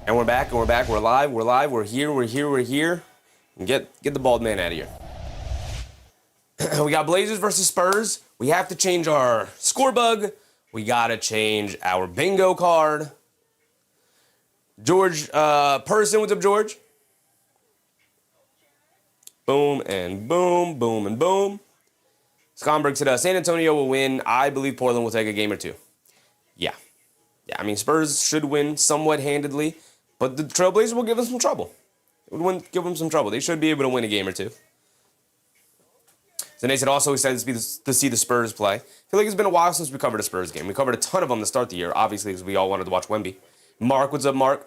And we're back, and we're back. We're live, we're here. And get the bald man out of here. We got Blazers versus Spurs. We have to change our score bug. We got to change our bingo card. George Person, what's up, George? Boom and boom, boom and boom. Sconberg said, San Antonio will win. I believe Portland will take a game or two. Yeah, I mean, Spurs should win somewhat handedly, but the Trailblazers will give them some trouble. Give them some trouble. They should be able to win a game or two. Deni said also excited to see the Spurs play. I feel like it's been a while since we covered a Spurs game. We covered a ton of them to start the year, obviously, because we all wanted to watch Wemby. Mark, what's up, Mark?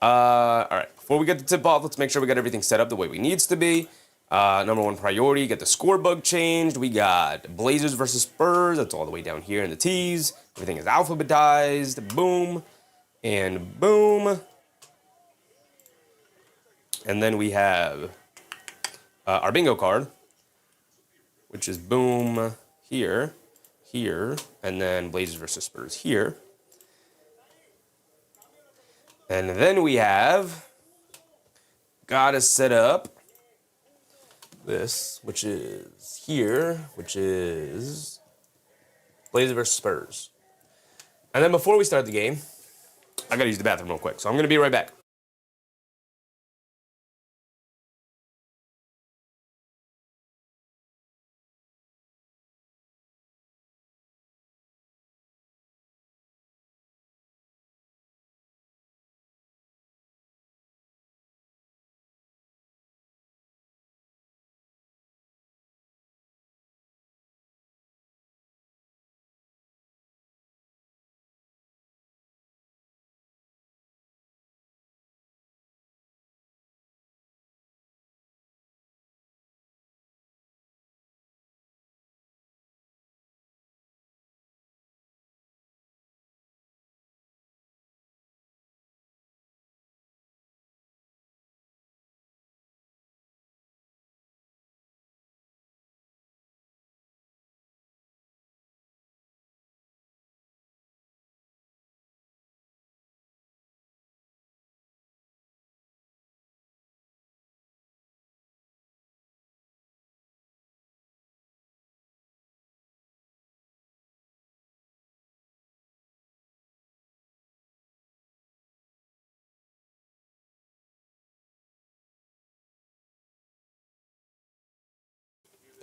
All right, before we get the tip-off, let's make sure we got everything set up the way we needs to be. Number one priority, get the score bug changed. We got Blazers versus Spurs. That's all the way down here in the T's. Everything is alphabetized. Boom and boom. And then we have our bingo card, which is boom here, and then Blazers versus Spurs here. And then we have got to set up this, which is here, which is Blazers versus Spurs. And then before we start the game, I got to use the bathroom real quick, so I'm going to be right back.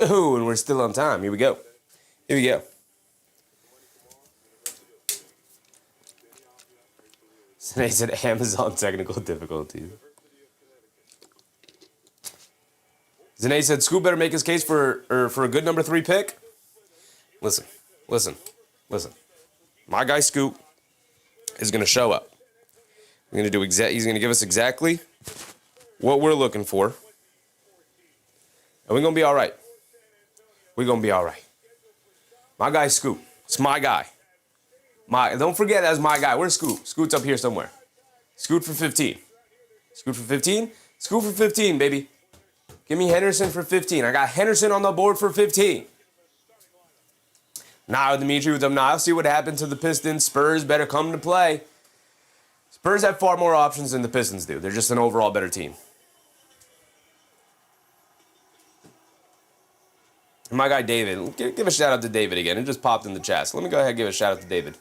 Oh, and we're still on time. Here we go. So they said Amazon technical difficulties. Zane said, Scoop better make his case for a good number 3 pick. Listen. My guy Scoop is going to show up. He's going to give us exactly what we're looking for. And we're going to be all right. My guy Scoop. It's my guy. Don't forget that's my guy. Where's Scoop? Scoot's up here somewhere. Scoot for 15. Scoot for 15, baby. Give me Henderson for 15. I got Henderson on the board for 15. Now, Dimitri with them. Now, I'll see what happened to the Pistons. Spurs better come to play. Spurs have far more options than the Pistons do. They're just an overall better team. And my guy David. Give a shout out to David again. It just popped in the chat. So let me go ahead and give a shout out to David.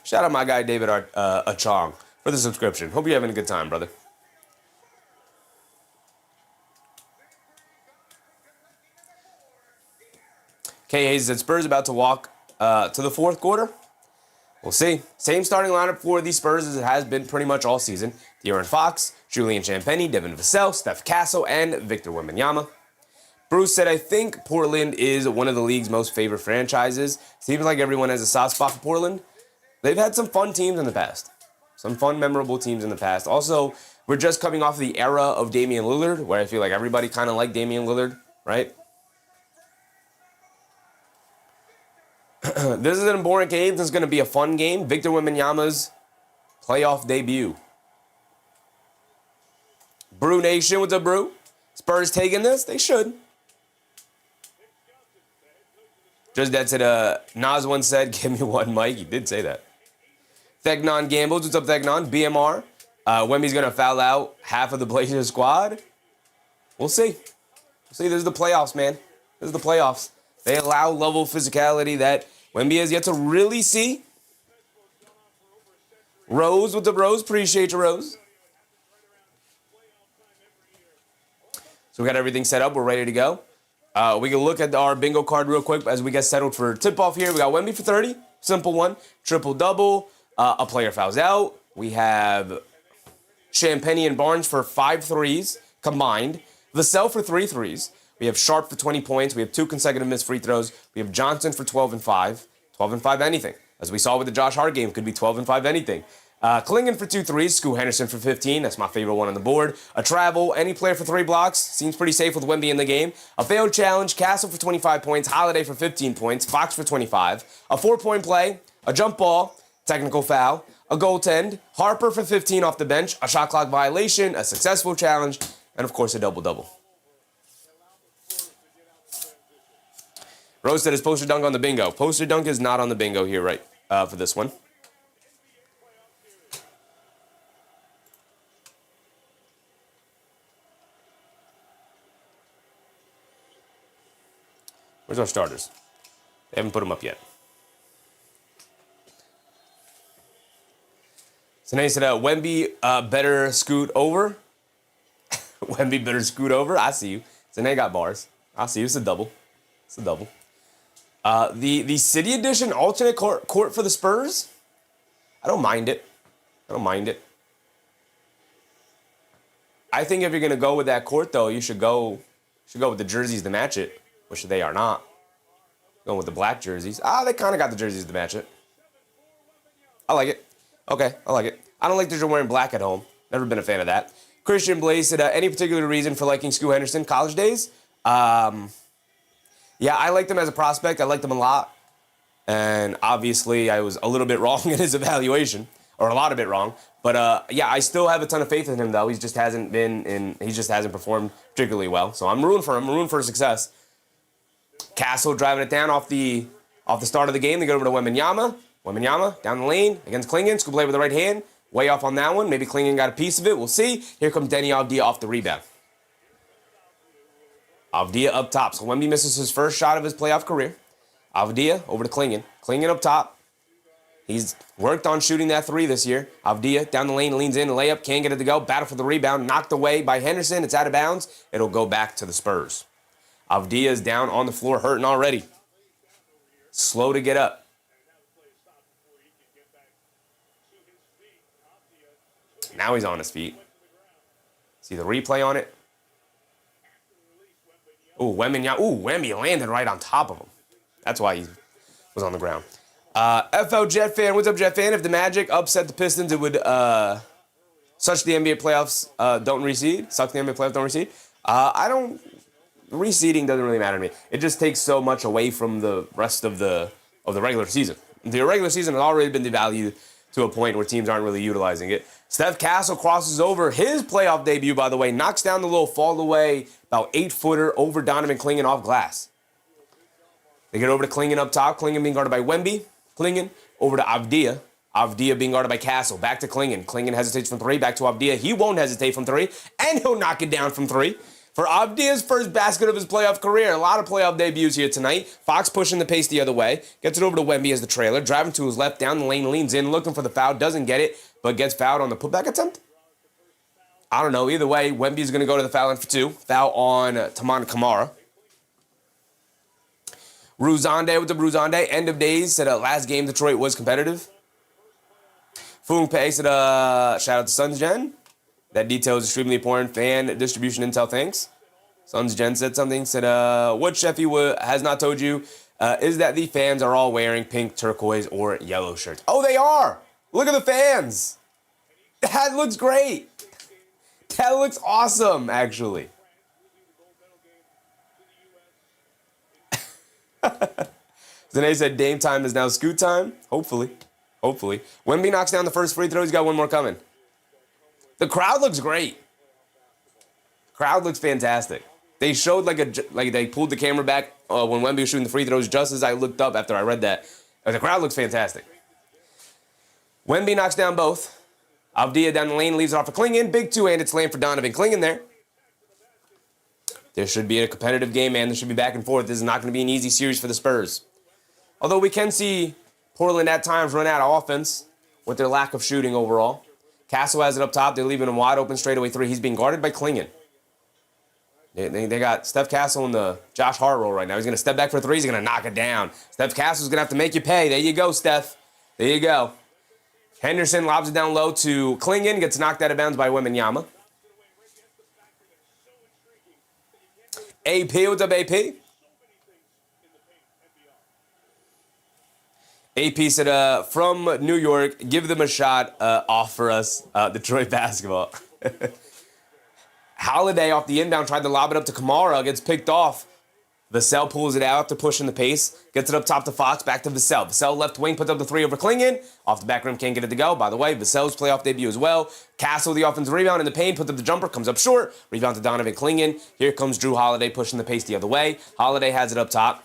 Shout out my guy David Achong for the subscription. Hope you're having a good time, brother. Kay Hayes said Spurs about to walk to the fourth quarter. We'll see. Same starting lineup for the Spurs as it has been pretty much all season. De'Aaron Fox, Julian Champagnie, Devin Vassell, Steph Castle, and Victor Wembanyama. Bruce said, I think Portland is one of the league's most favorite franchises. Seems like everyone has a soft spot for Portland. They've had some fun teams in the past. Some fun, memorable teams in the past. Also, we're just coming off the era of Damian Lillard, where I feel like everybody kind of liked Damian Lillard, right? This is an important game. This is going to be a fun game. Victor Wembanyama's playoff debut. Brew Nation, what's up, Brew? Spurs taking this? They should. Just that said, Nas once said, give me one, Mike. He did say that. Thegnon Gambles. What's up, Thegnon? BMR. Wemby's going to foul out half of the Blazers squad. We'll see. We'll see. This is the playoffs, man. This is the playoffs. They allow level of physicality that Wemby has yet to really see. Rose with the Rose. Appreciate you, Rose. So we got everything set up. We're ready to go. We can look at our bingo card real quick as we get settled for tip-off here. We got Wemby for 30. Simple one. Triple-double. A player fouls out. We have Champagnie and Barnes for 5 threes combined. Vassell for 3 threes. We have Sharp for 20 points. We have 2 consecutive missed free throws. We have Johnson for 12 and 5. 12 and 5 anything. As we saw with the Josh Hart game, could be 12 and 5 anything. Klingon for 2 threes. Scoot Henderson for 15. That's my favorite one on the board. A travel. Any player for 3 blocks. Seems pretty safe with Wemby in the game. A failed challenge. Castle for 25 points. Holiday for 15 points. Fox for 25. A 4-point play. A jump ball. Technical foul. A goaltend. Harper for 15 off the bench. A shot clock violation. A successful challenge. And, of course, a double-double. Rose said his poster dunk on the bingo. Poster dunk is not on the bingo here, right, for this one. Where's our starters? They haven't put them up yet. So now he said, Wemby better scoot over. Wemby better scoot over. I see you. So now got bars. I see you. It's a double. It's a double. The City Edition alternate court for the Spurs. I don't mind it. I don't mind it. I think if you're gonna go with that court, though, you should go with the jerseys to match it, which they are not. Going with the black jerseys. They kind of got the jerseys to match it. I like it. Okay, I like it. I don't like that you're wearing black at home. Never been a fan of that. Christian Blaze said, any particular reason for liking Scoot Henderson? College days? Yeah, I liked him as a prospect. I liked him a lot. And obviously, I was a little bit wrong in his evaluation. Or a lot of it wrong. But yeah, I still have a ton of faith in him, though. He just hasn't performed particularly well. So I'm rooting for him. I'm rooting for his success. Castle driving it down off the start of the game. They go over to Wembanyama. Wembanyama down the lane against Klingon. Scoop play with the right hand. Way off on that one. Maybe Klingon got a piece of it. We'll see. Here comes Deni Avdija off the rebound. Avdija up top. So Wemby misses his first shot of his playoff career. Avdija over to Klingon. Klingon up top. He's worked on shooting that 3 this year. Avdija down the lane, leans in, layup, can't get it to go. Battle for the rebound, knocked away by Henderson. It's out of bounds. It'll go back to the Spurs. Avdija is down on the floor, hurting already. Slow to get up. Now he's on his feet. See the replay on it? Ooh, Wemby landed right on top of him. That's why he was on the ground. FL Jet Fan, what's up, Jet Fan? If the Magic upset the Pistons, it would such the NBA playoffs don't reseed. Suck the NBA playoffs don't reseed. Reseeding doesn't really matter to me. It just takes so much away from the rest of the regular season. The regular season has already been devalued to a point where teams aren't really utilizing it. Steph Castle crosses over his playoff debut, by the way, knocks down the little fall away, about 8-footer over Donovan Klingon off glass. They get over to Klingon up top. Klingon being guarded by Wemby. Klingon over to Avdija. Avdija being guarded by Castle. Back to Klingon. Klingon hesitates from 3. Back to Avdija. He won't hesitate from 3. And he'll knock it down from 3. For Avdija's first basket of his playoff career. A lot of playoff debuts here tonight. Fox pushing the pace the other way. Gets it over to Wemby as the trailer. Driving to his left, down the lane, leans in, looking for the foul. Doesn't get it, but gets fouled on the putback attempt. I don't know. Either way, Wemby's going to go to the foul line for 2. Foul on Taman Kamara. Ruzande, what's up, Ruzande? End of days. Said last game Detroit was competitive. Foong Pei said shout out to Suns Gen. That detail is extremely important. Fan distribution intel, thanks. Suns Gen said something. Said what Sheffy has not told you is that the fans are all wearing pink, turquoise, or yellow shirts. Oh, they are. Look at the fans. That looks great. That looks awesome, actually. Zane said Dame time is now Scoot time. Hopefully. Hopefully. Wemby knocks down the first free throw. He's got one more coming. The crowd looks great. Crowd looks fantastic. They showed like they pulled the camera back when Wemby was shooting the free throws just as I looked up after I read that. The crowd looks fantastic. Wemby knocks down both. Avdija down the lane, leaves it off for Klingon. Big two-handed slam for Donovan Klingon there. This should be a competitive game, man. This should be back and forth. This is not going to be an easy series for the Spurs. Although we can see Portland at times run out of offense with their lack of shooting overall. Castle has it up top. They're leaving him wide open straightaway three. He's being guarded by Klingon. They got Steph Castle in the Josh Hart role right now. He's going to step back for three. He's going to knock it down. Steph Castle's going to have to make you pay. There you go, Steph. There you go. Henderson lobs it down low to Klingon. Gets knocked out of bounds by Wembanyama. AP, what's up, AP? AP said, from New York, give them a shot, offer us Detroit basketball. Holiday off the inbound, tried to lob it up to Kamara, gets picked off. Vassell pulls it out after pushing the pace, gets it up top to Fox, back to Vassell. Vassell left wing, puts up the three over Klingon. Off the back rim, can't get it to go. By the way, Vassell's playoff debut as well. Castle, the offensive rebound in the paint, puts up the jumper, comes up short. Rebound to Donovan Klingon. Here comes Drew Holiday pushing the pace the other way. Holiday has it up top.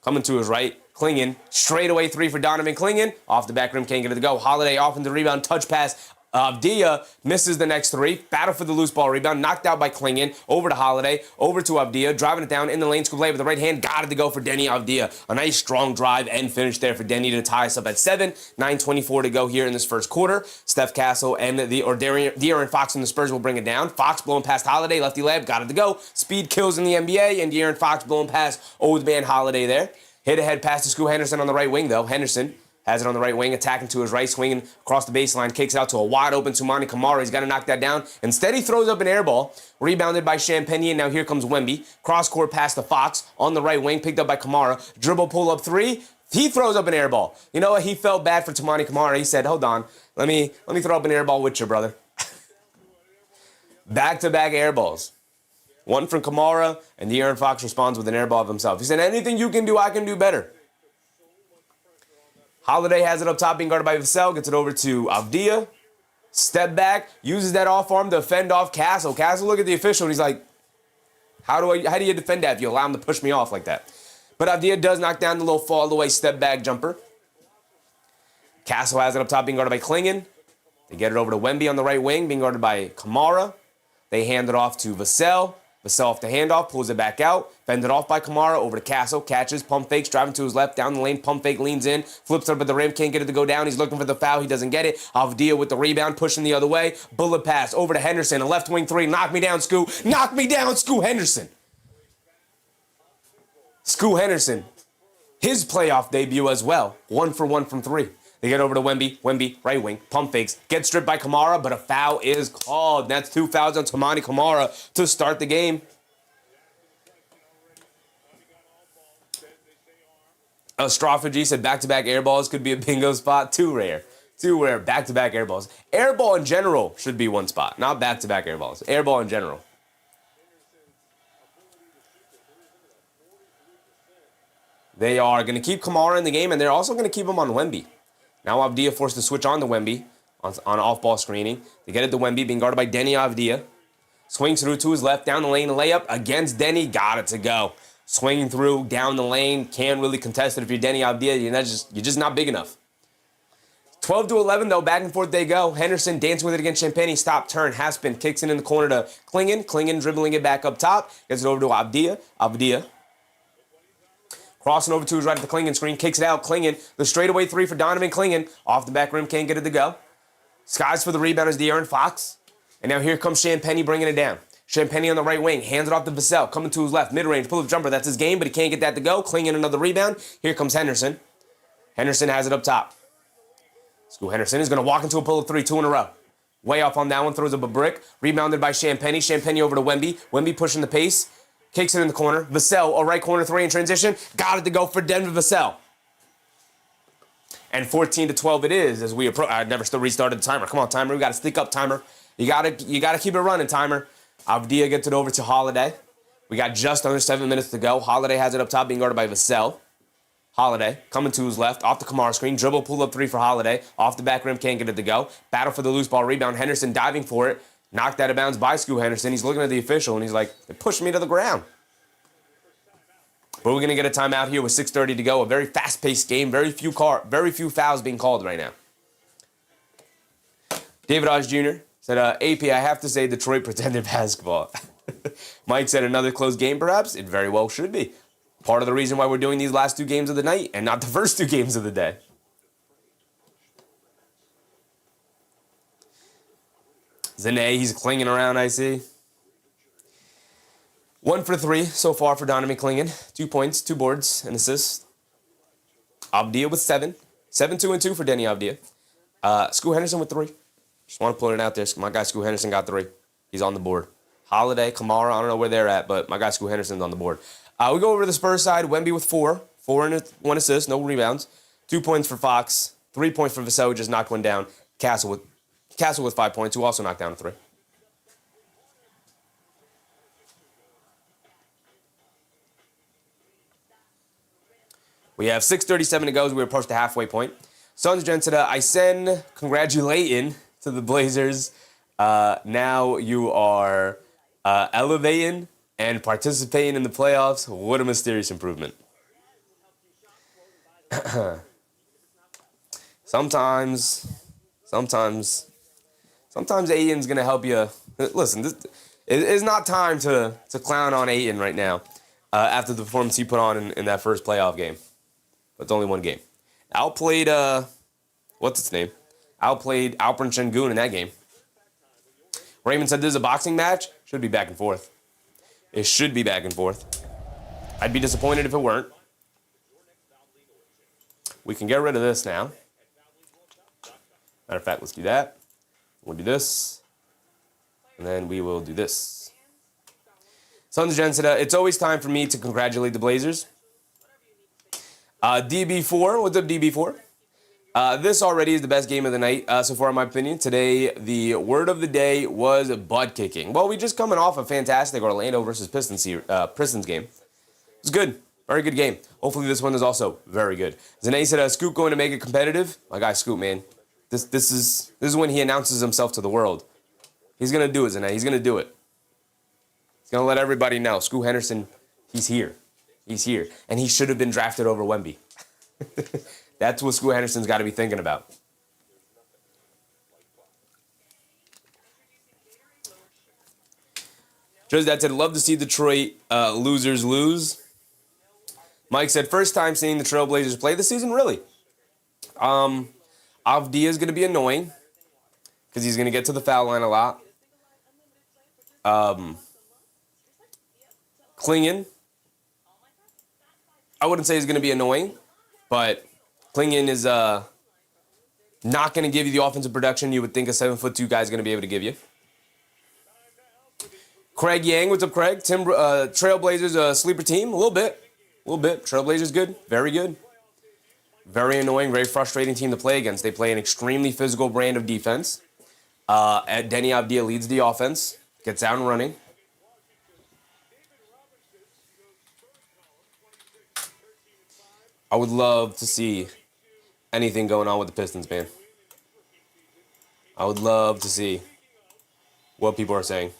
Coming to his right, Klingon. Straight away three for Donovan Klingon. Off the back rim, can't get it to go. Holiday off into the rebound, touch pass. Avdija misses the next three. Battle for the loose ball rebound. Knocked out by Klingon. Over to Holiday. Over to Avdija. Driving it down in the lane. Scoop play with the right hand. Got it to go for Deni Avdija. A nice strong drive and finish there for Deni to tie us up at 7. 9:24 to go here in this first quarter. Steph Castle and De'Aaron Fox and the Spurs will bring it down. Fox blowing past Holiday. Lefty lab. Got it to go. Speed kills in the NBA. And De'Aaron Fox blowing past old man Holiday there. Hit ahead pass to Scoot Henderson on the right wing though. Henderson has it on the right wing, attacking to his right, swinging across the baseline, kicks out to a wide-open Toumani Camara. He's got to knock that down. Instead, he throws up an air ball, rebounded by Champagne, and now here comes Wemby. Cross-court pass to Fox on the right wing, picked up by Camara. Dribble pull-up three. He throws up an air ball. You know what? He felt bad for Toumani Camara. He said, hold on, let me throw up an air ball with you, brother. Back-to-back air balls. One from Camara, and De'Aaron Fox responds with an air ball of himself. He said, anything you can do, I can do better. Holiday has it up top, being guarded by Vassell, gets it over to Avdija. Step back, uses that off arm to fend off Castle. Castle look at the official, and he's like, how do you defend that if you allow him to push me off like that? But Avdija does knock down the little fall-away step-back jumper. Castle has it up top, being guarded by Klingon. They get it over to Wemby on the right wing, being guarded by Kamara. They hand it off to Vassell. Vassell off the handoff, pulls it back out, fended off by Kamara, over to Castle, catches, pump fakes, driving to his left, down the lane, pump fake, leans in, flips up at the rim, can't get it to go down, he's looking for the foul, he doesn't get it. Avdija with the rebound, pushing the other way, bullet pass, over to Henderson, a left wing three, knock me down, Scoot, knock me down, Scoot Henderson. Scoot Henderson, his playoff debut as well, 1 for 1 from three. They get over to Wemby. Wemby, right wing, pump fakes. Gets stripped by Kamara, but a foul is called. That's 2 fouls on Toumani Camara to start the game. Strophagy said back-to-back air balls could be a bingo spot. Too rare. Too rare. Back-to-back air balls. Air ball in general should be one spot, not back-to-back air balls. Air ball in general. They are going to keep Kamara in the game, and they're also going to keep him on Wemby. Now Avdija forced to switch on to Wemby on off-ball screening. They get it to Wemby, being guarded by Deni Avdija. Swings through to his left, down the lane, layup against Deni. Got it to go. Swinging through, down the lane. Can't really contest it if you're Deni Avdija. You're just not big enough. 12-11, though. Back and forth they go. Henderson dancing with it against Champagne. Stop, turn, half spin. Kicks it in the corner to Klingon. Klingon dribbling it back up top. Gets it over to Avdija. Avdija. Crossing over to his right at the Klingon screen. Kicks it out. Klingon. The straightaway three for Donovan Klingon. Off the back rim. Can't get it to go. Skies for the rebound is De'Aaron Fox. And now here comes Champagne bringing it down. Champagne on the right wing. Hands it off to Vassell. Coming to his left. Mid-range. Pull-up jumper. That's his game, but he can't get that to go. Klingon another rebound. Here comes Henderson. Henderson has it up top. Scoot Henderson is going to walk into a pull-up three. 2 in a row. Way off on that one. Throws up a brick. Rebounded by Champagne. Champagne over to Wemby. Wemby pushing the pace. Kicks it in the corner. Vassell, a right corner three in transition. Got it to go for Denver Vassell. And 14-12 it is as we approach. I never still restarted the timer. Come on, timer. We got to stick up, timer. You got to keep it running, timer. Avdija gets it over to Holiday. We got just under 7 minutes to go. Holiday has it up top, being guarded by Vassell. Holiday coming to his left, off the Kamara screen. Dribble, pull up three for Holiday. Off the back rim, can't get it to go. Battle for the loose ball rebound. Henderson diving for it. Knocked out of bounds by Scoot Henderson. He's looking at the official, and he's like, they pushed me to the ground. But we're going to get a timeout here with 6:30 to go. A very fast-paced game. Very few fouls being called right now. David Oz Jr. said, AP, I have to say Detroit pretended basketball. Mike said another close game, perhaps? It very well should be. Part of the reason why we're doing these last 2 games of the night and not the first 2 games of the day. Deni, he's clinging around, I see. 1 for 3 so far for Donovan Clingan. 2 points, 2 boards, and assists. Avdija with 7. 7, 2, and 2 for Deni Avdija. Scoot Henderson with 3. Just want to put it out there. My guy Scoot Henderson got 3. He's on the board. Holiday, Kamara, I don't know where they're at, but my guy Scoot Henderson's on the board. We go over to the Spurs side. Wemby with 4. 4 and 1 assist, no rebounds. 2 points for Fox. 3 points for Vassell, just knocked one down. Castle with 5 points, who also knocked down a 3. We have 6:37 to go as we approach the halfway point. Suns Gensida, I send congratulating to the Blazers. Now you are elevating and participating in the playoffs. What a mysterious improvement. Sometimes Ayton's going to help you. Listen, it's not time to clown on Ayton right now after the performance he put on in that first playoff game. But it's only 1 game. Outplayed, what's its name? Outplayed Alperen Şengün in that game. Raymond said this is a boxing match. Should be back and forth. It should be back and forth. I'd be disappointed if it weren't. We can get rid of this now. Matter of fact, let's do that. We'll do this. And then we will do this. Suns Gensida, it's always time for me to congratulate the Blazers. DB4, what's up, DB4? This already is the best game of the night so far, in my opinion. Today, the word of the day was butt kicking. Well, we just coming off a fantastic Orlando versus Pistons game. It was good. Very good game. Hopefully this one is also very good. Zane said, Scoot going to make it competitive. My guy Scoot, man. This is when he announces himself to the world. He's going to do it, Zane. He's going to do it. He's going to let everybody know. Scoot Henderson, he's here. He's here. And he should have been drafted over Wemby. That's what Scoot Henderson's got to be thinking about. Dad said, love to see Detroit losers lose. Mike said, first time seeing the Trailblazers play this season? Really? Avdija is going to be annoying because he's going to get to the foul line a lot. Clingan, I wouldn't say he's going to be annoying, but Clingan is not going to give you the offensive production you would think a 7'2" guy is going to be able to give you. Craig Yang, what's up, Craig? Trailblazers sleeper team, a little bit. Trailblazers good, very good. Very annoying, very frustrating team to play against. They play an extremely physical brand of defense. Deni Avdija leads the offense, gets out and running. I would love to see anything going on with the Pistons, man. I would love to see what people are saying.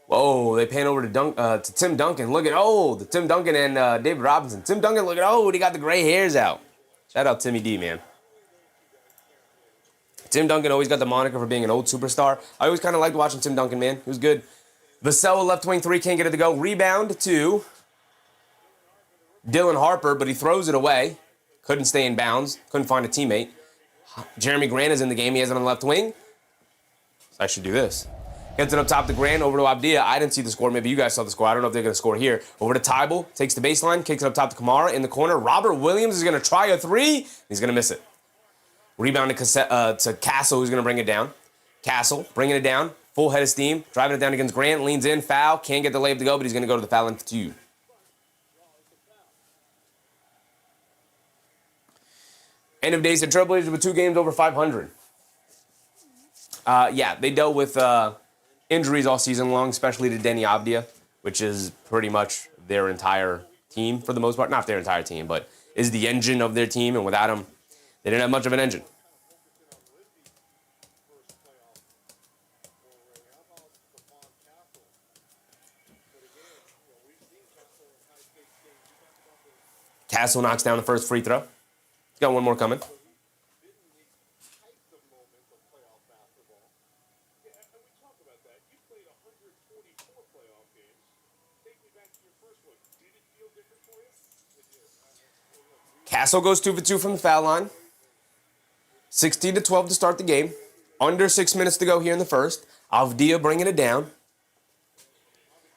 Whoa, they pan over to Tim Duncan. Look at, Tim Duncan and David Robinson. Tim Duncan, look at, he got the gray hairs out. Shout out Timmy D, man. Tim Duncan always got the moniker for being an old superstar. I always kind of liked watching Tim Duncan, man. He was good. Vassell, left wing 3, can't get it to go. Rebound to Dylan Harper, but he throws it away. Couldn't stay in bounds. Couldn't find a teammate. Jeremy Grant is in the game. He has it on the left wing. I should do this. Gets it up top to Grant, over to Avdija. I didn't see the score. Maybe you guys saw the score. I don't know if they're going to score here. Over to Tybal. Takes the baseline. Kicks it up top to Kamara in the corner. Robert Williams is going to try a 3. He's going to miss it. Rebound to Castle, who's going to bring it down. Castle bringing it down. Full head of steam. Driving it down against Grant. Leans in. Foul. Can't get the layup to go, but he's going to go to the foul line for 2. End of days, the Trailblazers with 2 games over 500. Yeah, they dealt with injuries all season long, especially to Deni Avdija, which is pretty much their entire team for the most part. Not their entire team, but is the engine of their team, and without him, they didn't have much of an engine. Castle knocks down the first free throw. He's got one more coming. Castle goes 2 for 2 from the foul line. 16-12 to start the game. Under 6 minutes to go here in the first. Avdija bringing it down.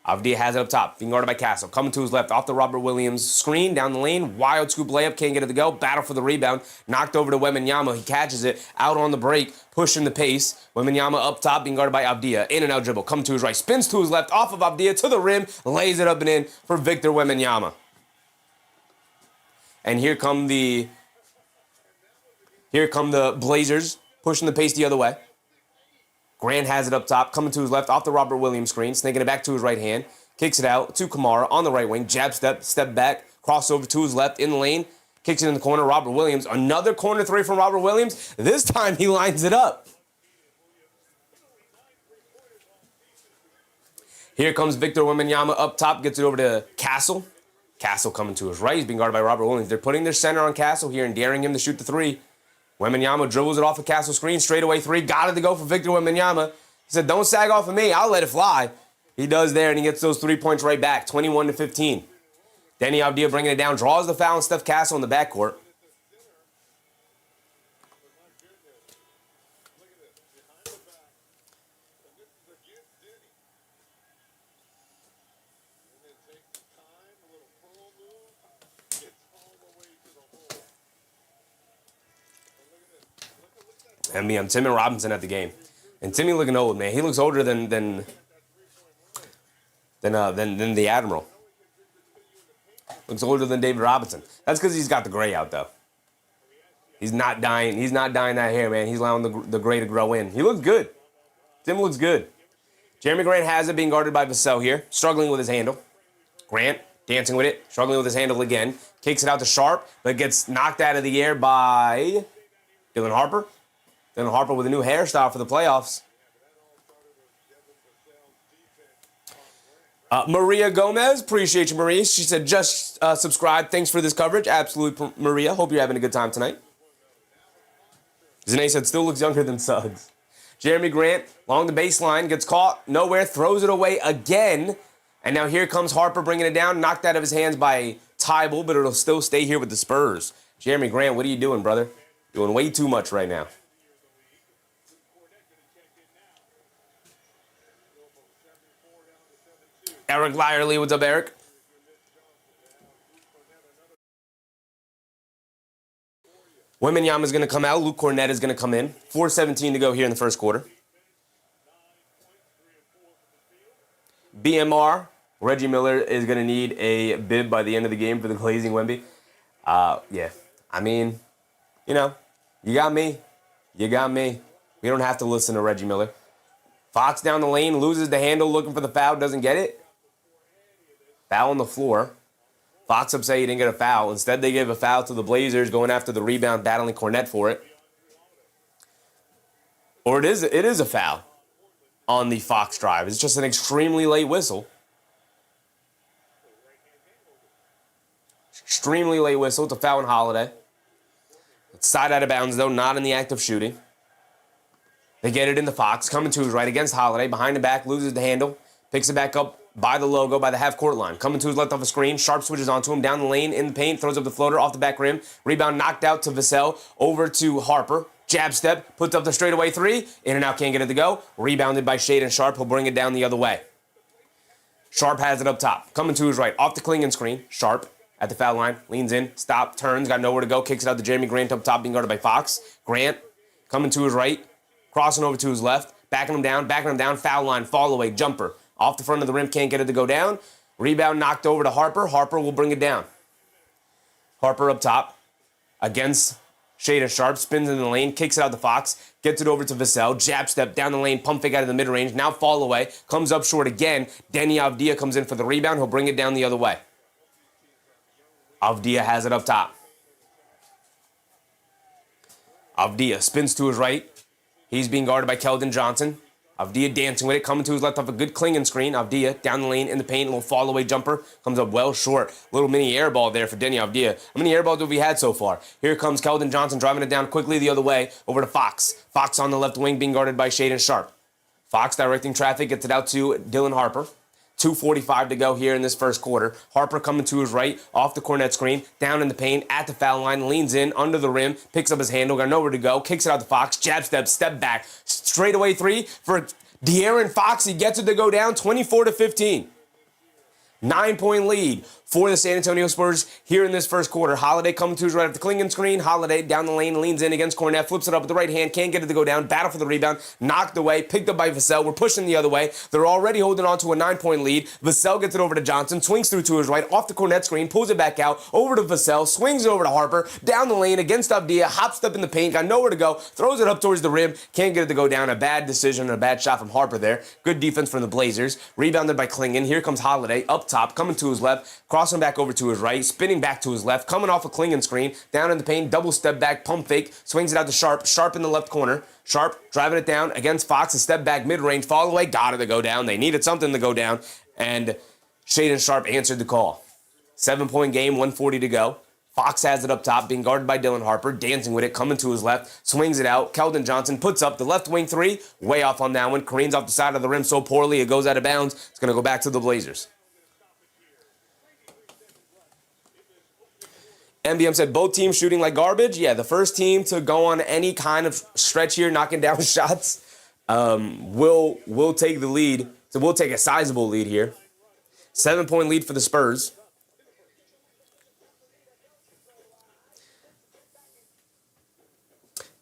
Avdija has it up top, being guarded by Castle. Coming to his left, off the Robert Williams screen, down the lane. Wild scoop layup, can't get it to go. Battle for the rebound. Knocked over to Wembanyama. He catches it, out on the break, pushing the pace. Wembanyama up top, being guarded by Avdija. In and out dribble, coming to his right, spins to his left, off of Avdija to the rim, lays it up and in for Victor Wembanyama. And here come the Blazers, pushing the pace the other way. Grant has it up top, coming to his left, off the Robert Williams screen, snaking it back to his right hand, kicks it out to Kamara on the right wing, jab step back, crossover to his left in the lane, kicks it in the corner, Robert Williams, another corner three from Robert Williams. This time he lines it up. Here comes Victor Wembanyama up top, gets it over to Castle. Castle coming to his right, he's being guarded by Robert Williams. They're putting their center on Castle here and daring him to shoot the three. Wembanyama dribbles it off a Castle screen, straightaway three, got it to go for Victor Wembanyama. He said, don't sag off of me, I'll let it fly. He does there, and he gets those 3 points right back, 21-15. Deni Avdija bringing it down, draws the foul on Steph Castle in the backcourt. I mean, I'm Tim and Robinson at the game. And Timmy looking old, man. He looks older than the Admiral. Looks older than David Robinson. That's because he's got the gray out, though. He's not dying. He's not dyeing that hair, man. He's allowing the gray to grow in. He looks good. Tim looks good. Jeremy Grant has it, being guarded by Vassell here. Struggling with his handle. Grant dancing with it. Struggling with his handle again. Kicks it out to Sharp, but gets knocked out of the air by Dylan Harper. Dylan Harper with a new hairstyle for the playoffs. Maria Gomez, appreciate you, Maria. She said, just subscribe. Thanks for this coverage. Absolutely, Maria. Hope you're having a good time tonight. Zane said, still looks younger than Suggs. Jeremy Grant, along the baseline, gets caught, nowhere, throws it away again. And now here comes Harper bringing it down, knocked out of his hands by Tybal, but it'll still stay here with the Spurs. Jeremy Grant, what are you doing, brother? Doing way too much right now. Eric Lyerly, what's up, Eric? Wembanyama is going to come out. Luke Cornett is going to come in. 4:17 to go here in the first quarter. BMR, Reggie Miller is going to need a bib by the end of the game for the Glazing Wemby. Yeah, I mean, you know, you got me. You got me. We don't have to listen to Reggie Miller. Fox down the lane, loses the handle, looking for the foul, doesn't get it. Foul on the floor. Fox upset he didn't get a foul. Instead, they gave a foul to the Blazers, going after the rebound, battling Cornett for it. Or it is a foul on the Fox drive. It's just an extremely late whistle. Extremely late whistle. It's a foul on Holiday. It's side out of bounds, though, not in the act of shooting. They get it into Fox, coming to his right against Holiday. Behind the back, loses the handle. Picks it back up by the logo, by the half-court line. Coming to his left off a screen. Sharp switches onto him. Down the lane, in the paint. Throws up the floater off the back rim. Rebound knocked out to Vassell. Over to Harper. Jab step. Puts up the straightaway three. In and out, can't get it to go. Rebounded by Shade and Sharp. He'll bring it down the other way. Sharp has it up top. Coming to his right. Off the Klingon screen. Sharp at the foul line. Leans in. Stop. Turns. Got nowhere to go. Kicks it out to Jeremy Grant up top, being guarded by Fox. Grant coming to his right. Crossing over to his left. Backing him down. Foul line. Fall away. Jumper. Off the front of the rim, can't get it to go down. Rebound knocked over to Harper. Harper will bring it down. Harper up top against Shade and Sharp. Spins in the lane, kicks it out to Fox. Gets it over to Vassell. Jab step down the lane, pump fake out of the mid-range. Now fall away. Comes up short again. Deni Avdija comes in for the rebound. He'll bring it down the other way. Avdija has it up top. Avdija spins to his right. He's being guarded by Keldon Johnson. Avdija dancing with it, coming to his left off a good clinging screen. Avdija down the lane in the paint, a little fall-away jumper. Comes up well short. Little mini air ball there for Deni Avdija. How many air balls have we had so far? Here comes Keldon Johnson driving it down quickly the other way over to Fox. Fox on the left wing being guarded by Shaedon Sharpe. Fox directing traffic, gets it out to Dylan Harper. 2:45 to go here in this first quarter. Harper coming to his right, off the Cornet screen, down in the paint, at the foul line, leans in, under the rim, picks up his handle, got nowhere to go, kicks it out to Fox, jab step back, straightaway three for De'Aaron Fox. He gets it to go down 24-15. 9-point lead for the San Antonio Spurs here in this first quarter. Holiday coming to his right at the clinging screen. Holiday down the lane, leans in against Cornet, flips it up with the right hand, can't get it to go down. Battle for the rebound, knocked away, picked up by Vassell. We're pushing the other way. They're already holding on to a 9-point lead. Vassell gets it over to Johnson, swings through to his right, off the Cornet screen, pulls it back out, over to Vassell, swings it over to Harper, down the lane against Avdija, hop step in the paint, got nowhere to go, throws it up towards the rim, can't get it to go down. A bad decision, a bad shot from Harper there. Good defense from the Blazers. Rebounded by Klingon. Here comes Holiday, up top, coming to his left, crossing back over to his right, spinning back to his left, coming off a Klingon screen, down in the paint, double step back, pump fake, swings it out to Sharpe. Sharpe in the left corner. Sharpe driving it down against Fox, a step back, mid-range, fall away, got it to go down. They needed something to go down, and Shaedon Sharpe answered the call. 7-point game, 1:40 to go. Fox has it up top, being guarded by Dylan Harper, dancing with it, coming to his left, swings it out. Keldon Johnson puts up the left wing three, way off on that one, careens off the side of the rim so poorly it goes out of bounds. It's going to go back to the Blazers. MBM said both teams shooting like garbage. Yeah, the first team to go on any kind of stretch here, knocking down shots, will take the lead. So we'll take a sizable lead here. 7-point lead for the Spurs.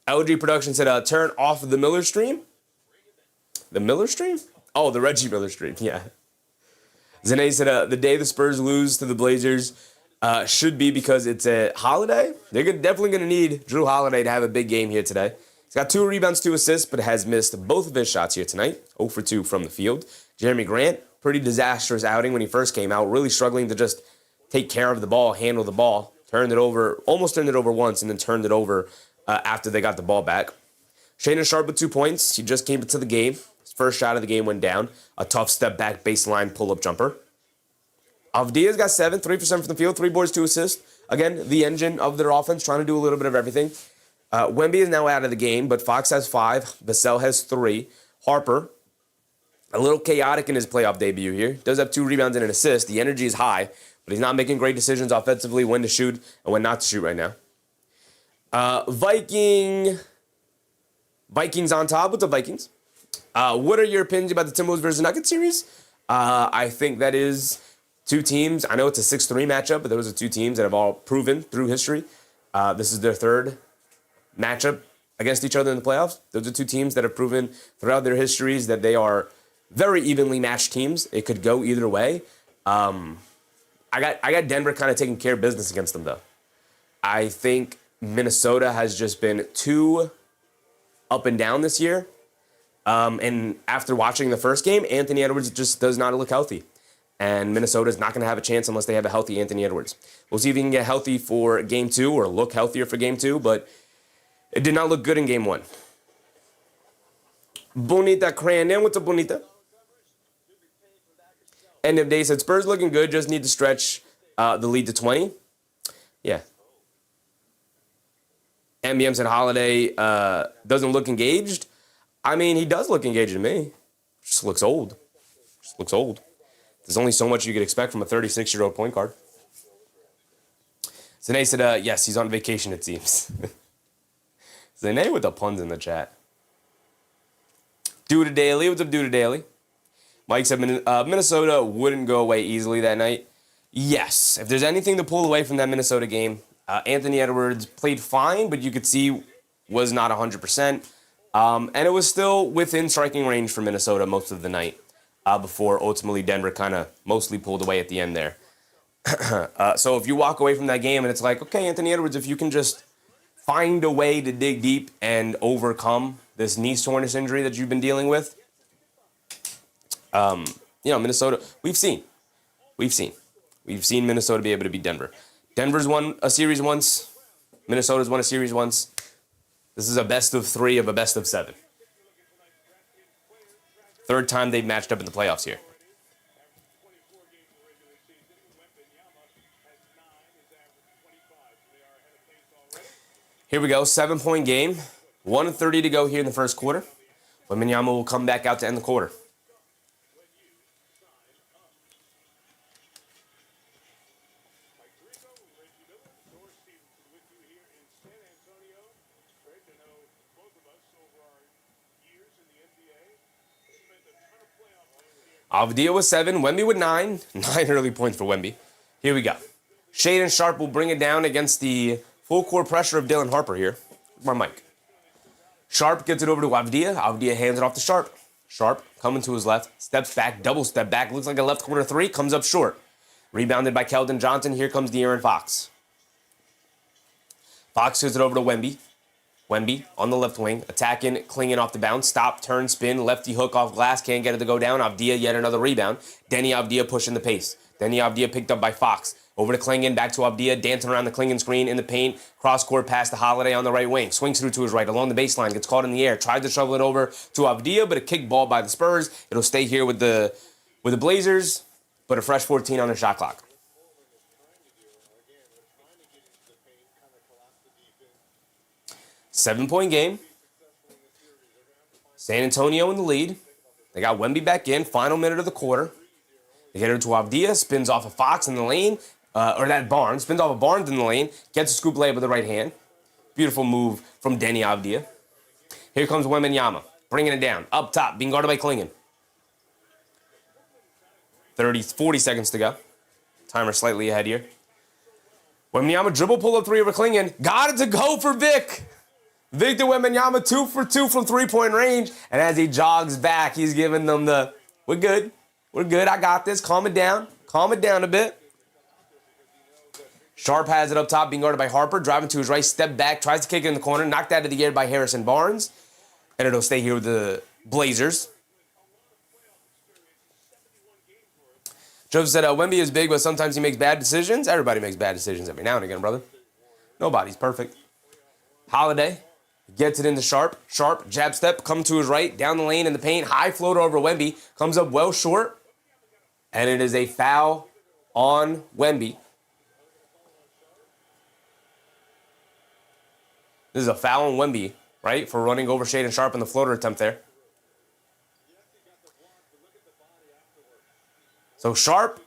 LG Production said, turn off the Miller stream. The Miller stream? Oh, the Reggie Miller stream, yeah. Zane said, the day the Spurs lose to the Blazers should be because it's a holiday. They're definitely going to need Drew Holiday to have a big game here today. He's got 2 rebounds, 2 assists, but has missed both of his shots here tonight. 0 for 2 from the field. Jeremy Grant, pretty disastrous outing when he first came out. Really struggling to just take care of the ball, handle the ball. Almost turned it over once, and then turned it over after they got the ball back. Shaedon Sharpe with 2 points. He just came into the game. His first shot of the game went down. A tough step back baseline pull-up jumper. Avdija's got 7, 3% from the field, 3 boards, 2 assists. Again, the engine of their offense, trying to do a little bit of everything. Wemby is now out of the game, but Fox has 5. Vassell has 3. Harper, a little chaotic in his playoff debut here. Does have 2 rebounds and an assist. The energy is high, but he's not making great decisions offensively, when to shoot and when not to shoot right now. Vikings on top with the Vikings. What are your opinions about the Timberwolves versus Nuggets series? I think that is 2 teams. I know it's a 6-3 matchup, but those are 2 teams that have all proven through history. This is their 3rd matchup against each other in the playoffs. Those are 2 teams that have proven throughout their histories that they are very evenly matched teams. It could go either way. I got Denver kind of taking care of business against them, though. I think Minnesota has just been too up and down this year. And after watching the first game, Anthony Edwards just does not look healthy. And Minnesota's not going to have a chance unless they have a healthy Anthony Edwards. We'll see if he can get healthy for Game 2 or look healthier for Game 2, but it did not look good in Game 1. Bonita Crandon, what's up, Bonita? End of day said, Spurs looking good, just need to stretch the lead to 20. Yeah. MBM said Holiday doesn't look engaged. I mean, he does look engaged to me. Just looks old. There's only so much you could expect from a 36-year-old point guard. Zane said, yes, he's on vacation, it seems. Zane with the puns in the chat. Duda Daily, what's up, Duda Daily? Mike said Minnesota wouldn't go away easily that night. Yes, if there's anything to pull away from that Minnesota game, Anthony Edwards played fine, but you could see was not 100%. And it was still within striking range for Minnesota most of the night. Before ultimately Denver kind of mostly pulled away at the end there. So if you walk away from that game and it's like, okay, Anthony Edwards, if you can just find a way to dig deep and overcome this knee soreness injury that you've been dealing with, Minnesota, we've seen Minnesota be able to beat Denver. Denver's won a series once. Minnesota's won a series once. This is a best of 3 of a best of 7. Third time they've matched up in the playoffs here. Here we go, 7-point game. 1:30 to go here in the first quarter. Wembanyama will come back out to end the quarter. Avdija with 7, Wemby with 9. 9 early points for Wemby. Here we go. Shaedon Sharpe will bring it down against the full court pressure of Dylan Harper here. Where's my mic? Sharpe gets it over to Avdija. Avdija hands it off to Sharpe. Sharpe coming to his left. Steps back, double step back. Looks like a left corner 3. Comes up short. Rebounded by Keldon Johnson. Here comes De'Aaron Fox. Fox gives it over to Wemby. Wemby on the left wing, attacking, clinging off the bounce, stop, turn, spin, lefty hook off glass, can't get it to go down. Avdija yet another rebound. Deni Avdija pushing the pace. Deni Avdija picked up by Fox. Over to Klingon, back to Avdija, dancing around the Klingon screen in the paint. Cross-court pass to Holiday on the right wing. Swings through to his right, along the baseline, gets caught in the air. Tried to shovel it over to Avdija, but a kick ball by the Spurs. It'll stay here with the Blazers, but a fresh 14 on the shot clock. Seven-point game. San Antonio in the lead. They got Wemby back in. Final minute of the quarter. They get her to Avdija. Spins off a Fox in the lane. Barnes. Spins off a Barnes in the lane. Gets a scoop layup with the right hand. Beautiful move from Deni Avdija. Here comes Wembanyama. Bringing it down. Up top. Being guarded by Klingon. 40 seconds to go. Timer slightly ahead here. Wembanyama dribble pull up 3 over Klingon. Got it to go for Vic. Victor Wembanyama 2 for 2 from 3-point range. And as he jogs back, he's giving them the, we're good. We're good. I got this. Calm it down. Calm it down a bit. Sharpe has it up top, being guarded by Harper. Driving to his right, step back, tries to kick it in the corner. Knocked out of the air by Harrison Barnes. And it'll stay here with the Blazers. Joseph said, Wemby is big, but sometimes he makes bad decisions. Everybody makes bad decisions every now and again, brother. Nobody's perfect. Holiday gets it into Sharpe. Sharpe, jab step, come to his right, down the lane in the paint. High floater over Wemby. Comes up well short. And it is a foul on Wemby. This is a foul on Wemby, right? For running over Shaedon Sharpe in the floater attempt there. So Sharpe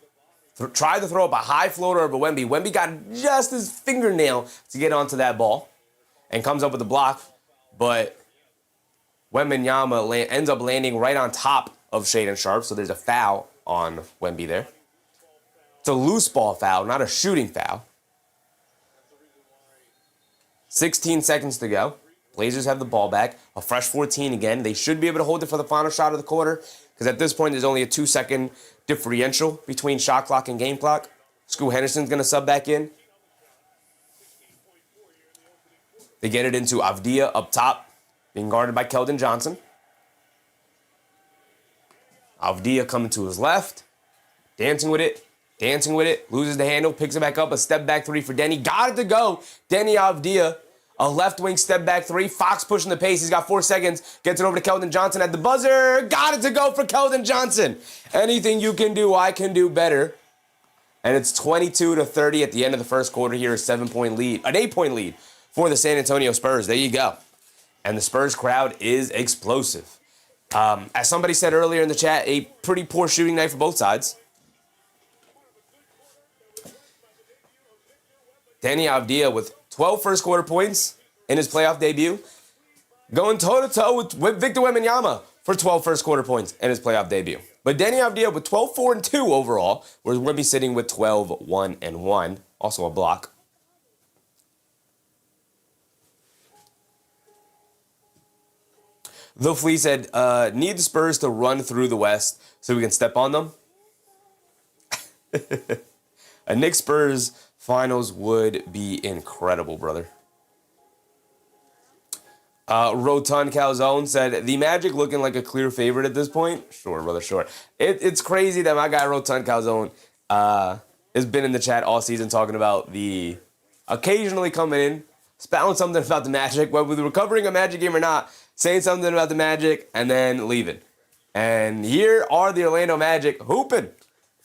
tried to throw up a high floater over Wemby. Wemby got just his fingernail to get onto that ball. And comes up with the block. But Wembanyama ends up landing right on top of Shaedon Sharpe. So there's a foul on Wemby there. It's a loose ball foul, not a shooting foul. 16 seconds to go. Blazers have the ball back. A fresh 14 again. They should be able to hold it for the final shot of the quarter. Because at this point, there's only a 2-second differential between shot clock and game clock. Scoot Henderson's going to sub back in. They get it into Avdija up top, being guarded by Keldon Johnson. Avdija coming to his left, dancing with it, loses the handle, picks it back up, a step back 3 for Deni. Got it to go. Deni Avdija, a left wing step back 3. Fox pushing the pace. He's got 4 seconds. Gets it over to Keldon Johnson at the buzzer. Got it to go for Keldon Johnson. Anything you can do, I can do better. And it's 22-30 at the end of the first quarter here, a 7-point lead, an 8-point lead for the San Antonio Spurs. There you go. And the Spurs crowd is explosive. As somebody said earlier in the chat, a pretty poor shooting night for both sides. Deni Avdija with 12 first quarter points in his playoff debut. Going toe-to-toe with Victor Wembanyama for 12 first quarter points in his playoff debut. But Deni Avdija with 12, 4, and 2 overall, whereas Wemby sitting with 12, 1, and 1. Also a block. The Flea said, need the Spurs to run through the West so we can step on them. A Knicks Spurs finals would be incredible, brother. Rotund Calzone said, the Magic looking like a clear favorite at this point? Sure, brother, sure. It's crazy that my guy Rotund Calzone has been in the chat all season talking about the occasionally coming in spouting something about the Magic, whether we're covering a Magic game or not, saying something about the Magic, and then leaving. And here are the Orlando Magic hooping,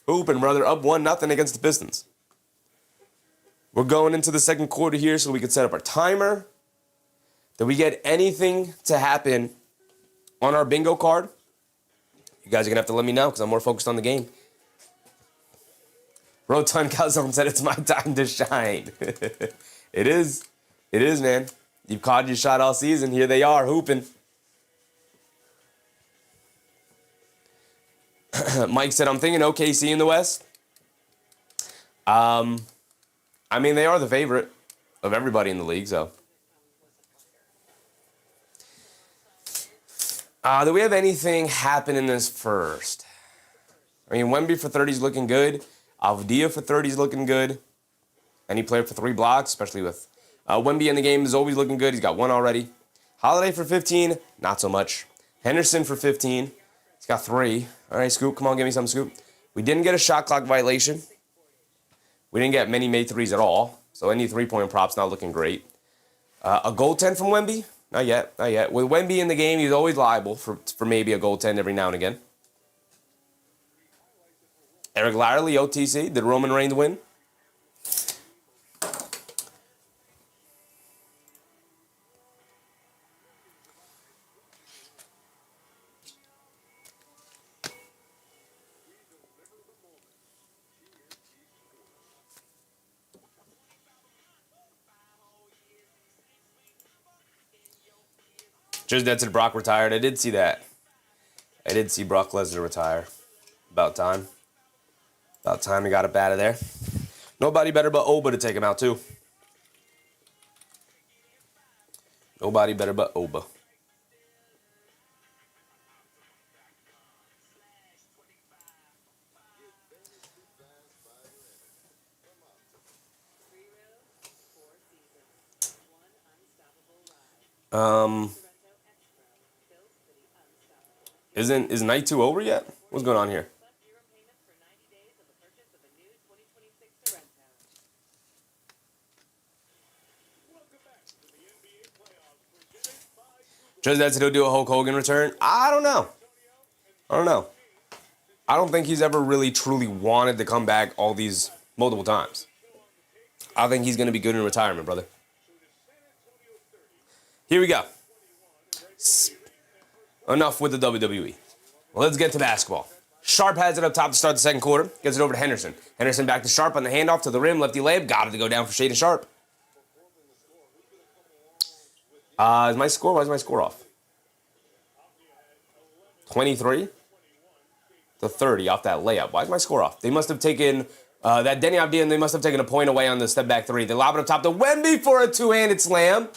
brother, up 1-0 against the Pistons. We're going into the second quarter here so we can set up our timer. Did we get anything to happen on our bingo card? You guys are going to have to let me know because I'm more focused on the game. Rotund Calzone said it's my time to shine. It is. It is, man. You've caught your shot all season. Here they are, hooping. Mike said, I'm thinking OKC in the West. I mean, they are the favorite of everybody in the league, so. Do we have anything happen in this first? I mean, Wemby for 30 is looking good. Avdija for 30 is looking good. Any player for 3 blocks, especially with Wemby in the game, is always looking good. He's got 1 already. Holiday for 15, not so much. Henderson for 15. He's got 3. All right, Scoop, come on, give me some, Scoop. We didn't get a shot clock violation. We didn't get many made threes at all. So any 3-point props not looking great. A goaltend from Wemby? Not yet, not yet. With Wemby in the game, he's always liable for maybe a goaltend every now and again. Eric Larley, OTC. Did Roman Reigns win? Just that said Brock retired. I did see that. I did see Brock Lesnar retire. About time. About time he got up out of there. Nobody better but Oba to take him out, too. Nobody better but Oba. Is night 2 over yet? What's going on here? Just that to do a Hulk Hogan return? I don't know. I don't think he's ever really truly wanted to come back all these multiple times. I think he's going to be good in retirement, brother. Here we go. Enough with the WWE. Well, let's get to basketball. Sharp has it up top to start the second quarter. Gets it over to Henderson. Henderson back to Sharp on the handoff to the rim. Lefty layup. Got it to go down for Shaden Sharp. Why is my score off? 23 to 30 off that layup. Why is my score off? They must have taken that Deni Avdija, and they must have taken a point away on the step back 3. They lob it up top to Wemby for a 2-handed slam.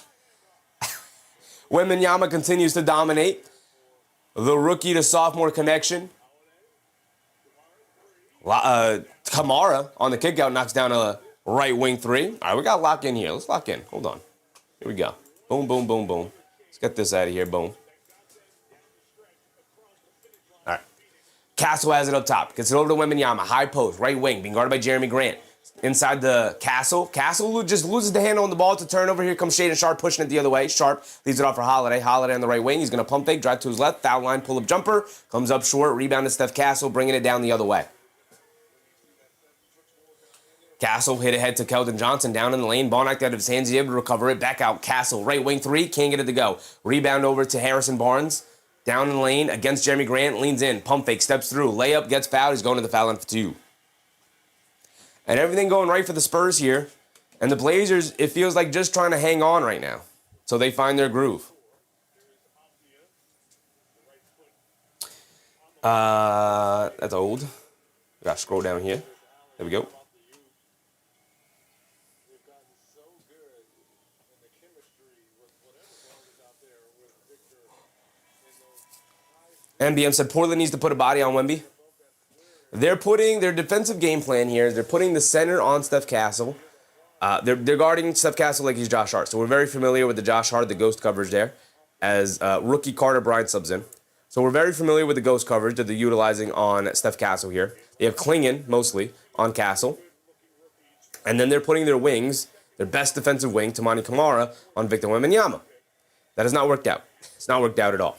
Wembanyama continues to dominate. The rookie to sophomore connection. Kamara on the kickout knocks down a right wing 3. All right, we got to lock in here. Let's lock in. Hold on. Here we go. Boom, boom, boom, boom. Let's get this out of here. Boom. All right. Castle has it up top. Gets it over to Wembanyama. High post, right wing, being guarded by Jeremy Grant. Inside the Castle. Castle just loses the handle on the ball to turn over. Here comes Shaden Sharp pushing it the other way. Sharp leaves it off for Holiday. Holiday on the right wing. He's going to pump fake, drive to his left. Foul line, pull-up jumper. Comes up short. Rebound to Steph Castle, bringing it down the other way. Castle hit ahead to Keldon Johnson down in the lane. Ball knocked out of his hands. He's able to recover it. Back out. Castle, right wing 3. Can't get it to go. Rebound over to Harrison Barnes. Down in the lane against Jeremy Grant. Leans in. Pump fake. Steps through. Layup. Gets fouled. He's going to the foul line for 2. And everything going right for the Spurs here. And the Blazers, it feels like just trying to hang on right now. So they find their groove. That's old. We got to scroll down here. There we go. NBM said Portland needs to put a body on Wemby. They're putting their defensive game plan here. They're putting the center on Steph Castle. They're guarding Steph Castle like he's Josh Hart. So we're very familiar with the Josh Hart, the ghost coverage there, as rookie Carter Bryant subs in. So we're very familiar with the ghost coverage that they're utilizing on Steph Castle here. They have Klingon, mostly, on Castle. And then they're putting their wings, their best defensive wing, Tamani Kamara, on Victor Wembanyama. That has not worked out. It's not worked out at all.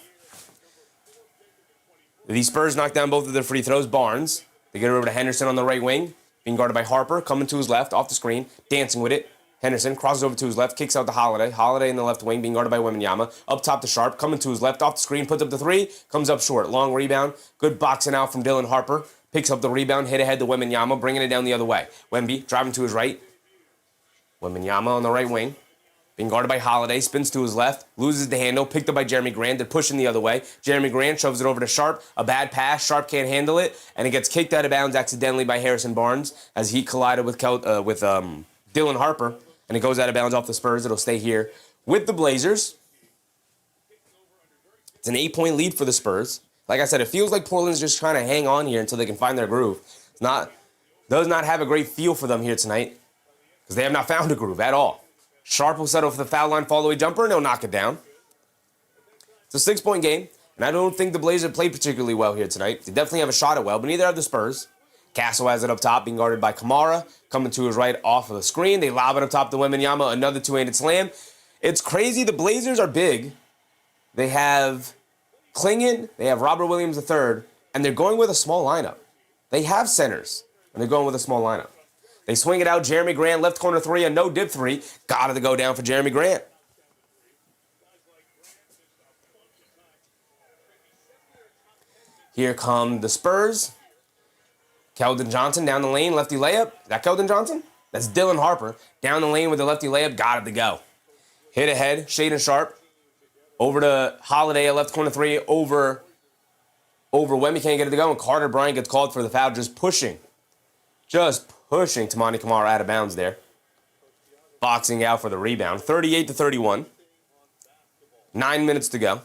The Spurs knock down both of their free throws. Barnes, they get it over to Henderson on the right wing, being guarded by Harper, coming to his left, off the screen, dancing with it. Henderson crosses over to his left, kicks out to Holiday. Holiday in the left wing, being guarded by Wembanyama. Up top to Sharp, coming to his left, off the screen, puts up the three, comes up short. Long rebound, good boxing out from Dylan Harper. Picks up the rebound, hit ahead to Wembanyama, bringing it down the other way. Wemby driving to his right. Wembanyama on the right wing, being guarded by Holiday, spins to his left, loses the handle, picked up by Jeremy Grant. They're pushing the other way. Jeremy Grant shoves it over to Sharp. A bad pass. Sharp can't handle it, and it gets kicked out of bounds accidentally by Harrison Barnes as he collided with Dylan Harper, and it goes out of bounds off the Spurs. It'll stay here with the Blazers. It's an 8-point lead for the Spurs. Like I said, it feels like Portland's just trying to hang on here until they can find their groove. Does not have a great feel for them here tonight because they have not found a groove at all. Sharp will settle for the foul line fall-away jumper, and he'll knock it down. It's a 6-point game, and I don't think the Blazers played particularly well here tonight. They definitely have a shot at well, but neither have the Spurs. Castle has it up top, being guarded by Kamara, coming to his right off of the screen. They lob it up top to Wembanyama, another two-handed slam. It's crazy. The Blazers are big. They have Klingon, they have Robert Williams III, and they're going with a small lineup. They have centers, and they're going with a small lineup. They swing it out. Jeremy Grant, left corner three, a no-dip three. Got it to go down for Jeremy Grant. Here come the Spurs. Keldon Johnson down the lane, lefty layup. Is that Keldon Johnson? That's Dylan Harper. Down the lane with the lefty layup, got it to go. Hit ahead, Shaden Sharp. Over to Holiday, a left corner three, over Wemby, can't get it to go, and Carter Bryant gets called for the foul, just pushing Tamani Kamara out of bounds there. Boxing out for the rebound, 38-31. 9 minutes to go.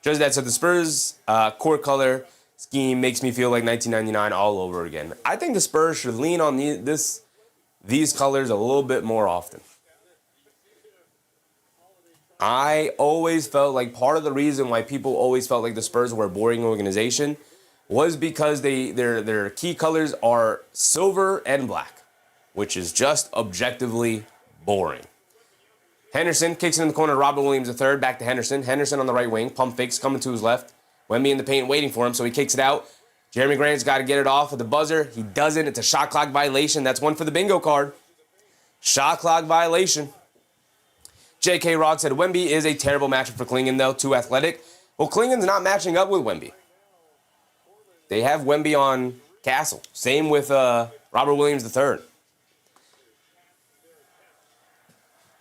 Just that, so the Spurs court color scheme makes me feel like 1999 all over again. I think the Spurs should lean on these colors a little bit more often. I always felt like part of the reason why people always felt like the Spurs were a boring organization was because their key colors are silver and black, which is just objectively boring. Henderson kicks it in the corner. Robert Williams III, back to Henderson. Henderson on the right wing. Pump fakes, coming to his left. Wemby in the paint waiting for him, so he kicks it out. Jeremy Grant's got to get it off at the buzzer. He doesn't. It's a shot clock violation. That's one for the bingo card. Shot clock violation. J.K. Rod said Wemby is a terrible matchup for Klingon, though. Too athletic. Well, Klingon's not matching up with Wemby. They have Wemby on Castle. Same with Robert Williams III.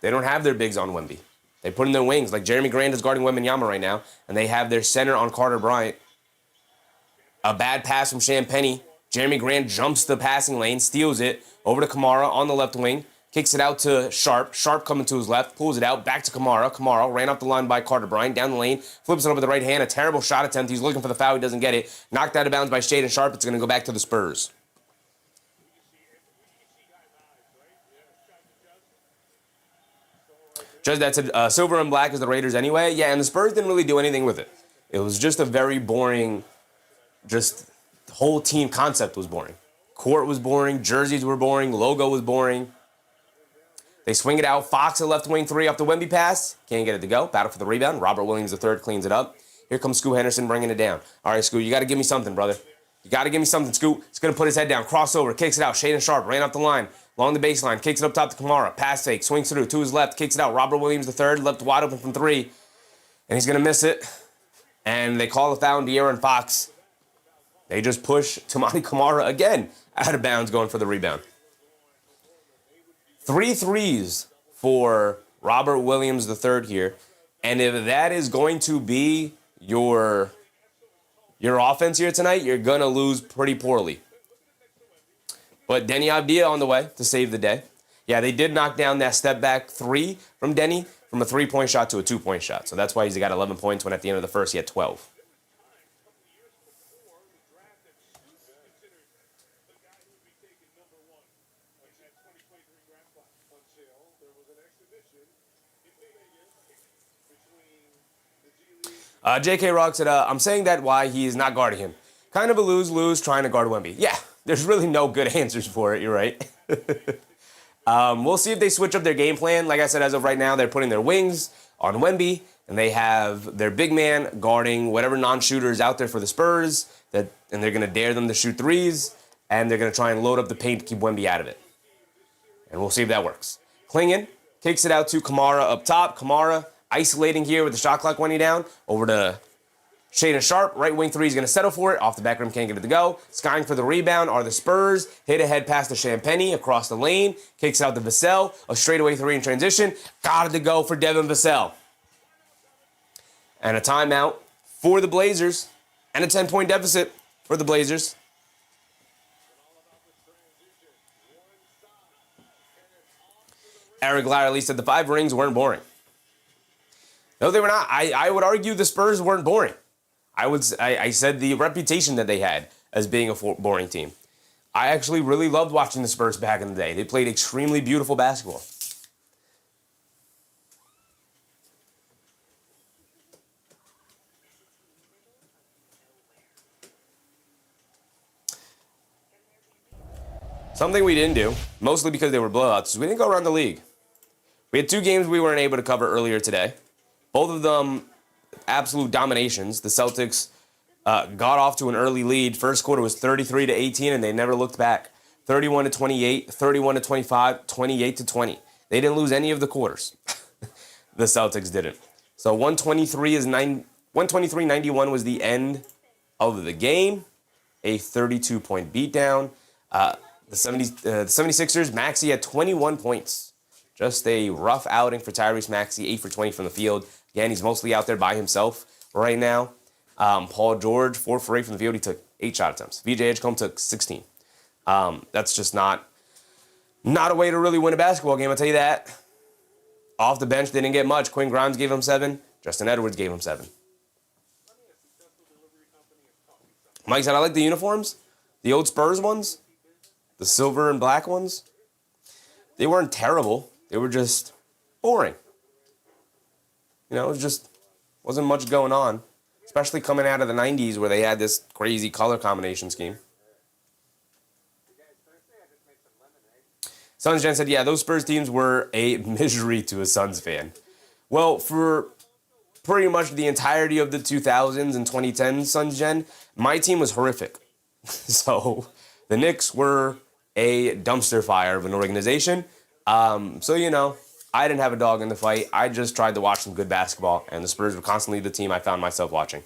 They don't have their bigs on Wemby. They put in their wings. Like Jeremy Grant is guarding Wembanyama right now, and they have their center on Carter Bryant. A bad pass from Champagnie. Jeremy Grant jumps the passing lane, steals it, over to Kamara on the left wing, kicks it out to Sharp. Sharp coming to his left, pulls it out, back to Kamara. Kamara ran up the line by Carter Bryant, down the lane, flips it over the right hand. A terrible shot attempt. He's looking for the foul. He doesn't get it. Knocked out of bounds by Shaden Sharp. It's going to go back to the Spurs. Just that said, silver and black is the Raiders anyway. Yeah, and the Spurs didn't really do anything with it. It was just a very boring, just the whole team concept was boring. Court was boring. Jerseys were boring. Logo was boring. They swing it out. Fox, a left wing three off the Wemby pass. Can't get it to go. Battle for the rebound. Robert Williams III cleans it up. Here comes Scoot Henderson bringing it down. All right, Scoot, you got to give me something, brother. You got to give me something, Scoot. He's going to put his head down. Crossover. Kicks it out. Shaden Sharp ran up the line. Along the baseline. Kicks it up top to Kamara. Pass fake. Swings through. To his left. Kicks it out. Robert Williams III left wide open from three. And he's going to miss it. And they call the foul on De'Aaron Fox. They just push Tamani Kamara again out of bounds going for the rebound. 3 threes for Robert Williams III here. And if that is going to be your offense here tonight, you're going to lose pretty poorly. But Deni Avdija on the way to save the day. Yeah, they did knock down that step back three from Deni from a 3-point shot to a 2-point shot. So that's why he's got 11 points when at the end of the first he had 12. J.K. Rock said, I'm saying that why he's not guarding him. Kind of a lose-lose trying to guard Wemby. Yeah, There's really no good answers for it. You're right. We'll see if they switch up their game plan. Like I said, as of right now, they're putting their wings on Wemby, and they have their big man guarding whatever non-shooter is out there for the Spurs, and they're going to dare them to shoot threes, and they're going to try and load up the paint to keep Wemby out of it. And we'll see if that works. Klingon kicks it out to Kamara up top. Kamara isolating here with the shot clock winding down. Over to Shaedon Sharpe, right wing three, he's going to settle for it. Off the back rim, can't get it to go. Skying for the rebound are the Spurs. Hit ahead pass to Champagnie across the lane. Kicks out to Vassell. A straightaway three in transition. Got it to go for Devin Vassell. And a timeout for the Blazers. And a 10-point deficit for the Blazers. Eric Larley said the 5 rings weren't boring. No, they were not. I would argue the Spurs weren't boring. I said the reputation that they had as being a boring team. I actually really loved watching the Spurs back in the day. They played extremely beautiful basketball. Something we didn't do, mostly because they were blowouts, is we didn't go around the league. We had 2 games we weren't able to cover earlier today. Both of them absolute dominations. The Celtics got off to an early lead. First quarter was 33-18, and they never looked back. 31-28, 31-25, 28-20. They didn't lose any of the quarters. The Celtics didn't. So 123-91 was the end of the game. A 32-point beatdown. The 76ers, Maxey had 21 points. Just a rough outing for Tyrese Maxey, 8 for 20 from the field. Again, he's mostly out there by himself right now. Paul George, 4 for 8 from the field. He took 8 shot attempts. VJ Edgecombe took 16. That's just not a way to really win a basketball game, I'll tell you that. Off the bench, they didn't get much. Quinn Grimes gave him 7. Justin Edwards gave him 7. Mike said, I like the uniforms. The old Spurs ones. The silver and black ones. They weren't terrible. They were just boring. You know, it just wasn't much going on. Especially coming out of the 90s where they had this crazy color combination scheme. Suns Gen said, yeah, those Spurs teams were a misery to a Suns fan. Well, for pretty much the entirety of the 2000s and 2010s Suns Gen, my team was horrific. So the Knicks were a dumpster fire of an organization. So, you know, I didn't have a dog in the fight. I just tried to watch some good basketball, and the Spurs were constantly the team I found myself watching.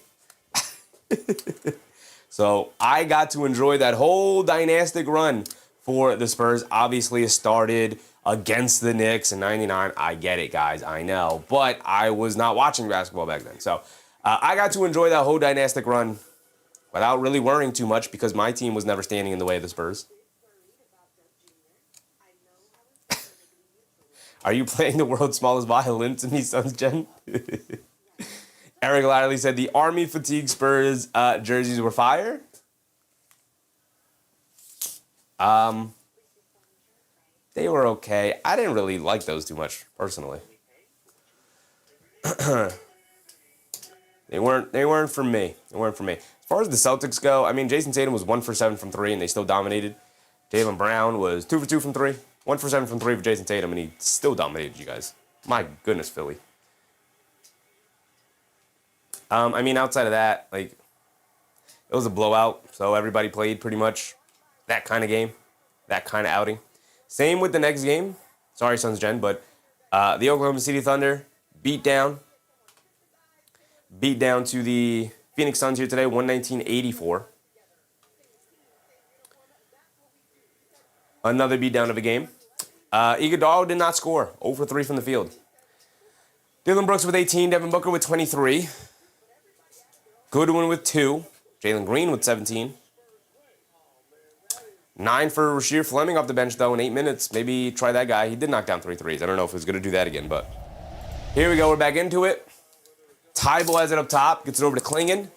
So I got to enjoy that whole dynastic run for the Spurs. Obviously, it started against the Knicks in 99. I get it, guys. I know. But I was not watching basketball back then. So I got to enjoy that whole dynastic run without really worrying too much because my team was never standing in the way of the Spurs. Are you playing the world's smallest violin to me, Suns Gen? Eric Larley said the Army Fatigue Spurs jerseys were fire. They were okay. I didn't really like those too much, personally. They weren't for me. They weren't for me. As far as the Celtics go, I mean, Jason Tatum was 1 for 7 from 3, and they still dominated. Jaylen Brown was 2 for 2 from 3. 1 for 7 from 3 for Jason Tatum, and he still dominated you guys. My goodness, Philly. I mean, outside of that, like, it was a blowout, so everybody played pretty much that kind of game, that kind of outing. Same with the next game. Sorry, Suns Gen, but the Oklahoma City Thunder beat down to the Phoenix Suns here today, 119-84. Another beatdown of a game. Iguodala did not score. 0 for 3 from the field. Dylan Brooks with 18. Devin Booker with 23. Goodwin with 2. Jalen Green with 17. 9 for Rasheer Fleming off the bench, though, in 8 minutes. Maybe try that guy. He did knock down 3 threes. I don't know if he's going to do that again, but here we go. We're back into it. Tybal has it up top. Gets it over to Klingon.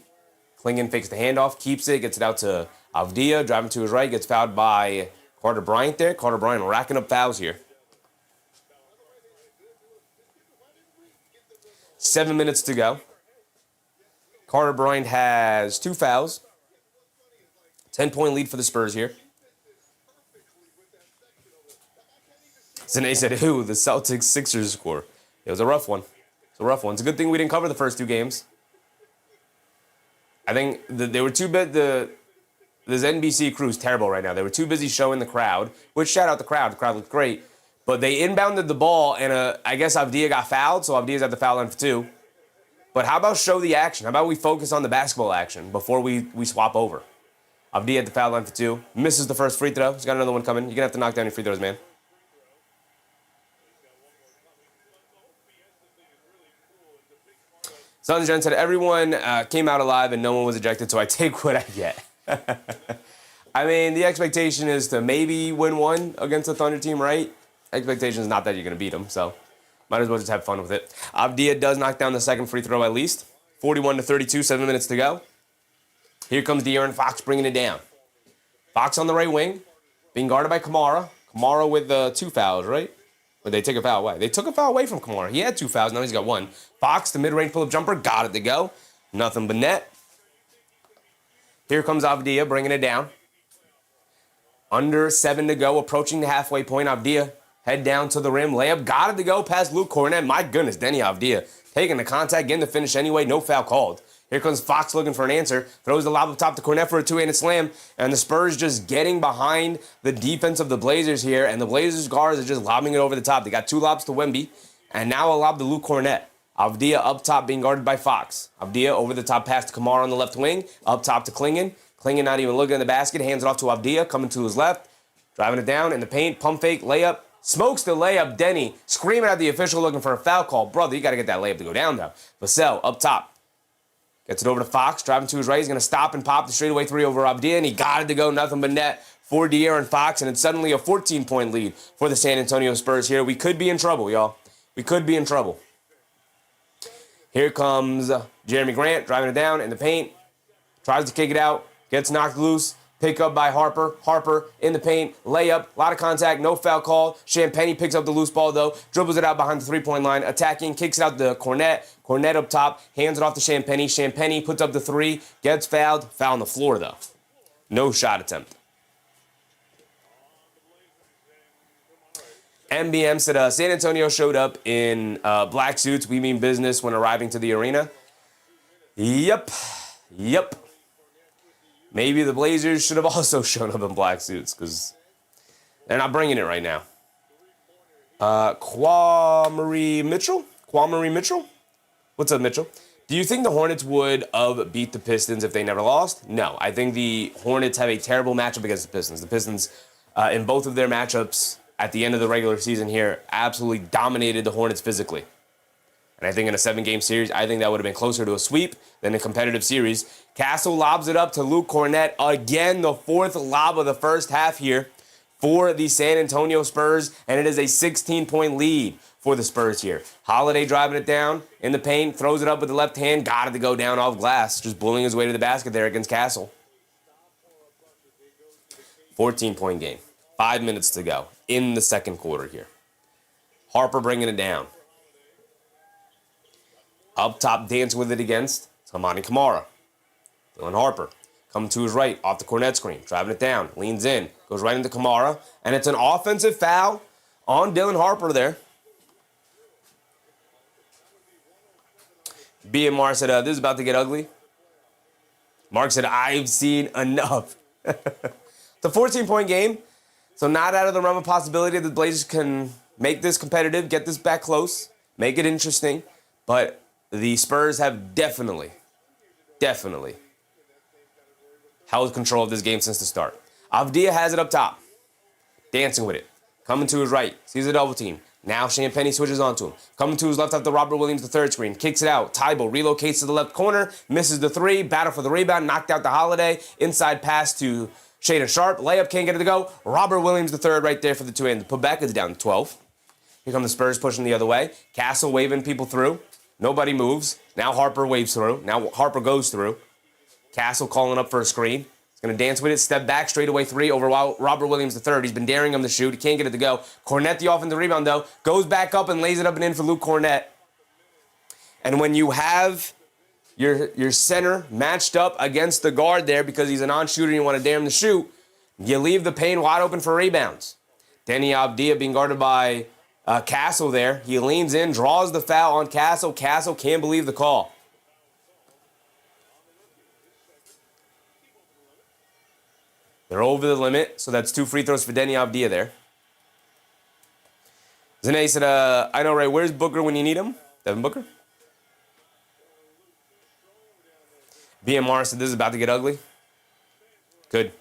Klingon fakes the handoff, keeps it, gets it out to Avdija, driving to his right, gets fouled by Carter Bryant there. Carter Bryant racking up fouls here. 7 minutes to go. Carter Bryant has 2 fouls. 10-point lead for the Spurs here. Zane said, who? The Celtics Sixers score. It was a rough one. It's a rough one. It's a good thing we didn't cover the first 2 games. I think they were too big. This NBC crew is terrible right now. They were too busy showing the crowd, which shout out the crowd. The crowd looked great. But they inbounded the ball, and I guess Avdija got fouled, so Avdija's at the foul line for 2. But how about show the action? How about we focus on the basketball action before we swap over? Avdija at the foul line for 2. Misses the first free throw. He's got another one coming. You're going to have to knock down your free throws, man. Sunshine said, everyone came out alive and no one was ejected, so I take what I get. I mean, the expectation is to maybe win 1 against the Thunder team, right? Expectation is not that you're going to beat them, so might as well just have fun with it. Avdija does knock down the second free throw at least. 41-32, 7 minutes to go. Here comes De'Aaron Fox bringing it down. Fox on the right wing, being guarded by Kamara. Kamara with 2 fouls, right? Or they take a foul away. They took a foul away from Kamara. He had 2 fouls, now he's got 1. Fox, the mid-range pull-up jumper, got it to go. Nothing but net. Here comes Avdija bringing it down. Under 7 to go, approaching the halfway point. Avdija head down to the rim. Layup, got it to go past Luke Cornet. My goodness, Deni Avdija taking the contact, getting the finish anyway. No foul called. Here comes Fox looking for an answer. Throws the lob up top to Cornet for a 2-handed slam. And the Spurs just getting behind the defense of the Blazers here. And the Blazers guards are just lobbing it over the top. They got 2 lobs to Wemby. And now a lob to Luke Cornet. Avdija up top being guarded by Fox. Avdija over the top pass to Kamara on the left wing. Up top to Klingon. Klingon not even looking at the basket. Hands it off to Avdija. Coming to his left. Driving it down in the paint. Pump fake. Layup. Smokes the layup. Deni screaming at the official looking for a foul call. Brother, you got to get that layup to go down, though. Vassell up top. Gets it over to Fox. Driving to his right. He's going to stop and pop the straightaway 3 over Avdija. And he got it to go. Nothing but net for De'Aaron Fox. And it's suddenly a 14-point lead for the San Antonio Spurs here. We could be in trouble, y'all. We could be in trouble. Here comes Jeremy Grant driving it down in the paint. Tries to kick it out. Gets knocked loose. Pick up by Harper. Harper in the paint. Layup. A lot of contact. No foul call. Champagnie picks up the loose ball, though. Dribbles it out behind the 3-point line. Attacking. Kicks it out to Cornet. Cornet up top. Hands it off to Champagnie. Champagnie puts up the 3. Gets fouled. Foul on the floor, though. No shot attempt. MBM said, San Antonio showed up in black suits. We mean business when arriving to the arena. Yep. Maybe the Blazers should have also shown up in black suits because they're not bringing it right now. Kwame Mitchell? What's up, Mitchell? Do you think the Hornets would have beat the Pistons if they never lost? No. I think the Hornets have a terrible matchup against the Pistons. The Pistons, in both of their matchups at the end of the regular season here, absolutely dominated the Hornets physically. And I think in a 7-game series, I think that would have been closer to a sweep than a competitive series. Castle lobs it up to Luke Cornet. Again, the 4th lob of the first half here for the San Antonio Spurs. And it is a 16-point lead for the Spurs here. Holiday driving it down in the paint. Throws it up with the left hand. Got it to go down off glass. Just bullying his way to the basket there against Castle. 14-point game. 5 minutes to go in the second quarter here. Harper bringing it down. Up top, dancing with it against Toumani Camara. Dylan Harper coming to his right, off the Cornet screen, driving it down, leans in, goes right into Camara, and it's an offensive foul on Dylan Harper there. BMR said, this is about to get ugly. Mark said, I've seen enough. It's a 14-point game, so not out of the realm of possibility that the Blazers can make this competitive, get this back close, make it interesting, but the Spurs have definitely held control of this game since the start. Avdija has it up top. Dancing with it. Coming to his right. Sees a double team. Now Champagnie switches onto him. Coming to his left after Robert Williams, the 3rd screen. Kicks it out. Tybo relocates to the left corner. Misses the 3. Battle for the rebound. Knocked out the Holiday. Inside pass to Shaedon Sharpe. Layup can't get it to go. Robert Williams, the 3rd right there for the 2-hand. The putback is down to 12. Here come the Spurs pushing the other way. Castle waving people through. Nobody moves. Now Harper waves through. Now Harper goes through. Castle calling up for a screen. He's going to dance with it. Step back, straightaway 3 over Robert Williams III. He's been daring him to shoot. He can't get it to go. Cornet, the offensive rebound, though, goes back up and lays it up and in for Luke Cornet. And when you have your center matched up against the guard there because he's a non-shooter and you want to dare him to shoot, you leave the paint wide open for rebounds. Deni Avdija being guarded by Castle there. He leans in, draws the foul on Castle. Castle can't believe the call. They're over the limit, so that's 2 free throws for Deni Avdija there. Zane said, I know, right, where's Booker when you need him? Devin Booker? BMR said this is about to get ugly. Good.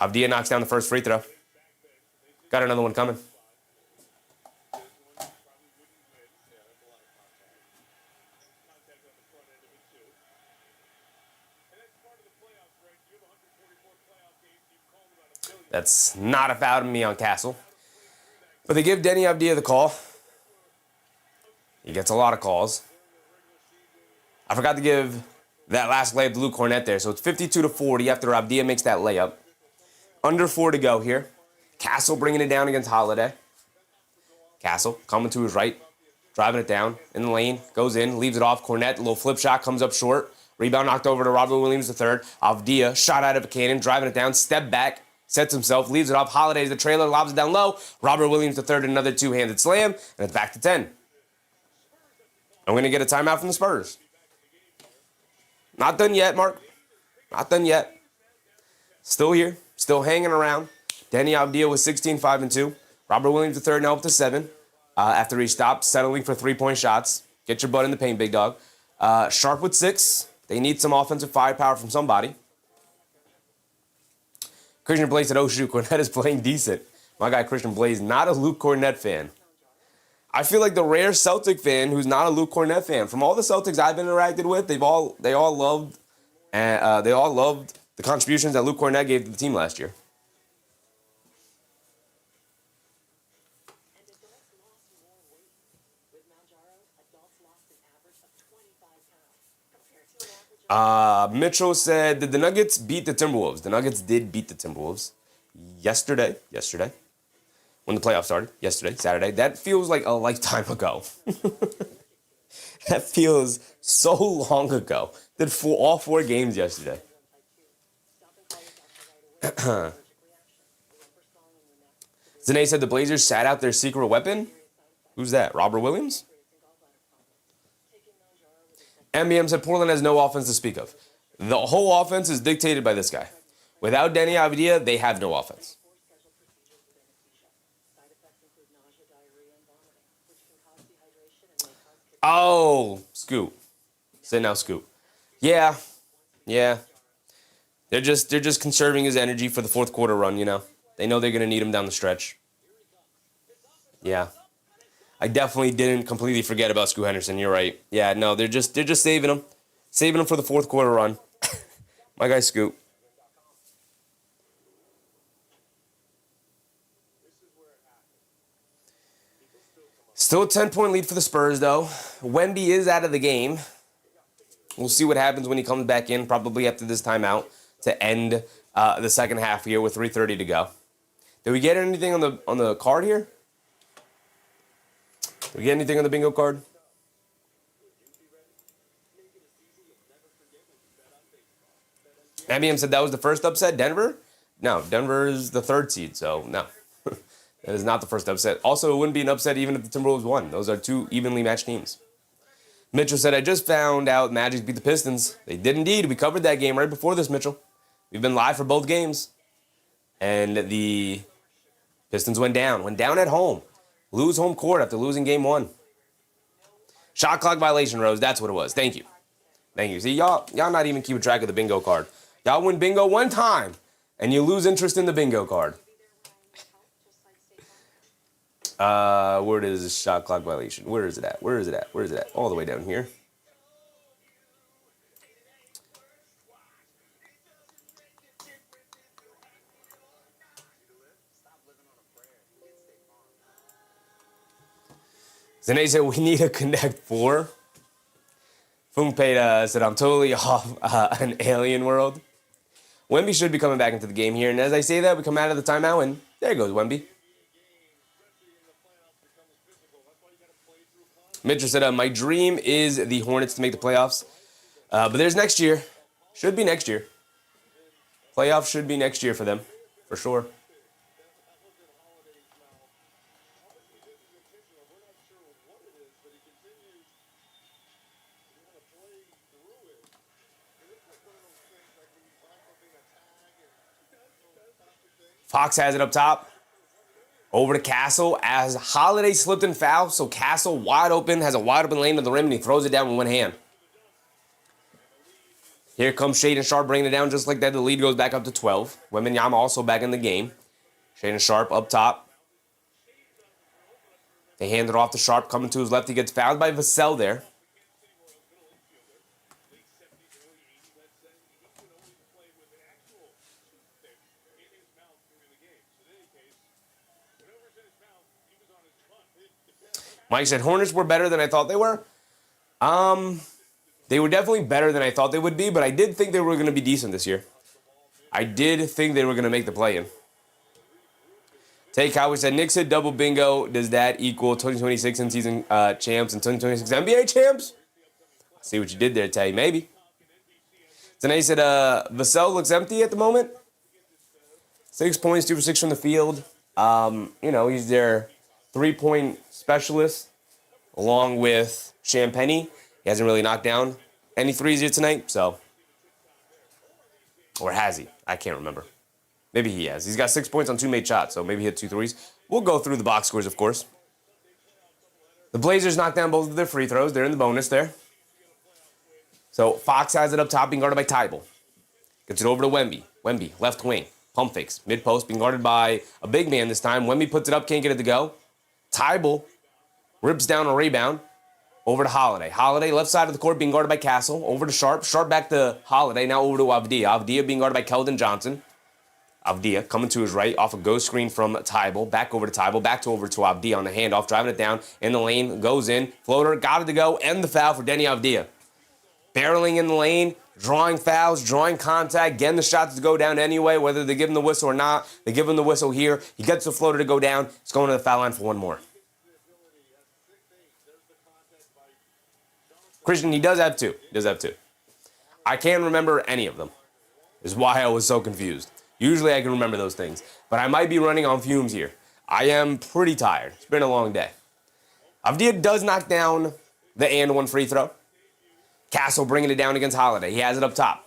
Avdija knocks down the first free throw. Got another one coming. That's not a foul to me on Castle. But they give Deni Avdija the call. He gets a lot of calls. I forgot to give that last layup to Luke Cornett there. So it's 52-40 after Avdija makes that layup. Under 4 to go here. Castle bringing it down against Holiday. Castle coming to his right. Driving it down in the lane. Goes in. Leaves it off. Cornett, a little flip shot. Comes up short. Rebound knocked over to Robert Williams III. Avdija shot out of a cannon. Driving it down. Step back. Sets himself. Leaves it off. Holiday's the trailer. Lobs it down low. Robert Williams III another two-handed slam. And it's back to 10. I'm going to get a timeout from the Spurs. Not done yet, Mark. Not done yet. Still here. Still hanging around. Deni Avdija was 16, 5, and 2. Robert Williams III now up to 7. After he stopped settling for three-point shots. Get your butt in the paint, big dog. Sharp with 6. They need some offensive firepower from somebody. Christian Blaze said, oh, shoot, Cornett is playing decent. My guy, Christian Blaze, not a Luke Cornett fan. I feel like the rare Celtic fan who's not a Luke Cornett fan. From all the Celtics I've interacted with, they all loved the contributions that Luke Cornett gave to the team last year. Mitchell said, did the Nuggets beat the Timberwolves? The Nuggets did beat the Timberwolves yesterday, when the playoffs started, Saturday. That feels like a lifetime ago. That feels so long ago. Did all 4 games yesterday. Zane said the Blazers sat out their secret weapon. Who's that? Robert Williams? MBM said Portland has no offense to speak of. The whole offense is dictated by this guy. Without Deni Avdija, they have no offense. Oh, Scoop. Say now, Scoop. Yeah. They're just conserving his energy for the fourth quarter run, you know. They know they're gonna need him down the stretch. Yeah. I definitely didn't completely forget about Scoot Henderson. You're right. Yeah, no, they're just saving him. Saving him for the fourth quarter run. My guy Scoot. Still a 10-point lead for the Spurs, though. Wemby is out of the game. We'll see what happens when he comes back in, probably after this timeout, to end the second half here with 3:30 to go. Did we get anything on the card here? Did we get anything on the bingo card? MBM said that was the first upset. Denver? No, Denver is the 3rd seed, so no. That is not the first upset. Also, it wouldn't be an upset even if the Timberwolves won. Those are 2 evenly matched teams. Mitchell said, I just found out Magic beat the Pistons. They did indeed. We covered that game right before this, Mitchell. We've been live for both games. And the Pistons went down at home. Lose home court after losing game 1. Shot clock violation, Rose. That's what it was. Thank you. See, y'all not even keeping track of the bingo card. Y'all win bingo one time, and you lose interest in the bingo card. Where is this shot clock violation? Where is it at? All the way down here. Zane said, we need a Connect 4. Fungpei said, I'm totally off an alien world. Wemby should be coming back into the game here. And as I say that, we come out of the timeout, and there goes Wemby. Mitchell said, my dream is the Hornets to make the playoffs. But there's next year. Should be next year. Playoffs should be next year for them, for sure. Fox has it up top. Over to Castle as Holiday slipped and foul. So Castle wide open, has a wide open lane to the rim, and he throws it down with one hand. Here comes Shaedon Sharpe bringing it down just like that. The lead goes back up to 12. Wembanyama also back in the game. Shaedon Sharpe up top. They hand it off to Sharpe, coming to his left. He gets fouled by Vassell there. Mike said, Hornets were better than I thought they were. They were definitely better than I thought they would be, but I did think they were going to be decent this year. I did think they were going to make the play-in. Take Howard said, Knicks hit double bingo. Does that equal 2026 in-season champs and 2026 NBA champs? I see what you did there, Tay. Maybe. Tanae said, Vassell looks empty at the moment. 6 points, 2 for 6 from the field. He's their three-point specialist, along with Champagnie. He hasn't really knocked down any threes here tonight, so. Or has he? I can't remember. Maybe he has. He's got 6 points on 2 made shots, so maybe he hit 2 threes. We'll go through the box scores, of course. The Blazers knocked down both of their free throws. They're in the bonus there. So Fox has it up top, being guarded by Tybal. Gets it over to Wemby. Wemby, left wing. Pump fakes. Mid-post, being guarded by a big man this time. Wemby puts it up, can't get it to go. Tybal rips down a rebound. Over to Holiday. Holiday, left side of the court, being guarded by Castle. Over to Sharpe. Sharpe back to Holiday. Now over to Avdija. Avdija being guarded by Keldon Johnson. Avdija coming to his right off a ghost screen from Tybal. Back over to Tybal. Over to Avdija on the handoff. Driving it down in the lane. Goes in. Floater. Got it to go. And the foul for Deni Avdija. Barreling in the lane. Drawing fouls. Drawing contact. Getting the shots to go down anyway. Whether they give him the whistle or not. They give him the whistle here. He gets the floater to go down. He's going to the foul line for one more. Christian, he does have two. I can't remember any of them. Is why I was so confused. Usually I can remember those things. But I might be running on fumes here. I am pretty tired. It's been a long day. Avdija does knock down the and one free throw. Castle bringing it down against Holiday. He has it up top.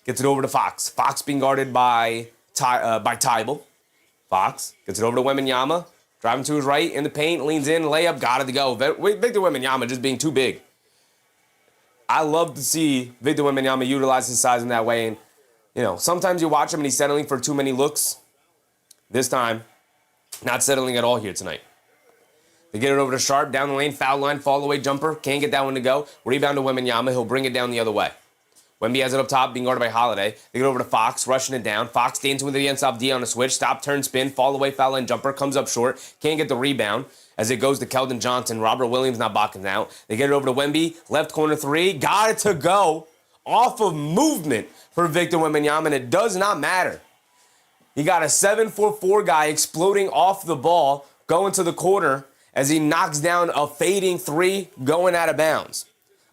Gets it over to Fox. Fox being guarded by Tybal. Fox gets it over to Wembanyama. Driving to his right in the paint. Leans in. Layup. Got it to go. Victor Wembanyama just being too big. I love to see Victor Wembanyama utilize his size in that way. And, sometimes you watch him and he's settling for too many looks. This time, not settling at all here tonight. They get it over to Sharpe, down the lane, foul line, fall away jumper. Can't get that one to go. Rebound to Wembanyama. He'll bring it down the other way. Wemby has it up top, being guarded by Holiday. They get over to Fox, rushing it down. Fox stands with the against Avdija on a switch. Stop, turn, spin, fall away, foul line jumper. Comes up short. Can't get the rebound as it goes to Keldon Johnson. Robert Williams not blocking out. They get it over to Wemby. Left corner three. Got it to go. Off of movement for Victor Wembanyama, and it does not matter. He got a 7'4" guy exploding off the ball, going to the corner as he knocks down a fading three going out of bounds.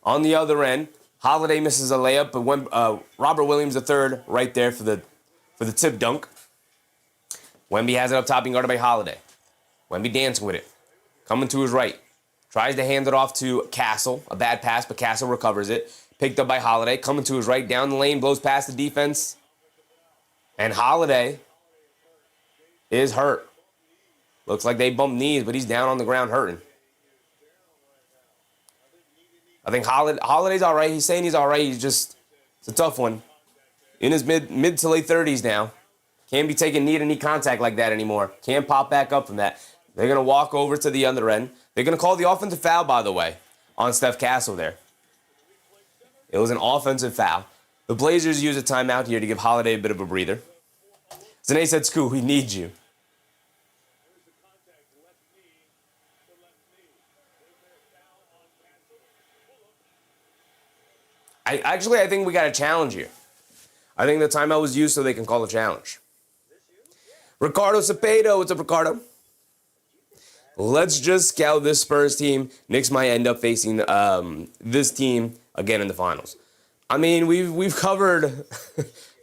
On the other end, Holiday misses a layup, but Robert Williams III right there for the tip dunk. Wemby has it up top, being guarded by Holiday. Wemby dancing with it. Coming to his right. Tries to hand it off to Castle. A bad pass, but Castle recovers it. Picked up by Holiday. Coming to his right. Down the lane. Blows past the defense. And Holiday is hurt. Looks like they bumped knees, but he's down on the ground hurting. I think Holiday's all right. He's saying he's all right. It's a tough one. In his mid to late 30s now. Can't be taking knee-to-knee contact like that anymore. Can't pop back up from that. They're going to walk over to the other end. They're going to call the offensive foul, by the way, on Steph Castle there. It was an offensive foul. The Blazers use a timeout here to give Holiday a bit of a breather. Zane said, Scoo, we need you. I think we got a challenge here. I think the timeout was used so they can call a challenge. Ricardo Cepeda, what's up, Ricardo? Let's just scout this Spurs team. Knicks might end up facing this team again in the finals. I mean, we've covered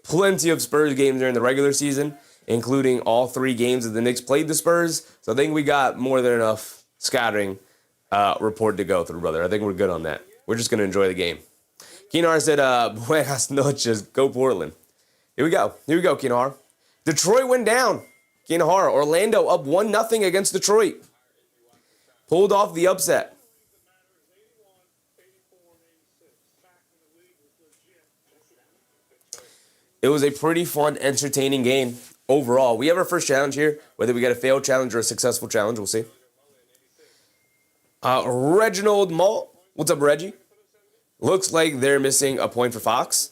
plenty of Spurs games during the regular season, including all 3 games that the Knicks played the Spurs. So I think we got more than enough scouting report to go through, brother. I think we're good on that. We're just going to enjoy the game. Kinar said, buenas noches, go Portland. Here we go, Kinar. Detroit went down. Kinahara, Orlando up 1-0 against Detroit. Pulled off the upset. It was a pretty fun, entertaining game overall. We have our first challenge here. Whether we get a failed challenge or a successful challenge, we'll see. Reginald Mall. What's up, Reggie? Looks like they're missing a point for Fox.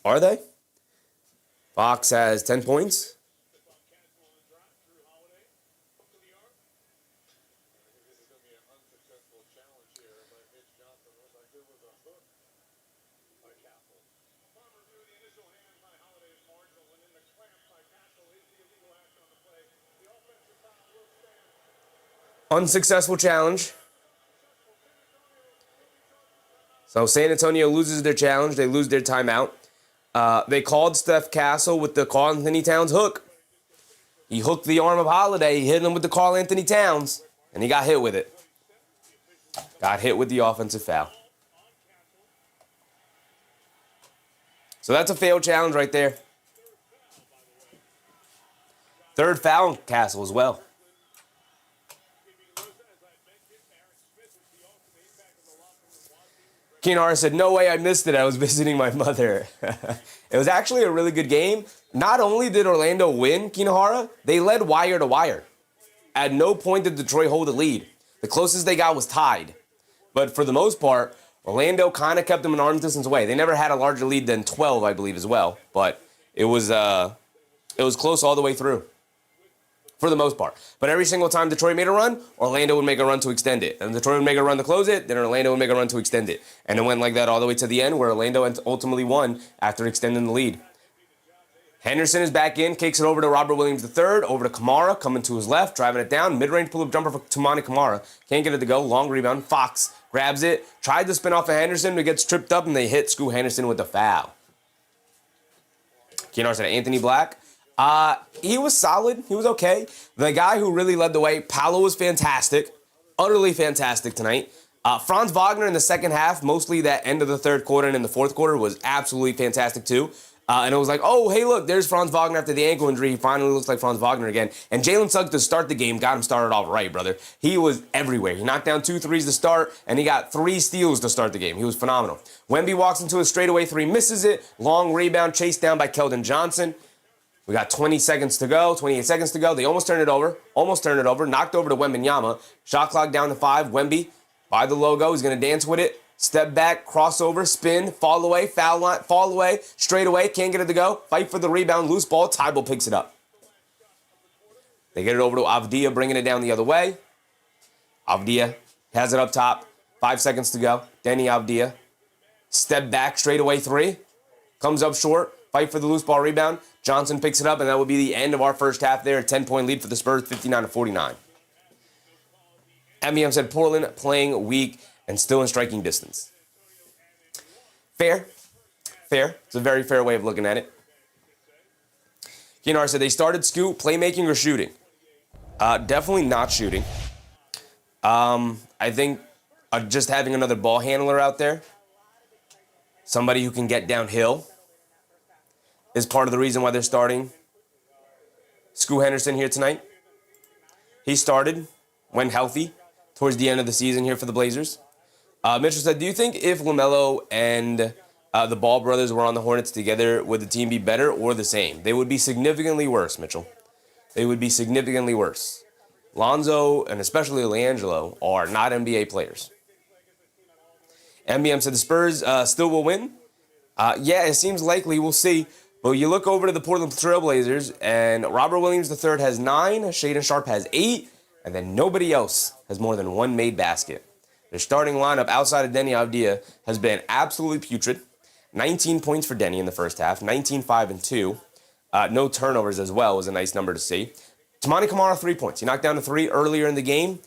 Are they? Fox has 10 points. Unsuccessful challenge. So San Antonio loses their challenge. They lose their timeout. They called Steph Castle with the Karl Anthony Towns hook. He hooked the arm of Holiday. He hit him with the Karl Anthony Towns, and he got hit with it. Got hit with the offensive foul. So that's a failed challenge right there. Third foul on Castle as well. Kinahara said, no way I missed it. I was visiting my mother. It was actually a really good game. Not only did Orlando win, Kinahara, they led wire to wire. At no point did Detroit hold a lead. The closest they got was tied. But for the most part, Orlando kind of kept them an arm's distance away. They never had a larger lead than 12, I believe, as well. But it was close all the way through. For the most part. But every single time Detroit made a run, Orlando would make a run to extend it. And Detroit would make a run to close it, then Orlando would make a run to extend it. And it went like that all the way to the end, where Orlando ultimately won after extending the lead. Henderson is back in, kicks it over to Robert Williams III, over to Kamara, coming to his left, driving it down. Mid-range pull-up jumper for Toumani Kamara. Can't get it to go. Long rebound. Fox grabs it, tried to spin off of Henderson, but gets tripped up, and they hit Scoot Henderson with the foul. Kinahara said Anthony Black. He was solid. He was okay. The guy who really led the way, Paolo, was fantastic. Utterly fantastic tonight. Franz Wagner in the second half, mostly that end of the third quarter and in the fourth quarter, was absolutely fantastic too. And it was like, oh, hey, look, there's Franz Wagner after the ankle injury. He finally looks like Franz Wagner again. And Jalen Suggs to start the game got him started off right, brother. He was everywhere. He knocked down 2 threes to start, and he got 3 steals to start the game. He was phenomenal. Wemby walks into a straightaway 3, misses it. Long rebound, chased down by Keldon Johnson. We got 28 seconds to go. They almost turned it over. Knocked over to Wembanyama. Shot clock down to 5. Wemby by the logo. He's going to dance with it. Step back, crossover, spin, fall away, foul line, fall away, straight away. Can't get it to go. Fight for the rebound. Loose ball. Tybalt picks it up. They get it over to Avdija, bringing it down the other way. Avdija has it up top. 5 seconds to go. Deni Avdija. Step back, straight away 3. Comes up short. Fight for the loose ball rebound. Johnson picks it up, and that will be the end of our first half there. A 10-point lead for the Spurs, 59-49. MBM said Portland playing weak and still in striking distance. Fair. It's a very fair way of looking at it. Kinahara said they started Scoot, playmaking or shooting? Definitely not shooting. I think just having another ball handler out there, somebody who can get downhill, is part of the reason why they're starting Scoot Henderson here tonight. He started when healthy towards the end of the season here for the Blazers. Mitchell said, do you think if LaMelo and the Ball brothers were on the Hornets together, would the team be better or the same? They would be significantly worse, Mitchell. They would be significantly worse. Lonzo and especially LiAngelo are not NBA players. MBM said the Spurs still will win. Yeah, it seems likely. We'll see. But you look over to the Portland Trailblazers, and Robert Williams III has 9, Shaedon Sharpe has 8, and then nobody else has more than 1 made basket. Their starting lineup outside of Deni Avdija has been absolutely putrid. 19 points for Deni in the first half, 19, 5, and 2. No turnovers as well was a nice number to see. Toumani Kamara, 3 points. He knocked down to 3 earlier in the game,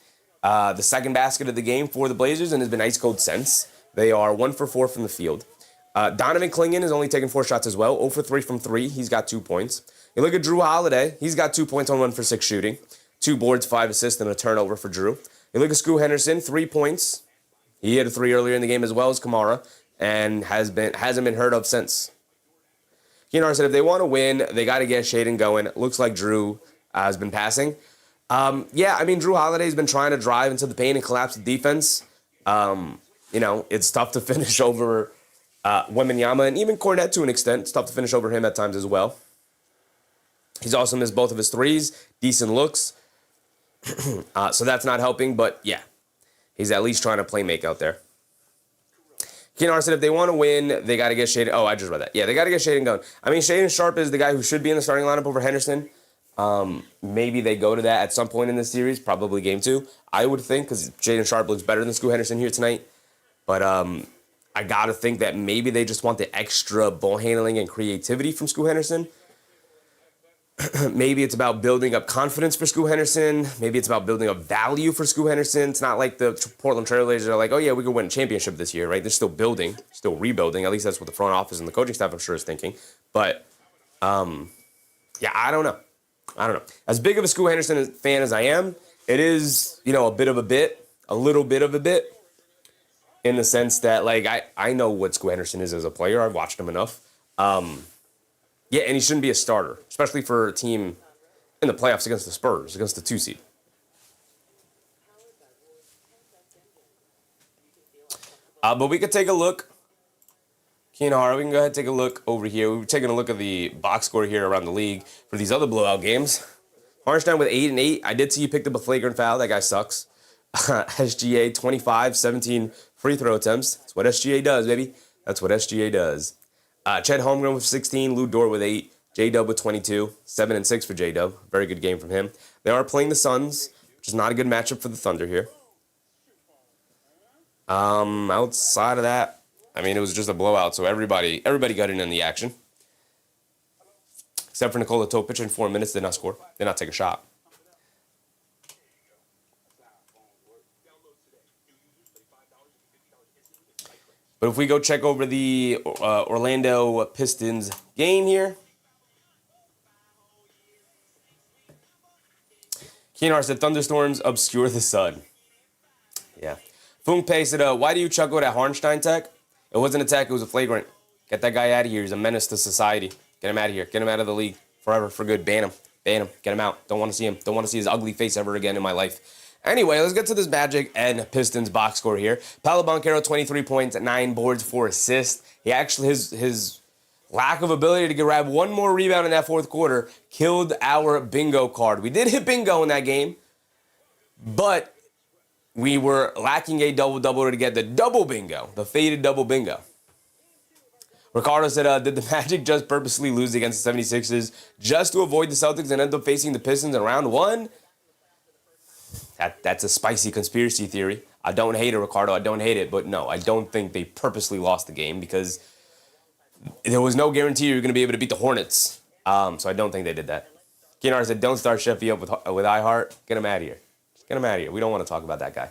the second basket of the game for the Blazers, and has been ice cold since. They are 1 for 4 from the field. Donovan Clingan has only taken 4 shots as well. 0 for 3 from 3. He's got 2 points. You look at Drew Holiday. He's got 2 points on 1 for 6 shooting. 2 boards, 5 assists, and a turnover for Drew. You look at Scoot Henderson, 3 points. He hit a 3 earlier in the game as well as Kamara, and hasn't been heard of since. Keenar said if they want to win, they got to get Shaden going. Looks like Drew has been passing. Yeah, I mean, Drew Holiday's been trying to drive into the paint and collapse the defense. It's tough to finish over Wembanyama and even Cornette to an extent. It's tough to finish over him at times as well. He's also missed both of his threes. Decent looks. So that's not helping, but yeah, he's at least trying to play make out there. Keenar said if they want to win, they got to get Shaden. Oh, I just read that. Yeah, they got to get Shaden going. I mean, Shaden Sharp is the guy who should be in the starting lineup over Henderson. Maybe they go to that at some point in this series, probably game 2, I would think, because Shaden Sharp looks better than Scoot Henderson here tonight. But I got to think that maybe they just want the extra ball handling and creativity from Scoot Henderson. Maybe it's about building up confidence for Scoot Henderson. Maybe it's about building up value for Scoot Henderson. It's not like the Portland Trailblazers are like, oh, yeah, we could win a championship this year, right? They're still building, still rebuilding. At least that's what the front office and the coaching staff, I'm sure, is thinking. But, yeah, I don't know. As big of a Scoot Henderson fan as I am, it is, a little bit of a bit, in the sense that, like, I know what Scoot Henderson is as a player. I've watched him enough. Yeah, and he shouldn't be a starter, especially for a team in the playoffs against the Spurs, against the 2 seed. But we could take a look. Keenar, we can go ahead and take a look over here. We've taken a look at the box score here around the league for these other blowout games. Harnstein with 8 and 8. I did see you picked up a flagrant foul. That guy sucks. SGA 25, 17 free throw attempts. That's what SGA does, baby. That's what SGA does. Chet Holmgren with 16, Lou Dort with 8, J-Dub with 22, 7 and 6 for J-Dub. Very good game from him. They are playing the Suns, which is not a good matchup for the Thunder here. Outside of that, I mean, it was just a blowout, so everybody got in the action. Except for Nikola Topic in 4 minutes, did not score, did not take a shot. But if we go check over the Orlando Pistons game here. Keenar said, thunderstorms obscure the sun. Yeah. Fung Pei said, why do you chuckle at Harnstein tech? It wasn't a tech, it was a flagrant. Get that guy out of here. He's a menace to society. Get him out of here. Get him out of the league forever, for good. Ban him. Ban him. Get him out. Don't want to see him. Don't want to see his ugly face ever again in my life. Anyway, let's get to this Magic and Pistons box score here. Paolo Banchero, 23 points, 9 boards, 4 assists. He actually, his lack of ability to grab one more rebound in that fourth quarter killed our bingo card. We did hit bingo in that game, but we were lacking a double-double to get the double bingo, the faded double bingo. Ricardo said, did the Magic just purposely lose against the 76ers just to avoid the Celtics and end up facing the Pistons in round 1? That's a spicy conspiracy theory. I don't hate it, Ricardo. I don't hate it. But no, I don't think they purposely lost the game because there was no guarantee you were going to be able to beat the Hornets. So I don't think they did that. Keenar said, don't start Sheffy up with iHeart. Get him out of here. Just get him out of here. We don't want to talk about that guy.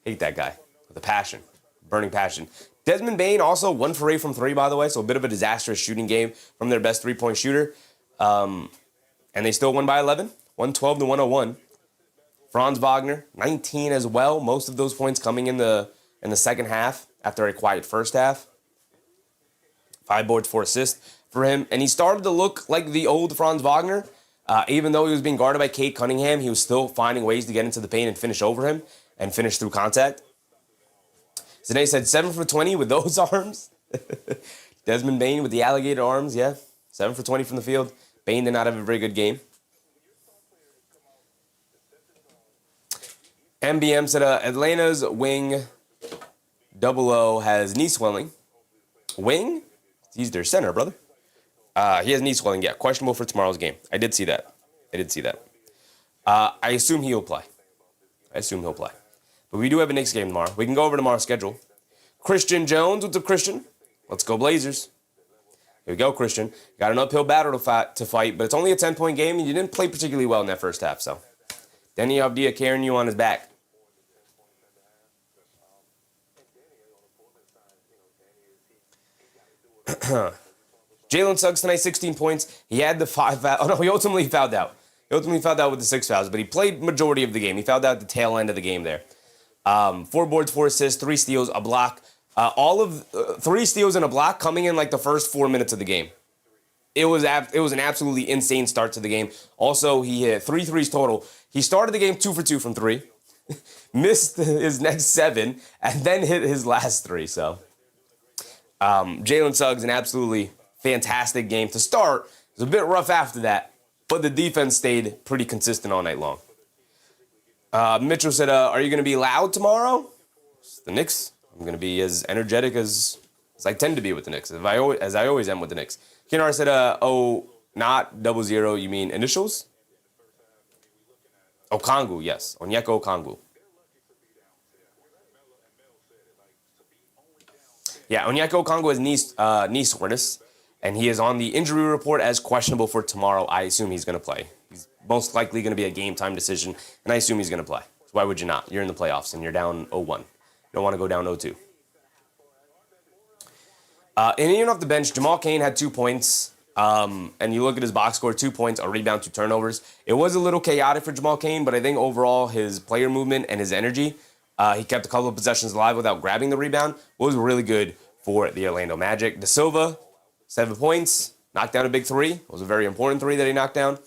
Hate that guy with a passion, burning passion. Desmond Bane also 1 for 8 from 3, by the way. So a bit of a disastrous shooting game from their best three-point shooter. And they still won by 11, 112 to 101. Franz Wagner, 19 as well. Most of those points coming in the second half after a quiet first half. 5 boards, 4 assists for him. And he started to look like the old Franz Wagner. Even though he was being guarded by Kate Cunningham, he was still finding ways to get into the paint and finish over him and finish through contact. Zane said 7 for 20 with those arms. Desmond Bane with the alligator arms, yeah. 7 for 20 from the field. Bane did not have a very good game. MBM said, Atlanta's wing 00 has knee swelling. Wing? He's their center, brother. He has knee swelling, yeah. Questionable for tomorrow's game. I did see that. I assume he'll play. But we do have a Knicks game tomorrow. We can go over tomorrow's schedule. Christian Jones, what's up, Christian? Let's go Blazers. Here we go, Christian. Got an uphill battle to fight, but it's only a 10-point game, and you didn't play particularly well in that first half, so. Deni Avdija carrying you on his back. Jalen Suggs tonight, 16 points. He had the 5 fouls. Oh, no, he ultimately fouled out. With the 6 fouls, but he played majority of the game. He fouled out the tail end of the game there. 4 boards, 4 assists, 3 steals, a block. 3 steals and a block coming in like the first 4 minutes of the game. it was an absolutely insane start to the game. Also, he hit 3 threes total. He started the game 2 for 2 from 3, missed his next 7, and then hit his last 3. So, Jalen Suggs, an absolutely fantastic game to start. It was a bit rough after that, but the defense stayed pretty consistent all night long. Mitchell said, are you going to be loud tomorrow? It's the Knicks. I'm going to be as energetic as I tend to be with the Knicks, as I always am with the Knicks. Kinar said, not 00, you mean initials? Okongwu, yes. Onyeka Okongwu. Yeah, Onyeka Okongwu has knee soreness, and he is on the injury report as questionable for tomorrow. I assume he's going to play. He's most likely going to be a game-time decision, and I assume he's going to play. So why would you not? You're in the playoffs, and you're down 0-1. You don't want to go down 0-2. And even off the bench, Jamal Cain had 2 points. And you look at his box score, 2 points, a rebound, 2 turnovers. It was a little chaotic for Jamal Cain, but I think overall his player movement and his energy, he kept a couple of possessions alive without grabbing the rebound, was really good for the Orlando Magic. De Silva, 7 points, knocked down a big 3. It was a very important 3 that he knocked down.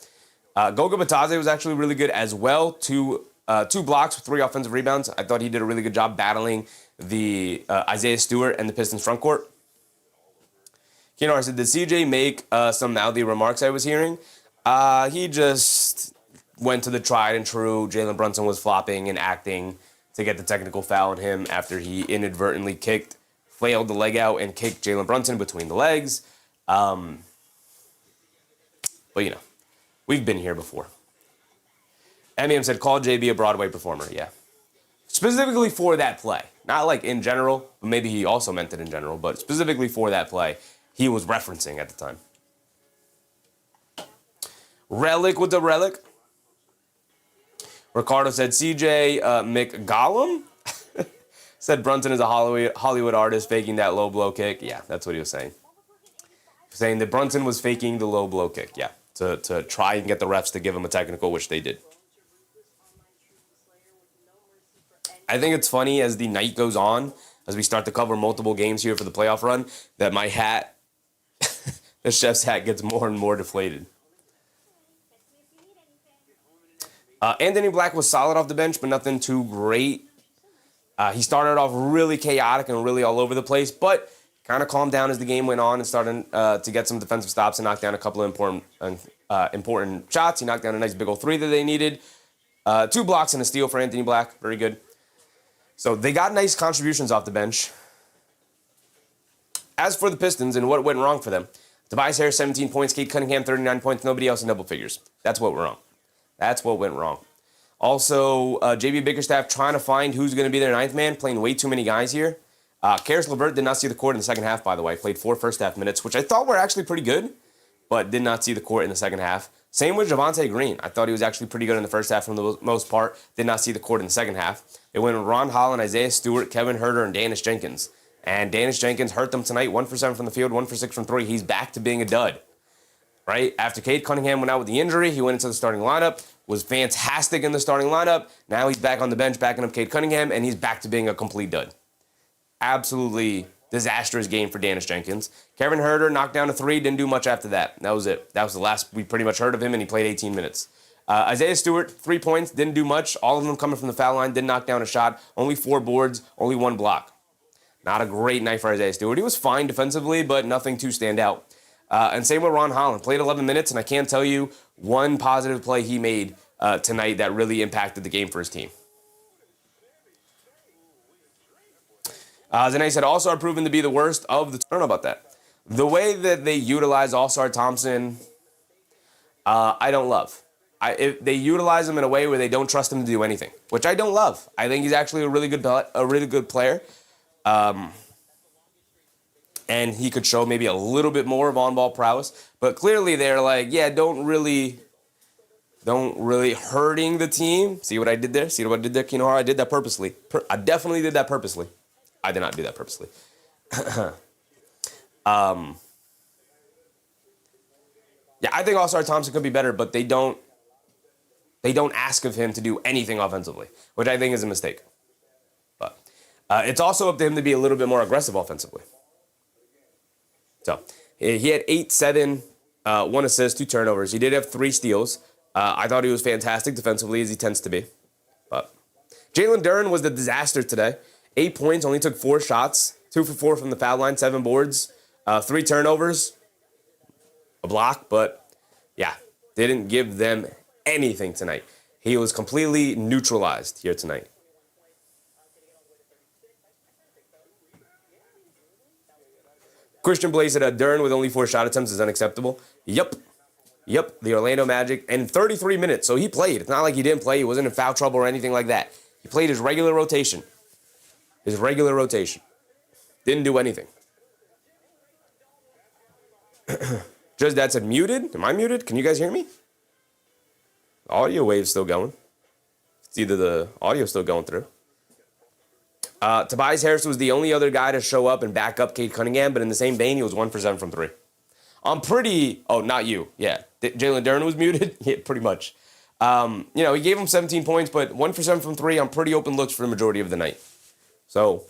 Goga Bitadze was actually really good as well. 2 blocks with 3 offensive rebounds. I thought he did a really good job battling the Isaiah Stewart and the Pistons front court. Kinar said, did CJ make some mouthy remarks I was hearing? He just went to the tried and true. Jalen Brunson was flopping and acting to get the technical foul on him after he inadvertently flailed the leg out and kicked Jalen Brunson between the legs. But, we've been here before. MEM said, call JB a Broadway performer. Yeah. Specifically for that play. Not like in general, but maybe he also meant it in general, but specifically for that play he was referencing at the time. Relic with the relic. Ricardo said, CJ McGollum said Brunson is a Hollywood artist faking that low blow kick. Yeah, that's what he was saying. Saying that Brunson was faking the low blow kick. Yeah, to try and get the refs to give him a technical, which they did. I think it's funny as the night goes on, as we start to cover multiple games here for the playoff run, that my hat, the chef's hat, gets more and more deflated. Anthony Black was solid off the bench, but nothing too great. He started off really chaotic and really all over the place, but kind of calmed down as the game went on and started to get some defensive stops and knock down a couple of important shots. He knocked down a nice big old 3 that they needed. 2 blocks and a steal for Anthony Black. Very good. So they got nice contributions off the bench. As for the Pistons and what went wrong for them, Tobias Harris, 17 points, Cade Cunningham, 39 points, nobody else in double figures. That's what went wrong. That's what went wrong. Also, JB Bickerstaff trying to find who's going to be their 9th man, playing way too many guys here. Karis LeVert did not see the court in the second half, by the way. Played 4 first-half minutes, which I thought were actually pretty good, but did not see the court in the second half. Same with Javonte Green. I thought he was actually pretty good in the first half for the most part. Did not see the court in the second half. It went with Ron Holland, Isaiah Stewart, Kevin Huerter, and Dennis Jenkins. And Dennis Jenkins hurt them tonight. 1 for 7 from the field, 1 for 6 from 3. He's back to being a dud. Right? After Cade Cunningham went out with the injury, he went into the starting lineup, was fantastic in the starting lineup. Now he's back on the bench backing up Cade Cunningham, and he's back to being a complete dud. Absolutely disastrous game for Dennis Jenkins. Kevin Huerter knocked down a 3, didn't do much after that. That was it. That was the last we pretty much heard of him, and he played 18 minutes. Isaiah Stewart, 3 points, didn't do much. All of them coming from the foul line, didn't knock down a shot. Only 4 boards, only 1 block. Not a great night for Isaiah Stewart. He was fine defensively, but nothing to stand out. And same with Ron Holland. Played 11 minutes, and I can't tell you one positive play he made tonight that really impacted the game for his team. Zenay said, All-Star proven to be the worst of the... I don't know about that. The way that they utilize All-Star Thompson, I don't love. They utilize him in a way where they don't trust him to do anything, which I don't love. I think he's actually a really good player. And he could show maybe a little bit more of on-ball prowess. But clearly they're like, yeah, don't really hurting the team. See what I did there? See what I did there, Kinohara? I did that purposely. I definitely did that purposely. I did not do that purposely. Yeah, I think All-Star Thompson could be better, but they don't ask of him to do anything offensively, which I think is a mistake. But it's also up to him to be a little bit more aggressive offensively. So he had 8, 7, 1 assist, 2 turnovers. He did have 3 steals. I thought he was fantastic defensively, as he tends to be. But Jalen Duren was the disaster today. 8 points, only took 4 shots. 2 for 4 from the foul line, 7 boards, 3 turnovers, a block. But, yeah, didn't give them anything tonight. He was completely neutralized here tonight. Christian Blaze said Duren with only 4 shot attempts is unacceptable. Yep, the Orlando Magic. And 33 minutes, so he played. It's not like he didn't play. He wasn't in foul trouble or anything like that. He played his regular rotation. Didn't do anything. Just that said muted. Am I muted? Can you guys hear me? The audio wave's still going. It's either the audio's still going through. Tobias Harris was the only other guy to show up and back up Cade Cunningham, but in the same vein, he was 1 for 7 from 3. Oh, not you. Yeah. Jalen Duren was muted? Yeah, pretty much. He gave him 17 points, but 1 for 7 from 3 on pretty open looks for the majority of the night. So,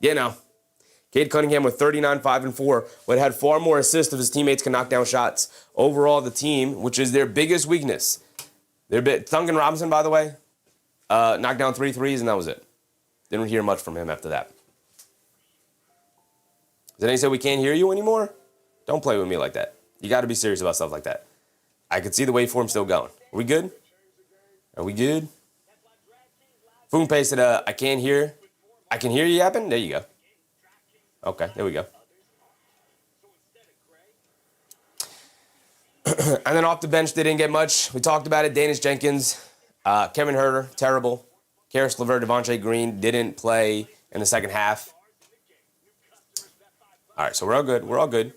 Cade Cunningham with 39, 5, and 4, but had far more assists if his teammates can knock down shots. Overall, the team, which is their biggest weakness, Duncan Robinson, by the way, knocked down 3 threes, and that was it. Didn't hear much from him after that. Did he say we can't hear you anymore? Don't play with me like that. You got to be serious about stuff like that. I could see the waveform still going. Are we good? Foonpay said, I can't hear. I can hear you yapping? There you go. Okay, there we go. And then off the bench, they didn't get much. We talked about it. Danis Jenkins, Kevin Huerter, terrible. Karis LeVert, Devontae Green didn't play in the second half. All right, so we're all good.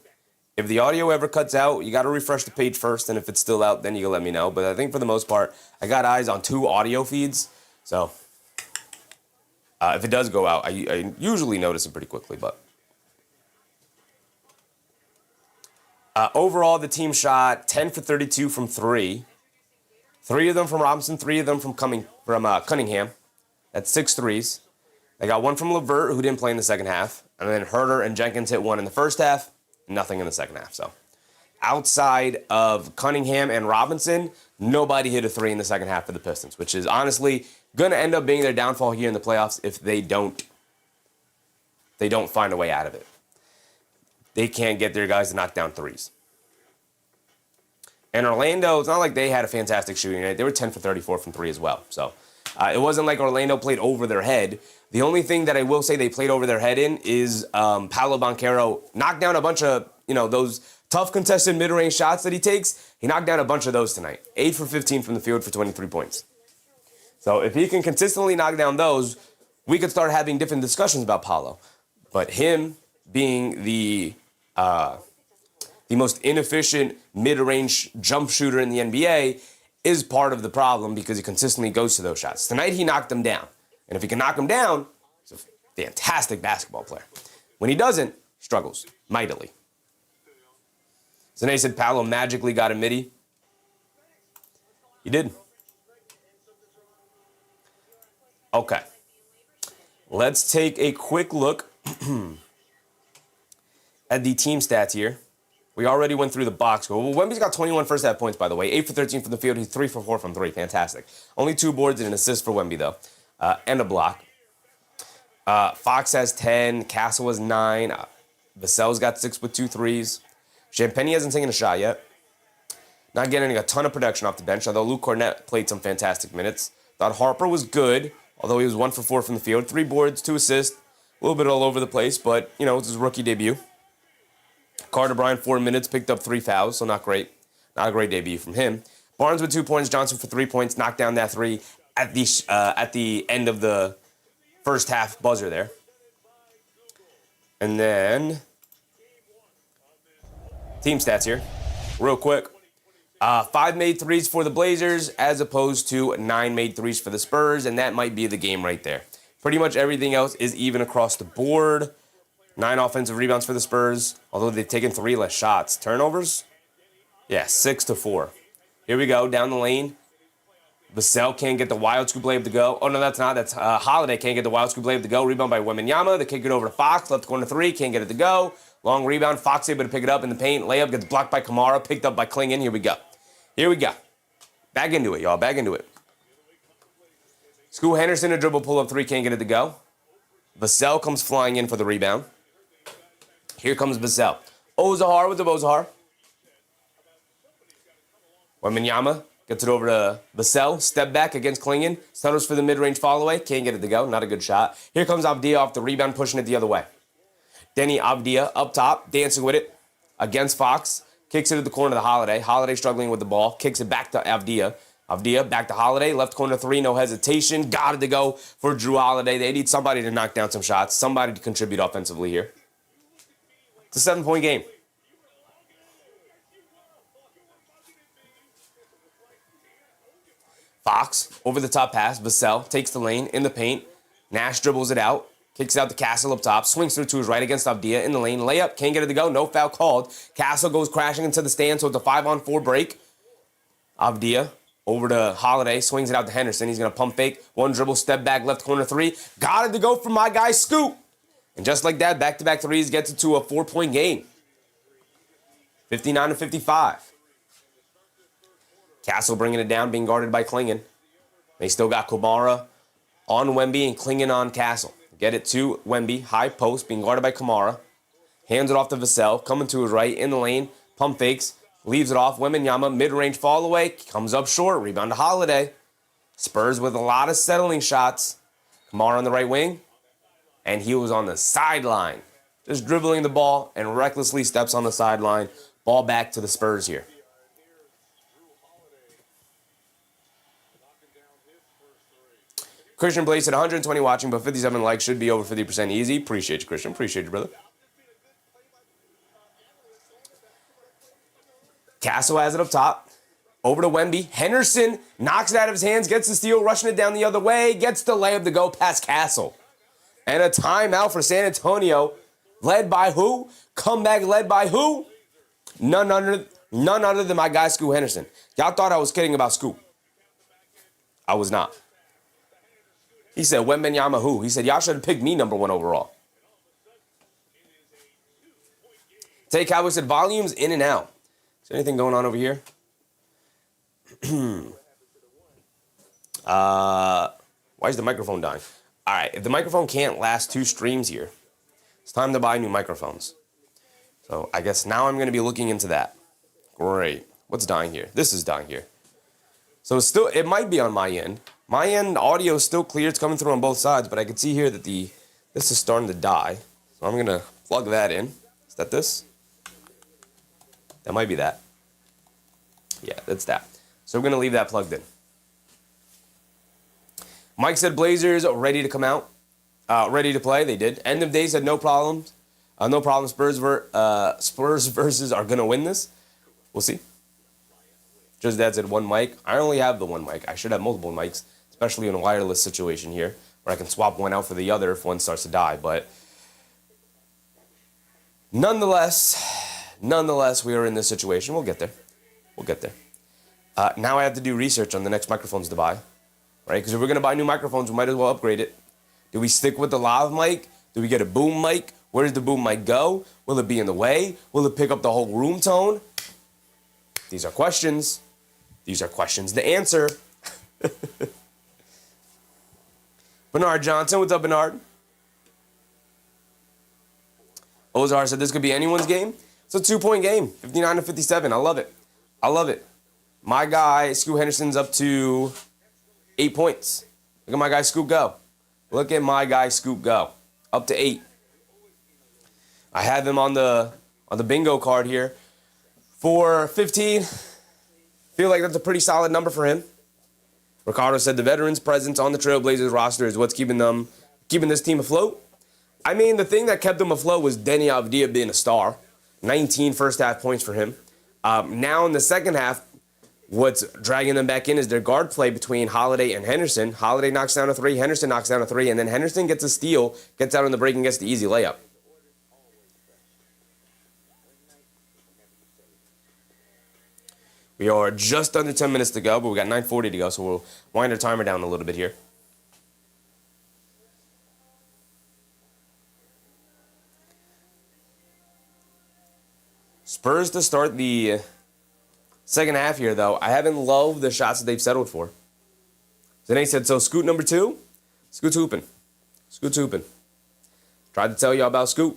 If the audio ever cuts out, you got to refresh the page first, and if it's still out, then you can let me know. But I think for the most part, I got eyes on 2 audio feeds. So if it does go out, I usually notice it pretty quickly. But overall, the team shot 10 for 32 from 3. 3 of them from Robinson, 3 of them from Cunningham. That's 6 threes. They got 1 from LeVert, who didn't play in the second half. And then Huerter and Jenkins hit 1 in the first half. Nothing in the second half. So outside of Cunningham and Robinson, nobody hit a 3 in the second half for the Pistons, which is honestly going to end up being their downfall here in the playoffs if they don't find a way out of it. They can't get their guys to knock down 3s. And Orlando, it's not like they had a fantastic shooting night. They were 10 for 34 from 3 as well. So it wasn't like Orlando played over their head. The only thing that I will say they played over their head in is Paolo Banchero knocked down a bunch of, those tough contested mid-range shots that he takes. He knocked down a bunch of those tonight. 8 for 15 from the field for 23 points. So if he can consistently knock down those, we could start having different discussions about Paolo. But him being the most inefficient mid-range jump shooter in the NBA is part of the problem because he consistently goes to those shots. Tonight, he knocked them down. And if he can knock them down, he's a fantastic basketball player. When he doesn't, he struggles mightily. Zane said Paolo magically got a midi. He did. Okay. Let's take a quick look at the team stats here. We already went through the box score. Well, Wemby's got 21 first half points, by the way. 8 for 13 from the field. He's 3 for 4 from 3. Fantastic. Only 2 boards and an assist for Wemby, though. And a block. Fox has 10. Castle has 9. Vassell's got 6 with 2 threes. Champagne hasn't taken a shot yet. Not getting a ton of production off the bench, although Luke Cornett played some fantastic minutes. Thought Harper was good, although he was 1 for 4 from the field. 3 boards, 2 assists. A little bit all over the place, but, it's his rookie debut. Carter Bryant, 4 minutes, picked up 3 fouls, so not great. Not a great debut from him. Barnes with 2 points, Johnson for 3 points, knocked down that 3 at the end of the first half buzzer there. And then team stats here, real quick. 5 made threes for the Blazers as opposed to 9 made threes for the Spurs, and that might be the game right there. Pretty much everything else is even across the board. 9 offensive rebounds for the Spurs, although they've taken 3 less shots. Turnovers? Yeah, 6 to 4. Here we go, down the lane. Vassell can't get the wild scoop layup to go. Oh, no, that's not. That's Holiday can't get the wild scoop layup to go. Rebound by Wembanyama. They kick it over to Fox. Left corner 3. Can't get it to go. Long rebound. Fox able to pick it up in the paint. Layup gets blocked by Kamara. Picked up by Klingon. Here we go. Here we go. Back into it, y'all. Back into it. Scoot Henderson, a dribble pull-up three. Can't get it to go. Vassell comes flying in for the rebound. Here comes Vassell. Ozahar with the Ozahar. Wembanyama gets it over to Vassell. Step back against Klingon. Settles for the mid-range fall-away. Can't get it to go. Not a good shot. Here comes Avdija off the rebound, pushing it the other way. Deni Avdija up top, dancing with it against Fox. Kicks it to the corner to Holiday. Holiday struggling with the ball. Kicks it back to Avdija. Avdija back to Holiday. Left corner three, no hesitation. Got it to go for Drew Holiday. They need somebody to knock down some shots. Somebody to contribute offensively here. It's a 7-point game. Fox, over the top pass. Vassell takes the lane in the paint. Nash dribbles it out. Kicks it out to Castle up top. Swings through to his right against Avdija in the lane. Layup. Can't get it to go. No foul called. Castle goes crashing into the stand, so it's a 5-on-4 break. Avdija over to Holiday. Swings it out to Henderson. He's going to pump fake. One dribble, step back, left corner three. Got it to go for my guy, Scoot. And just like that, back-to-back threes gets it to a 4-point game. 59-55. Castle bringing it down, being guarded by Klingon. They still got Kamara on Wemby and Klingon on Castle. Get it to Wemby, high post, being guarded by Kamara. Hands it off to Vassell, coming to his right, in the lane. Pump fakes, leaves it off. Wembanyama, mid-range fall away, comes up short. Rebound to Holiday. Spurs with a lot of settling shots. Kamara on the right wing. And he was on the sideline. Just dribbling the ball and recklessly steps on the sideline. Ball back to the Spurs here. Christian Blaze at 120 watching, but 57 likes, should be over 50% easy. Appreciate you, Christian. Appreciate you, brother. Castle has it up top. Over to Wemby. Henderson knocks it out of his hands, gets the steal, rushing it down the other way, gets the layup to go past Castle. And a timeout for San Antonio. Led by who? Comeback led by who? None other than my guy, Scoot Henderson. Y'all thought I was kidding about Scoot. I was not. He said, Wembanyama who? He said, y'all should have picked me number 1 overall. Tay Cowboy said, volumes in and out. Is there anything going on over here? Why is the microphone dying? All right, if the microphone can't last 2 streams here, it's time to buy new microphones. So I guess now I'm going to be looking into that. Great. What's dying here? This is dying here. So it might be on my end. My end audio is still clear. It's coming through on both sides, but I can see here that this is starting to die. So I'm going to plug that in. Is that this? That might be that. Yeah, that's that. So we're going to leave that plugged in. Mike said Blazers ready to come out. Ready to play. They did. End of day said no problems. No problem. Spurs versus are going to win this. We'll see. Just Dad said one mic. I only have the one mic. I should have multiple mics, especially in a wireless situation here, where I can swap one out for the other if one starts to die. But nonetheless, we are in this situation. We'll get there. Now I have to do research on the next microphones to buy, right? Because if we're going to buy new microphones, we might as well upgrade it. Do we stick with the lav mic? Do we get a boom mic? Where does the boom mic go? Will it be in the way? Will it pick up the whole room tone? These are questions. These are questions to answer. Bernard Johnson, what's up, Bernard? Ozar said this could be anyone's game. It's a 2-point game, 59-57. I love it. My guy, Scoot Henderson's up to 8 points. Look at my guy, Scoot go. Up to 8. I have him on the bingo card here for 15. Feel like that's a pretty solid number for him. Ricardo said the veterans' presence on the Trailblazers roster is what's keeping this team afloat. I mean, the thing that kept them afloat was Deni Avdija being a star. 19 first-half points for him. Now in the second half, what's dragging them back in is their guard play between Holiday and Henderson. Holiday knocks down a 3, Henderson knocks down a 3, and then Henderson gets a steal, gets out on the break, and gets the easy layup. We are just under 10 minutes to go, but we got 9:40 to go, so we'll wind our timer down a little bit here. Spurs to start the second half here, though. I haven't loved the shots that they've settled for. Deni said, so Scoot number 2? Scoot's hooping. Scoot's hooping. Tried to tell y'all about Scoot.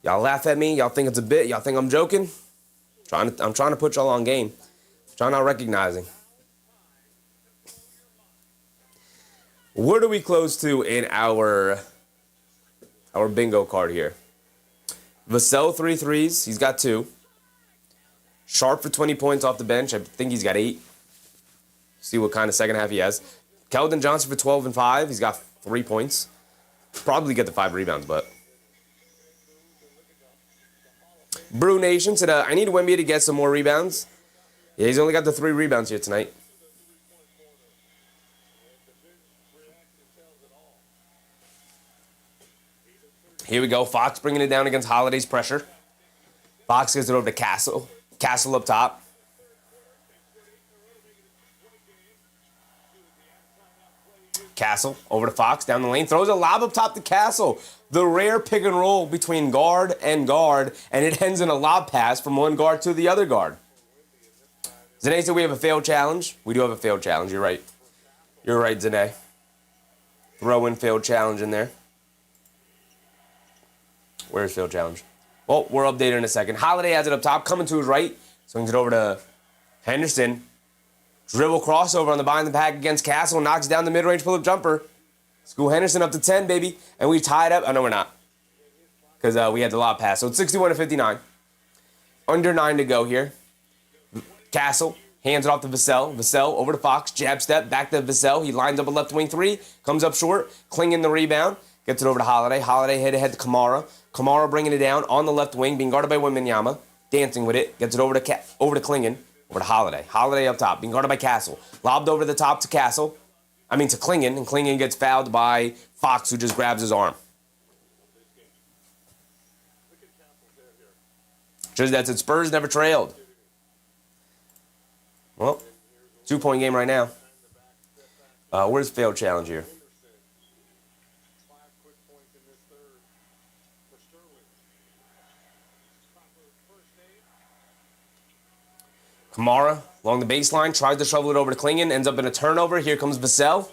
Y'all laugh at me. Y'all think it's a bit. Y'all think I'm joking. I'm trying to put y'all on game. Y'all not recognizing. Where do we close to in our bingo card here? Vassell, 3 threes. He's got 2. Sharp for 20 points off the bench. I think he's got 8. See what kind of second half he has. Keldon Johnson for 12 and 5. He's got 3 points. Probably get the 5 rebounds, but. Brew Nation said, I need Wemby to get some more rebounds. Yeah, he's only got the 3 rebounds here tonight. Here we go. Fox bringing it down against Holiday's pressure. Fox gets it over to Castle. Castle up top. Castle over to Fox down the lane. Throws a lob up top to Castle. The rare pick and roll between guard, and it ends in a lob pass from one guard to the other guard. Zane said we have a failed challenge. We do have a failed challenge. You're right. You're right, Zane. Throw in failed challenge in there. Where's field challenge? Well, we're updated in a second. Holiday has it up top, coming to his right. Swings it over to Henderson. Dribble crossover on the behind the pack against Castle. Knocks down the mid-range pull-up jumper. School Henderson up to 10, baby. And we tied up. Oh, no, we're not. Because we had the lob pass. So it's 61-59. Under 9 to go here. Castle hands it off to Vassell. Vassell over to Fox. Jab step. Back to Vassell. He lines up a left wing 3. Comes up short. Clinging the rebound. Gets it over to Holiday. Holiday head to Kamara. Kamara bringing it down on the left wing, being guarded by Wembanyama. Dancing with it. Gets it over to Klingon. Over to Holiday. Holiday up top, being guarded by Castle. Lobbed over the top to Castle. To Klingon, and Klingon gets fouled by Fox, who just grabs his arm. Just that's it. Spurs never trailed. Well, 2-point game right now. Where's failed challenge here? Kamara along the baseline, tries to shovel it over to Klingon, ends up in a turnover. Here comes Vassell.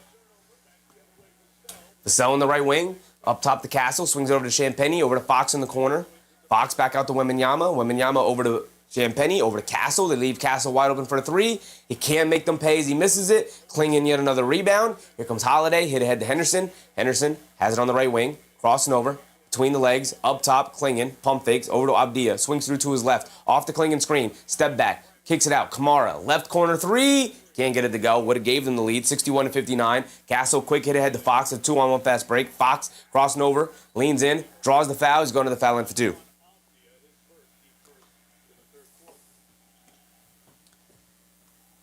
Vassell in the right wing, up top to Castle, swings it over to Champagny, over to Fox in the corner. Fox back out to Wembanyama. Wembanyama over to Champagny, over to Castle. They leave Castle wide open for a 3. He can't make them pay as he misses it. Klingon yet another rebound. Here comes Holiday, hit ahead to Henderson. Henderson has it on the right wing, crossing over. Between the legs, up top, Klingon, pump fakes, over to Avdija, swings through to his left, off the Klingon screen, step back. Kicks it out. Kamara, left corner 3. Can't get it to go. Would have gave them the lead, 61-59. Castle, quick hit ahead to Fox, a 2-on-1 fast break. Fox crossing over, leans in, draws the foul. He's going to the foul line for 2.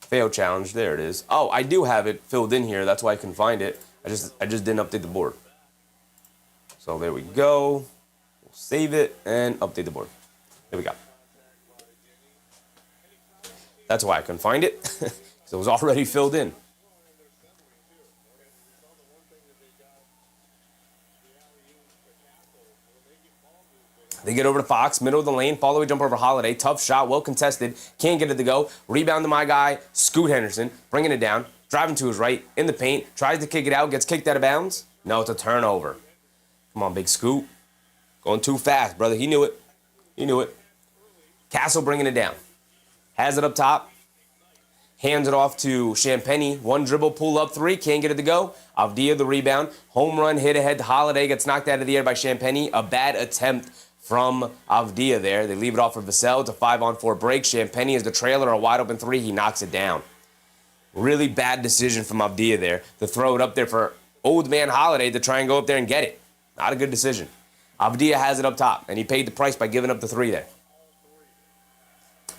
Fail challenge. There it is. Oh, I do have it filled in here. That's why I couldn't find it. I just didn't update the board. So there we go. We'll save it and update the board. There we go. That's why I couldn't find it, because it was already filled in. They get over to Fox, middle of the lane, follow-away jump over Holiday. Tough shot, well contested, can't get it to go. Rebound to my guy, Scoot Henderson, bringing it down, driving to his right, in the paint, tries to kick it out, gets kicked out of bounds. No, it's a turnover. Come on, big Scoot. Going too fast, brother. He knew it. He knew it. Castle bringing it down. Has it up top. Hands it off to Champagny. One dribble, pull up 3. Can't get it to go. Avdija the rebound. Home run, hit ahead to Holiday. Gets knocked out of the air by Champagny. A bad attempt from Avdija there. They leave it off for Vassell. It's a 5-on-4 break. Champagny is the trailer. A wide open 3. He knocks it down. Really bad decision from Avdija there to throw it up there for old man Holiday to try and go up there and get it. Not a good decision. Avdija has it up top, and he paid the price by giving up the 3 there.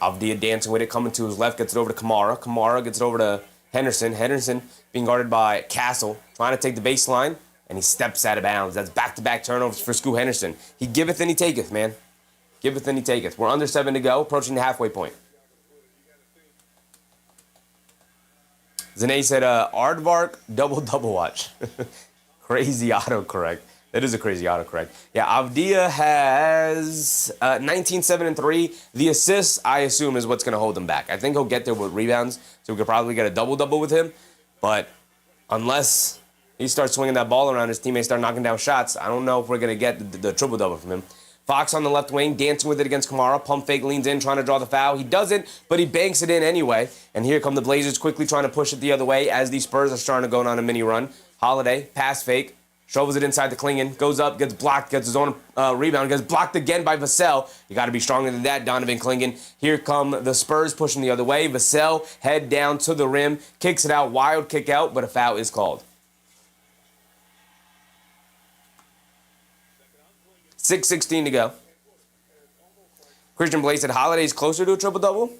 Avdija dancing with it, coming to his left, gets it over to Kamara. Kamara gets it over to Henderson. Henderson being guarded by Castle, trying to take the baseline, and he steps out of bounds. That's back-to-back turnovers for Scoot Henderson. He giveth and he taketh, man. Giveth and he taketh. We're under 7 to go, approaching the halfway point. Zane said, Aardvark, double watch. Crazy autocorrect. That is a crazy autocorrect. Yeah, Avdija has 19, 7, and 3. The assists, I assume, is what's going to hold him back. I think he'll get there with rebounds, so we could probably get a double-double with him. But unless he starts swinging that ball around, his teammates start knocking down shots, I don't know if we're going to get the triple-double from him. Fox on the left wing, dancing with it against Kamara. Pump fake, leans in, trying to draw the foul. He doesn't, but he banks it in anyway. And here come the Blazers quickly trying to push it the other way as the Spurs are starting to go on a mini run. Holiday, pass fake. Shovels it inside the Klingon, goes up, gets blocked, gets his own rebound, gets blocked again by Vassell. You got to be stronger than that, Donovan Klingon. Here come the Spurs pushing the other way. Vassell, head down to the rim, kicks it out, wild kick out, but a foul is called. 6:16 to go. Christian Blake said Holiday's closer to a triple-double.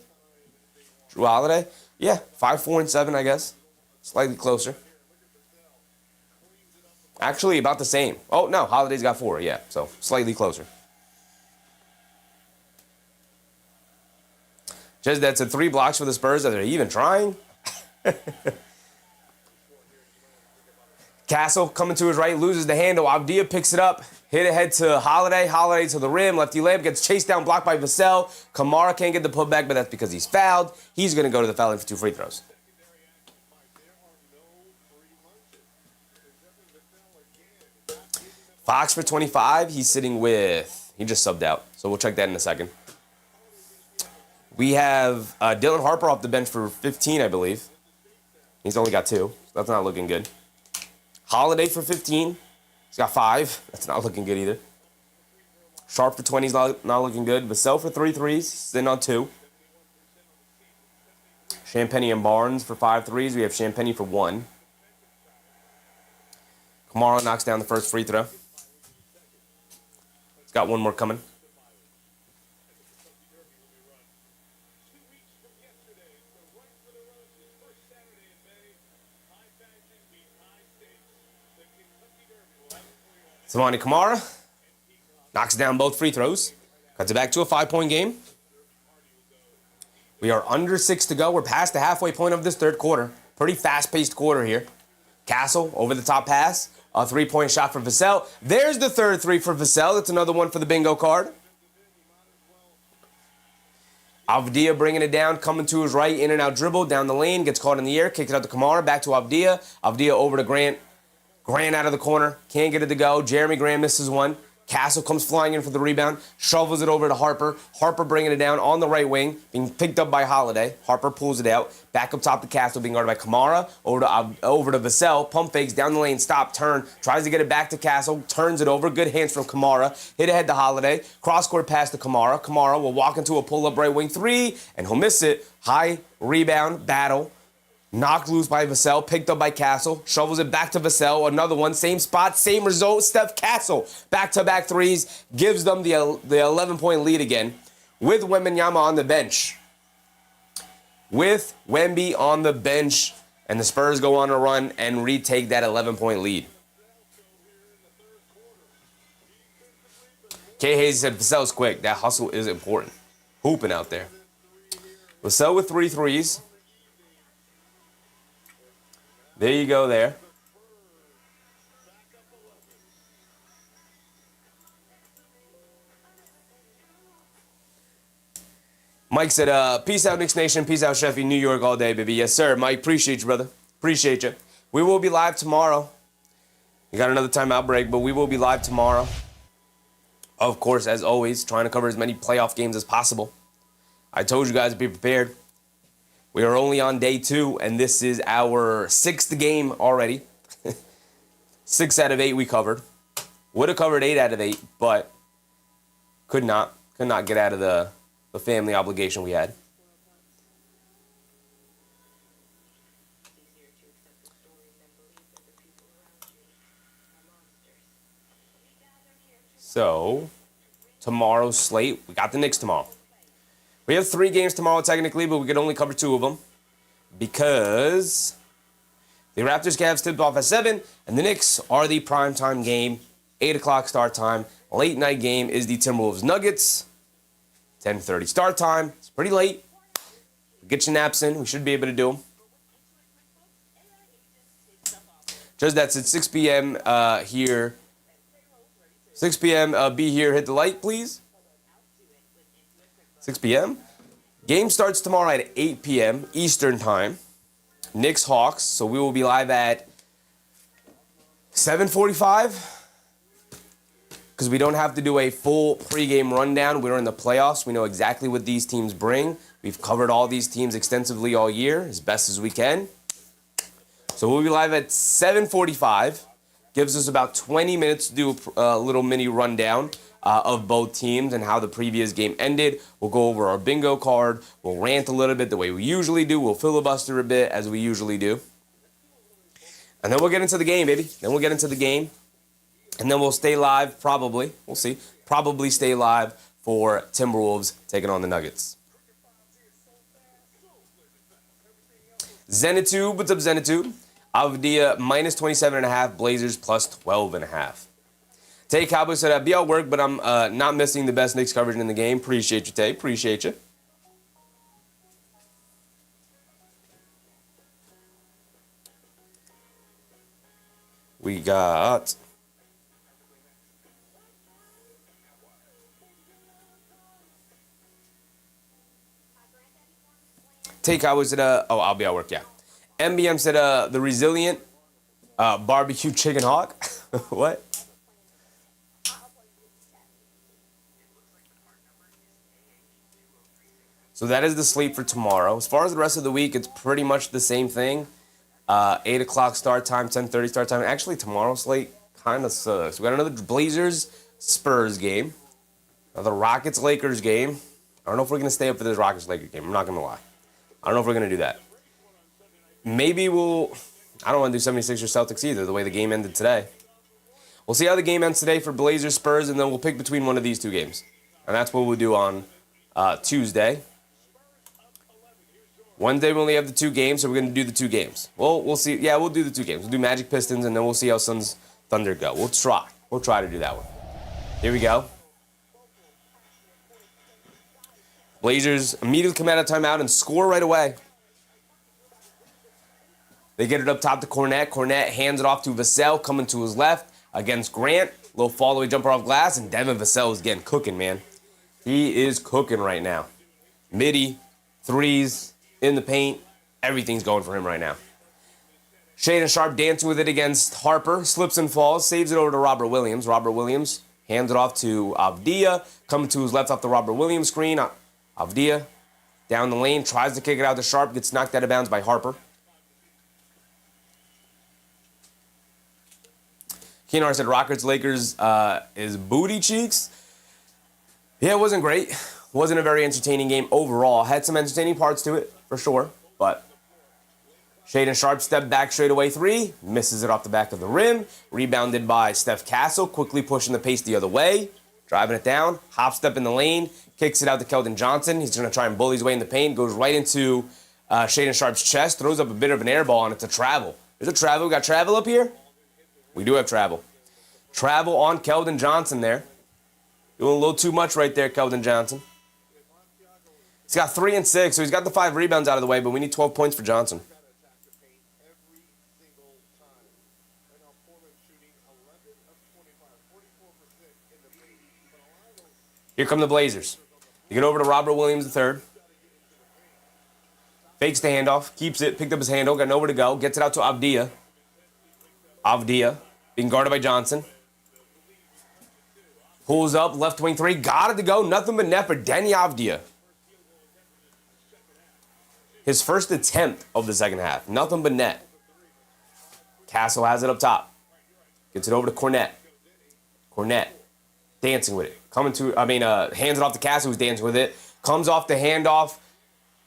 Drew Holiday? Yeah, 5, 4, and 7, I guess. Slightly closer. Actually, about the same. Oh, no, Holiday's got 4, yeah, so slightly closer. Just that's 3 blocks for the Spurs. Are they even trying? Castle coming to his right, loses the handle. Avdija picks it up, hit ahead to Holiday. Holiday to the rim, lefty layup, gets chased down, blocked by Vassell. Kamara can't get the putback, but that's because he's fouled. He's going to go to the foul line for 2 free throws. Fox for 25. He's sitting with... He just subbed out, so we'll check that in a second. We have Dylan Harper off the bench for 15, I believe. He's only got 2. So that's not looking good. Holiday for 15. He's got 5. That's not looking good either. Sharp for 20 is not looking good. Vassell for 3 threes. He's sitting on 2. Champagny and Barnes for 5 threes. We have Champagny for 1. Kamara knocks down the first free throw. He's got 1 more coming. Savani Kamara knocks down both free throws. Cuts it back to a 5-point game. We are under 6 to go. We're past the halfway point of this third quarter. Pretty fast-paced quarter here. Castle, over the top pass. A 3-point shot for Vassell. There's the third 3 for Vassell. That's another one for the bingo card. Avdija bringing it down, coming to his right, in and out dribble, down the lane, gets caught in the air, kicks it out to Kamara, back to Avdija. Avdija over to Grant. Grant out of the corner, can't get it to go. Jeremy Grant misses one. Castle comes flying in for the rebound, shovels it over to Harper. Harper bringing it down on the right wing, being picked up by Holiday. Harper pulls it out, back up top to Castle, being guarded by Kamara, over to Vassell. Pump fakes, down the lane, stop, turn, tries to get it back to Castle, turns it over. Good hands from Kamara. Hit ahead to Holiday. Cross-court pass to Kamara. Kamara will walk into a pull-up right wing 3, and he'll miss it. High rebound battle. Knocked loose by Vassell, picked up by Castle, shovels it back to Vassell, another one, same spot, same result. Steph Castle, back-to-back threes, gives them the 11-point lead again, with Wembanyama on the bench. With Wemby on the bench, and the Spurs go on a run and retake that 11-point lead. K. Hayes said, Vassell's quick. That hustle is important. Hooping out there. Vassell with 3 threes. There you go there. Mike said, peace out, Knicks Nation. Peace out, Sheffield, New York all day, baby. Yes, sir. Mike, appreciate you, brother. Appreciate you. We will be live tomorrow. We got another timeout break, but we will be live tomorrow. Of course, as always, trying to cover as many playoff games as possible. I told you guys to be prepared. We are only on day 2, and this is our 6th game already. 6 out of 8 we covered. Would have covered 8 out of 8, but could not get out of the family obligation we had. So, tomorrow's slate, we got the Knicks tomorrow. We have 3 games tomorrow technically, but we could only cover 2 of them because the Raptors-Cavs tipped off at 7, and the Knicks are the primetime game, 8 o'clock start time. Late night game is the Timberwolves-Nuggets, 10:30 start time. It's pretty late. Get your naps in. We should be able to do them. Just that's at 6 p.m. Here 6 p.m. Be here. Hit the light, please. 6 p.m. Game starts tomorrow at 8 p.m. Eastern Time. Knicks Hawks. So we will be live at 7:45. Because we don't have to do a full pregame rundown. We're in the playoffs. We know exactly what these teams bring. We've covered all these teams extensively all year, as best as we can. So we'll be live at 7:45. Gives us about 20 minutes to do a little mini rundown of both teams and how the previous game ended. We'll go over our bingo card. We'll rant a little bit the way we usually do. We'll filibuster a bit as we usually do. And then we'll get into the game, baby. Then we'll get into the game. And then we'll stay live, probably. We'll see. Probably stay live for Timberwolves taking on the Nuggets. Zenitube, what's up, Zenitube? Avdija, minus 27.5. Blazers, plus 12.5. Tay Cowboy said, I'd be at work, but I'm not missing the best Knicks coverage in the game. Appreciate you, Tay. Appreciate you. We got... Take Cowboys said, I'll be at work, yeah. MBM said, the resilient barbecue chicken hawk. What? So that is the slate for tomorrow. As far as the rest of the week, it's pretty much the same thing. 8 o'clock start time, 10:30 start time. Actually, tomorrow's slate kind of sucks. We got another Blazers-Spurs game. Another Rockets-Lakers game. I don't know if we're going to stay up for this Rockets-Lakers game. I'm not going to lie. I don't know if we're going to do that. Maybe we'll... I don't want to do 76ers Celtics either, the way the game ended today. We'll see how the game ends today for Blazers Spurs, and then we'll pick between one of these two games. And that's what we'll do on Tuesday. Wednesday we only have the two games, so we're going to do the two games. Well, we'll see. Yeah, we'll do the two games. We'll do Magic Pistons, and then we'll see how Suns Thunder go. We'll try. We'll try to do that one. Here we go. Blazers immediately come out of timeout and score right away. They get it up top to Cornet. Cornet hands it off to Vassell, coming to his left against Grant. Little fall-away jumper off glass, and Devin Vassell is getting cooking, man. He is cooking right now. Midi, threes, in the paint. Everything's going for him right now. Shaedon Sharpe dancing with it against Harper. Slips and falls. Saves it over to Robert Williams. Robert Williams hands it off to Avdija. Coming to his left off the Robert Williams screen. Avdija down the lane. Tries to kick it out to Sharpe. Gets knocked out of bounds by Harper. Keenar said Rockets-Lakers is booty cheeks. Yeah, it wasn't great. Wasn't a very entertaining game overall. Had some entertaining parts to it, for sure. But Shaedon Sharpe stepped back straightaway three. Misses it off the back of the rim. Rebounded by Steph Castle. Quickly pushing the pace the other way. Driving it down. Hop step in the lane. Kicks it out to Keldon Johnson. He's going to try and bully his way in the paint. Goes right into Shaedon Sharpe's chest. Throws up a bit of an air ball, and it's a travel. There's a travel. We got travel up here? We do have travel. Travel on Keldon Johnson there. Doing a little too much right there, Keldon Johnson. He's got 3 and 6, so he's got the 5 rebounds out of the way, but we need 12 points for Johnson. Here come the Blazers. They get over to Robert Williams III. Fakes the handoff, keeps it, picked up his handle, got nowhere to go, gets it out to Avdija. Avdija being guarded by Johnson. Pulls up, left wing three, got it to go, nothing but net for Deni Avdija. His first attempt of the second half, nothing but net. Castle has it up top. Gets it over to Cornet. Cornet dancing with it. Hands it off to Castle, who's dancing with it. Comes off the handoff,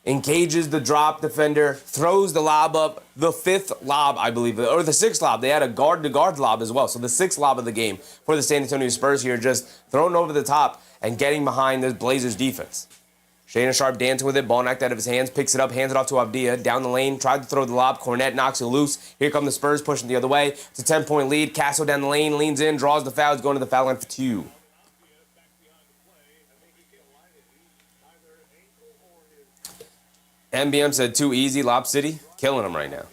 engages the drop defender, throws the lob up. The 5th lob, I believe, or the 6th lob. They had a guard-to-guard lob as well. So the 6th lob of the game for the San Antonio Spurs here, just thrown over the top and getting behind the Blazers defense. Shaedon Sharpe dancing with it, ball knocked out of his hands, picks it up, hands it off to Avdija, down the lane, tried to throw the lob, Cornet knocks it loose. Here come the Spurs pushing the other way. It's a 10-point lead. Castle down the lane, leans in, draws the foul, going to the foul line for 2. MBM said too easy, Lob City, killing him right now.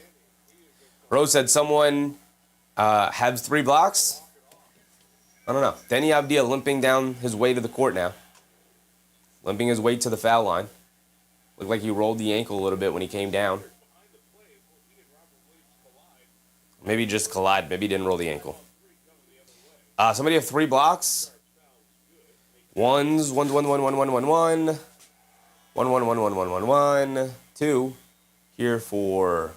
Rose said someone has 3 blocks. I don't know. Deni Avdija limping down his way to the court now. Limping his way to the foul line. Looked like he rolled the ankle a little bit when he came down. Maybe just collide. Maybe he didn't roll the ankle. Somebody have 3 blocks. Ones, one, one, one, one, one, one, one. One, one, one, one, one, one, one. 2 here for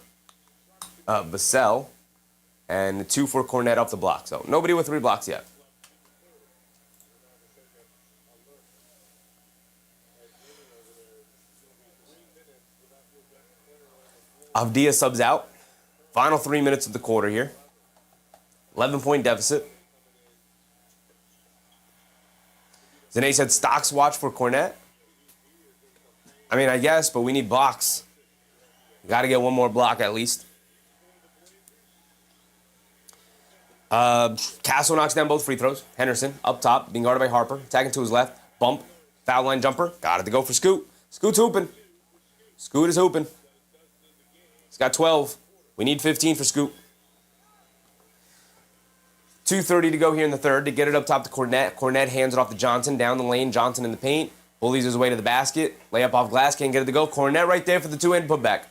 Vassell. And 2 for Kornet off the block. So nobody with 3 blocks yet. Avdija subs out. Final 3 minutes of the quarter here. 11-point deficit. Deni said stocks watch for Kornet. I mean, I guess, but we need blocks. Got to get one more block at least. Castle knocks down both free throws. Henderson up top, being guarded by Harper. Attacking to his left. Bump. Foul line jumper. Got it to go for Scoot. Scoot's hooping. Scoot is hooping. He's got 12. We need 15 for Scoot. 2:30 to go here in the third to get it up top to Kornet. Kornet hands it off to Johnson. Down the lane. Johnson in the paint. Bullies his way to the basket. Layup off glass. Can't get it to go. Kornet right there for the 2-hand putback.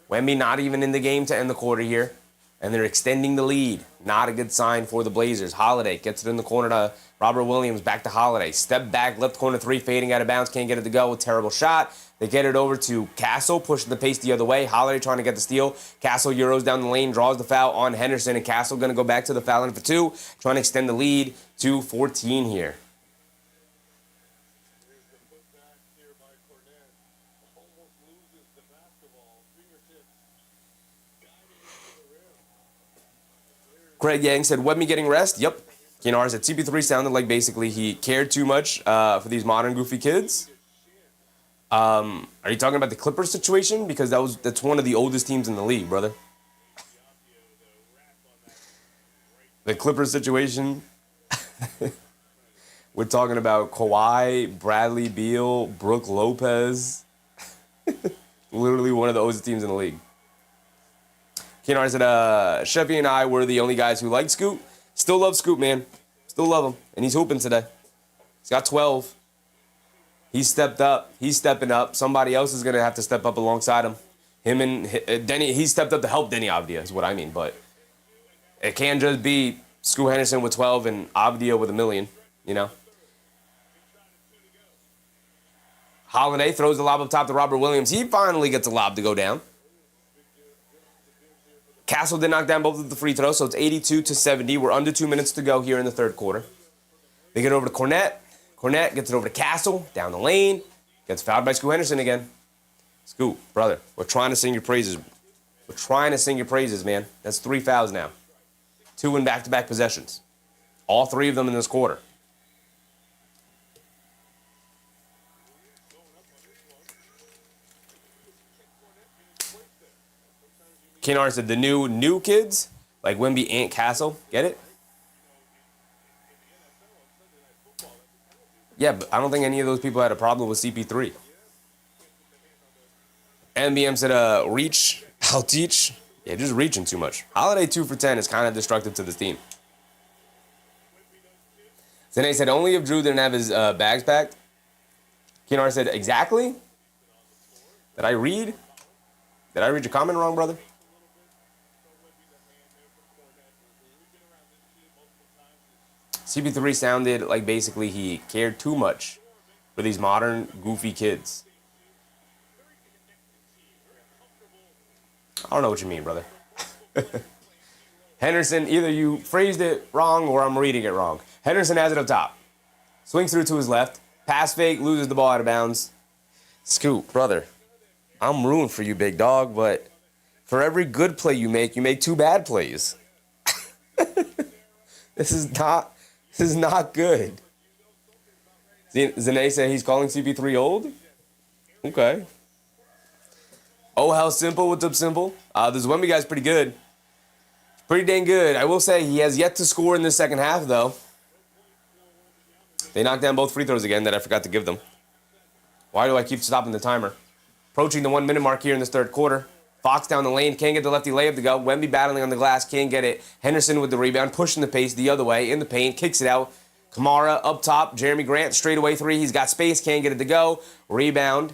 Wemby not even in the game to end the quarter here. And they're extending the lead. Not a good sign for the Blazers. Holiday gets it in the corner to Robert Williams. Back to Holiday. Step back. Left corner 3. Fading out of bounds. Can't get it to go. A terrible shot. They get it over to Castle. Pushing the pace the other way. Holiday trying to get the steal. Castle Euros down the lane. Draws the foul on Henderson. And Castle going to go back to the foul line for 2. Trying to extend the lead to 14 here. Craig Yang said, Wemby getting rest? Yep. Kenar said, CP3 sounded like basically he cared too much for these modern goofy kids. Are you talking about the Clippers situation? Because that's one of the oldest teams in the league, brother. The Clippers situation. We're talking about Kawhi, Bradley Beal, Brook Lopez. Literally one of the oldest teams in the league. Kenar said, Sheffy and I were the only guys who liked Scoot. Still love Scoot, man. Still love him. And he's hooping today. He's got 12. He's stepped up. He's stepping up. Somebody else is going to have to step up alongside him. Him and Deni, he stepped up to help Deni Avdija is what I mean. But it can't just be Scoot Henderson with 12 and Avdija with 1 million, you know. Holiday throws the lob up top to Robert Williams. He finally gets a lob to go down. Castle did knock down both of the free throws, so it's 82-70. We're under 2 minutes to go here in the third quarter. They get over to Kornet. Kornet gets it over to Castle, down the lane. Gets fouled by Scoot Henderson again. Scoot, brother, we're trying to sing your praises. We're trying to sing your praises, man. That's 3 fouls now. 2 in back-to-back possessions. All 3 of them in this quarter. Kenar said the new kids, like Wemby and Castle, get it? Yeah, but I don't think any of those people had a problem with CP3. NBM said, reach, I'll teach. Yeah, just reaching too much. Holiday 2 for 10 is kind of destructive to this team. Deni said, only if Drew didn't have his bags packed. Kenar said, exactly? Did I read your comment wrong, brother? CP3 sounded like basically he cared too much for these modern, goofy kids. I don't know what you mean, brother. Henderson, either you phrased it wrong or I'm reading it wrong. Henderson has it up top. Swings through to his left. Pass fake, loses the ball out of bounds. Scoot, brother, I'm rooting for you, big dog, but for every good play you make 2 bad plays. This is not good. Zane said he's calling CP3 old? Okay. Oh, how simple. What's up, simple? This Wemby guy's pretty good. Pretty dang good. I will say he has yet to score in the second half, though. They knocked down both free throws again that I forgot to give them. Why do I keep stopping the timer? Approaching the 1 minute mark here in this third quarter. Fox down the lane, can't get the lefty layup to go. Wemby battling on the glass, can't get it. Henderson with the rebound, pushing the pace the other way in the paint, kicks it out. Kamara up top, Jeremy Grant, straightaway three. He's got space, can't get it to go. Rebound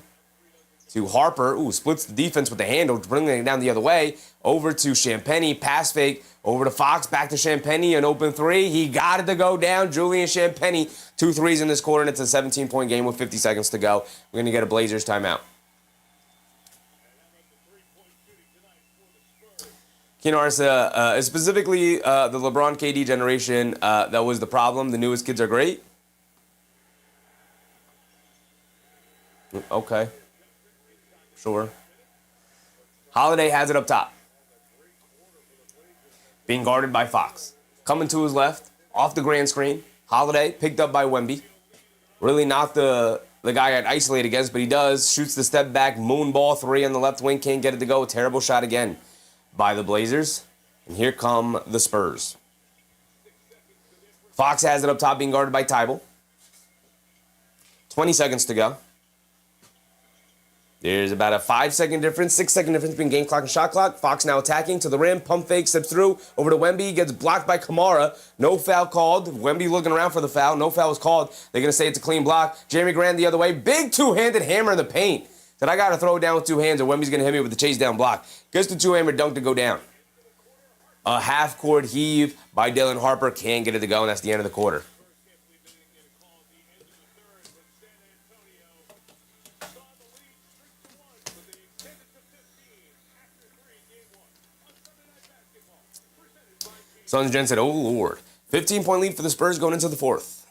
to Harper. Ooh, splits the defense with the handle, bringing it down the other way. Over to Champagnie, pass fake. Over to Fox, back to Champagnie, an open three. He got it to go down. Julian Champagnie, 2 threes in this quarter, and it's a 17-point game with 50 seconds to go. We're going to get a Blazers timeout. Keenar said, specifically the LeBron KD generation, that was the problem. The newest kids are great. Okay. Sure. Holiday has it up top. Being guarded by Fox. Coming to his left, off the grand screen. Holiday, picked up by Wemby. Really not the guy I'd isolate against, but he does. Shoots the step back, moon ball three on the left wing. Can't get it to go. A terrible shot again by the Blazers. And here come the Spurs. Fox has it up top, being guarded by Tybal. 20 seconds to go. There's about a 5-second difference, 6-second difference between game clock and shot clock. Fox now attacking to the rim, pump fake, steps through, over to Wemby, gets blocked by Kamara. No foul called. Wemby looking around for the foul. No foul was called. They're going to say it's a clean block. Jeremy Grant the other way. Big two-handed hammer in the paint. That I got to throw it down with two hands, or Wemby's going to hit me with the chase down block. Gets the two-hammer dunk to go down. A half-court heave by Dylan Harper. Can't get it to go, and that's the end of the quarter. Suns Jen said, oh, Lord. 15-point lead for the Spurs going into the fourth.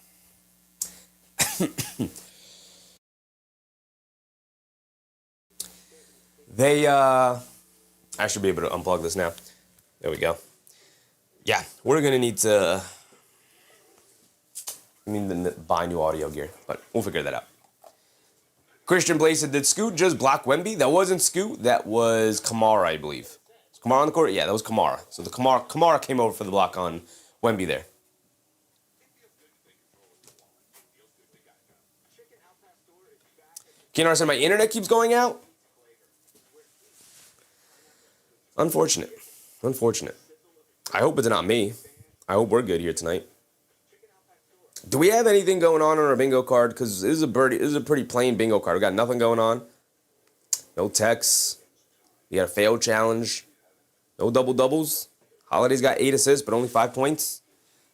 I should be able to unplug this now. There we go. Yeah, we're going to need to buy new audio gear, but we'll figure that out. Christian Blaze said, did Scoot just block Wemby? That wasn't Scoot. That was Kamara, I believe. Kamara on the court? Yeah, that was Kamara. So the Kamara came over for the block on Wemby there. Keenar said, my internet keeps going out? Unfortunate. I hope it's not me. I hope we're good here tonight. Do we have anything going on our bingo card? Because this is a pretty plain bingo card. We got nothing going on. No texts. We got a failed challenge. No double-doubles. Holiday's got 8 assists, but only 5 points.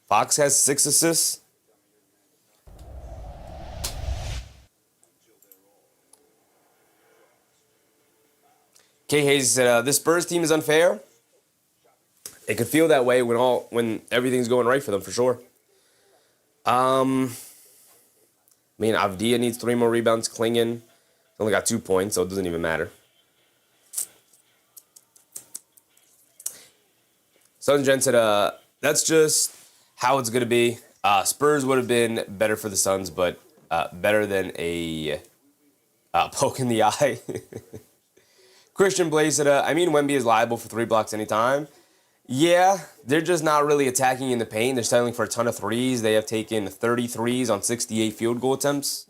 Fox has 6 assists. K. Hayes said, this Spurs team is unfair. It could feel that way when everything's going right for them, for sure. Avdija needs 3 more rebounds. Klingon only got 2 points, so it doesn't even matter. Suns Jen said, that's just how it's going to be. Spurs would have been better for the Suns, but better than a poke in the eye. Christian Blaze said, Wemby is liable for 3 blocks anytime. Yeah, they're just not really attacking in the paint. They're settling for a ton of threes. They have taken 30 threes on 68 field goal attempts.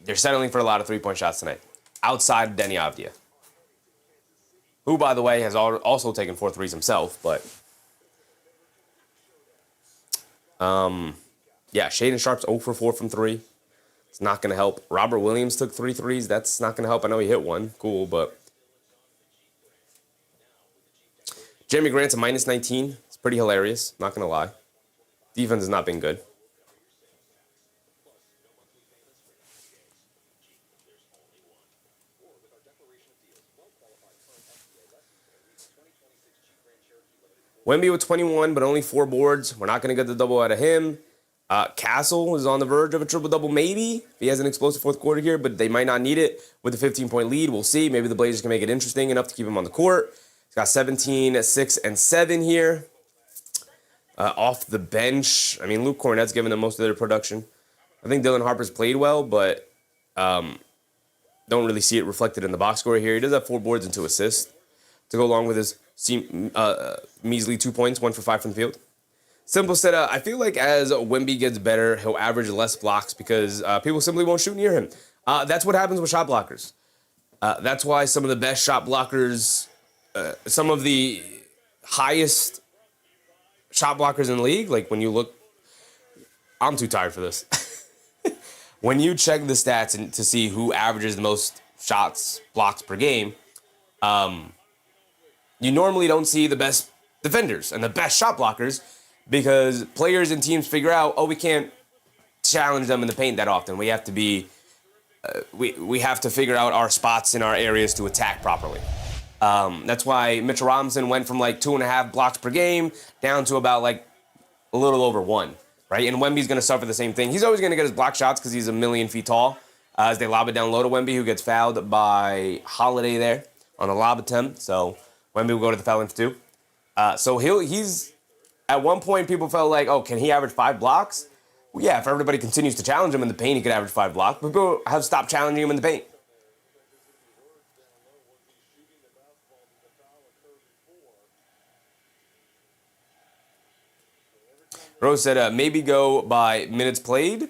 They're settling for a lot of three-point shots tonight, outside of Deni Avdija, who, by the way, has also taken 4 threes himself. But, yeah, Shaedon Sharp's 0 for 4 from 3. It's not going to help. Robert Williams took 3 threes. That's not going to help. I know he hit one. Cool, but Jeremy Grant's a minus 19. It's pretty hilarious. Not going to lie. Defense has not been good. Wemby with 21, but only 4 boards. We're not going to get the double out of him. Castle is on the verge of a triple-double, maybe, if he has an explosive fourth quarter here, but they might not need it with the 15-point lead. We'll see. Maybe the Blazers can make it interesting enough to keep him on the court. He's got 17, 6, and 7 here. Off the bench, Luke Cornett's given them most of their production. I think Dylan Harper's played well, but don't really see it reflected in the box score here. He does have 4 boards and 2 assists to go along with his measly 2 points, 1 for 5 from the field. Simple said, I feel like as Wemby gets better, he'll average less blocks because people simply won't shoot near him. That's what happens with shot blockers. That's why some of the best shot blockers, some of the highest shot blockers in the league, like when you look, I'm too tired for this. When you check the stats and to see who averages the most shots, blocks per game, you normally don't see the best defenders and the best shot blockers because players and teams figure out, oh, we can't challenge them in the paint that often. We have to be, we have to figure out our spots in our areas to attack properly. That's why Mitchell Robinson went from like 2.5 blocks per game down to about like a little over 1, right? And Wemby's going to suffer the same thing. He's always going to get his block shots because he's a million feet tall as they lob it down low to Wemby, who gets fouled by Holiday there on the lob attempt. So Wemby will go to the foul line for 2. So he's at one point people felt like, oh, can he average 5 blocks? Well, yeah, if everybody continues to challenge him in the paint, he could average 5 blocks. But people have stopped challenging him in the paint. Rose said, maybe go by minutes played.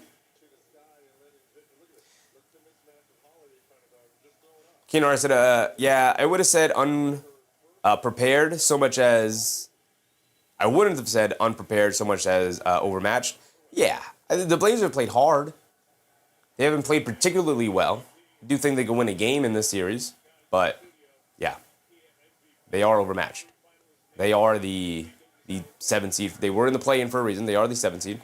Keenar said, yeah, I would have said unprepared so much as, I wouldn't have said unprepared so much as overmatched. Yeah, the Blazers have played hard. They haven't played particularly well. I do think they can win a game in this series, but yeah, they are overmatched. They are the 7th seed. They were in the play-in for a reason. They are the 7th seed.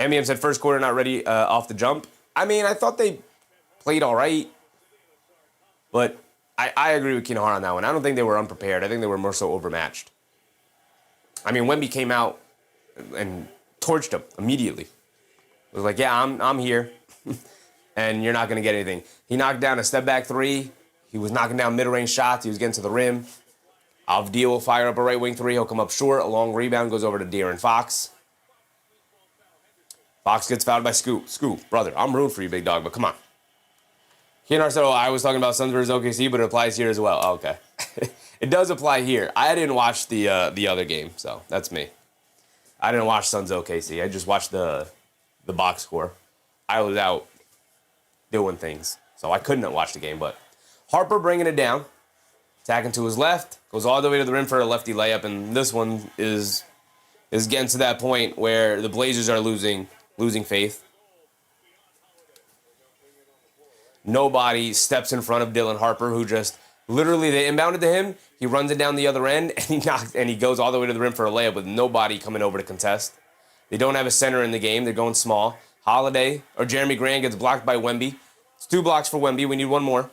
MEM said first quarter not ready off the jump. I mean, I thought they played all right, but I agree with Kinohara on that one. I don't think they were unprepared. I think they were more so overmatched. I mean, Wemby came out and torched him immediately. It was like, yeah, I'm here, and you're not going to get anything. He knocked down a step-back 3. He was knocking down mid-range shots. He was getting to the rim. Avdija will fire up a right-wing 3. He'll come up short. A long rebound goes over to De'Aaron Fox. Fox gets fouled by Scoop. Scoop, brother, I'm rooting for you, big dog, but come on. Keenar said, oh, I was talking about Suns versus OKC, but it applies here as well. Oh, okay. It does apply here. I didn't watch the other game, so that's me. I didn't watch Suns OKC. I just watched the box score. I was out doing things, so I couldn't watch the game, but Harper bringing it down, attacking to his left, goes all the way to the rim for a lefty layup, and this one is getting to that point where the Blazers are losing faith. Nobody steps in front of Dylan Harper, who just literally they inbounded to him. He runs it down the other end, and he goes all the way to the rim for a layup with nobody coming over to contest. They don't have a center in the game. They're going small. Holiday or Jeremy Grant gets blocked by Wemby. It's 2 blocks for Wemby. We need one more.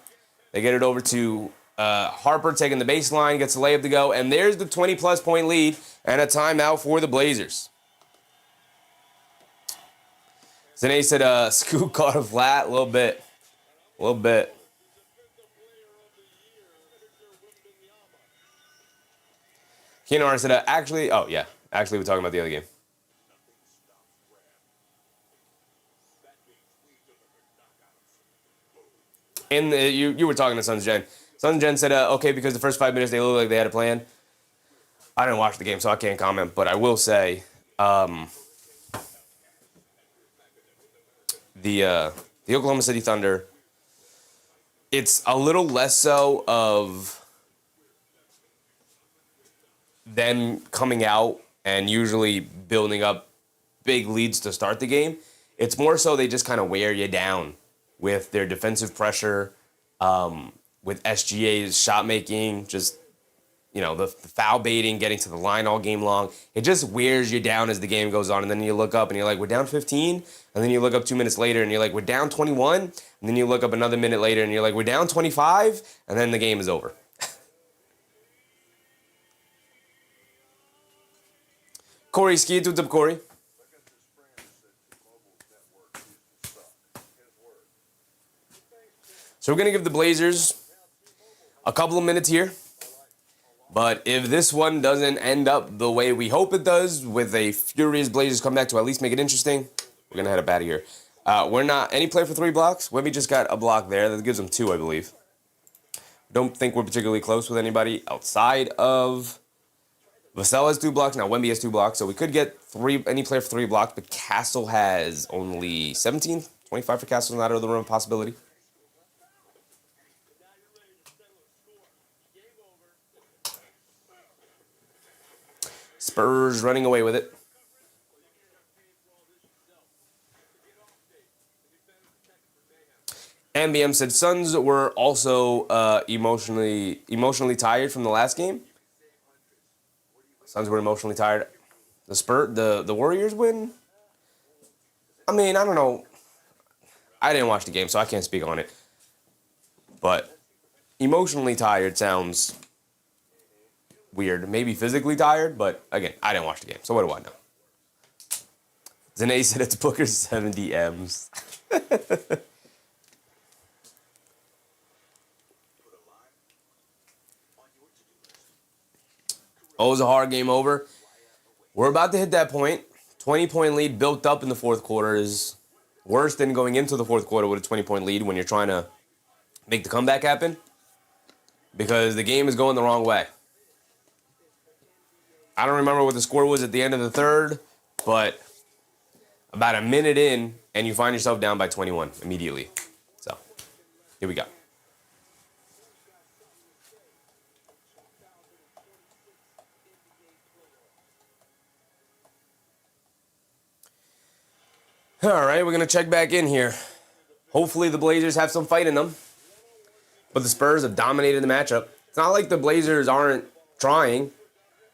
They get it over to Harper taking the baseline, gets a layup to go, and there's the 20-plus point lead and a timeout for the Blazers. Zane said, Scoop caught a flat a little bit. Keenar said, actually, we're talking about the other game. You were talking to Suns Gen. Suns Gen said, okay, because the first 5 minutes they looked like they had a plan. I didn't watch the game, so I can't comment, but I will say, the Oklahoma City Thunder, it's a little less so of them coming out and usually building up big leads to start the game. It's more so they just kind of wear you down with their defensive pressure, with SGA's shot making, just, the foul baiting, getting to the line all game long. It just wears you down as the game goes on. And then you look up and you're like, we're down 15. And then you look up 2 minutes later and you're like, we're down 21. And then you look up another minute later and you're like, we're down 25. And then the game is over. Corey Skeet, what's up, Corey? So we're going to give the Blazers a couple of minutes here. But if this one doesn't end up the way we hope it does, with a furious Blazers comeback to at least make it interesting, we're going to head up out of here. We're not any play for 3 blocks. Wemby just got a block there. That gives him 2, I believe. Don't think we're particularly close with anybody outside of Vassell has 2 blocks. Now Wemby has 2 blocks. So we could get any player for 3 blocks, but Castle has only 17. 25 for Castle, not out of the room of possibility. Spurs running away with it. MBM said Suns were also emotionally tired from the last game. Suns were emotionally tired. The Warriors win. I mean, I don't know. I didn't watch the game, so I can't speak on it. But emotionally tired sounds weird. Maybe physically tired, but again, I didn't watch the game, so what do I know? Deni said it's Booker's 70 M's. Oh, it was a hard game over. We're about to hit that point. 20-point lead built up in the fourth quarter is worse than going into the fourth quarter with a 20-point lead when you're trying to make the comeback happen, because the game is going the wrong way. I don't remember what the score was at the end of the third, but about a minute in, and you find yourself down by 21 immediately. So, here we go. All right, we're going to check back in here. Hopefully the Blazers have some fight in them. But the Spurs have dominated the matchup. It's not like the Blazers aren't trying.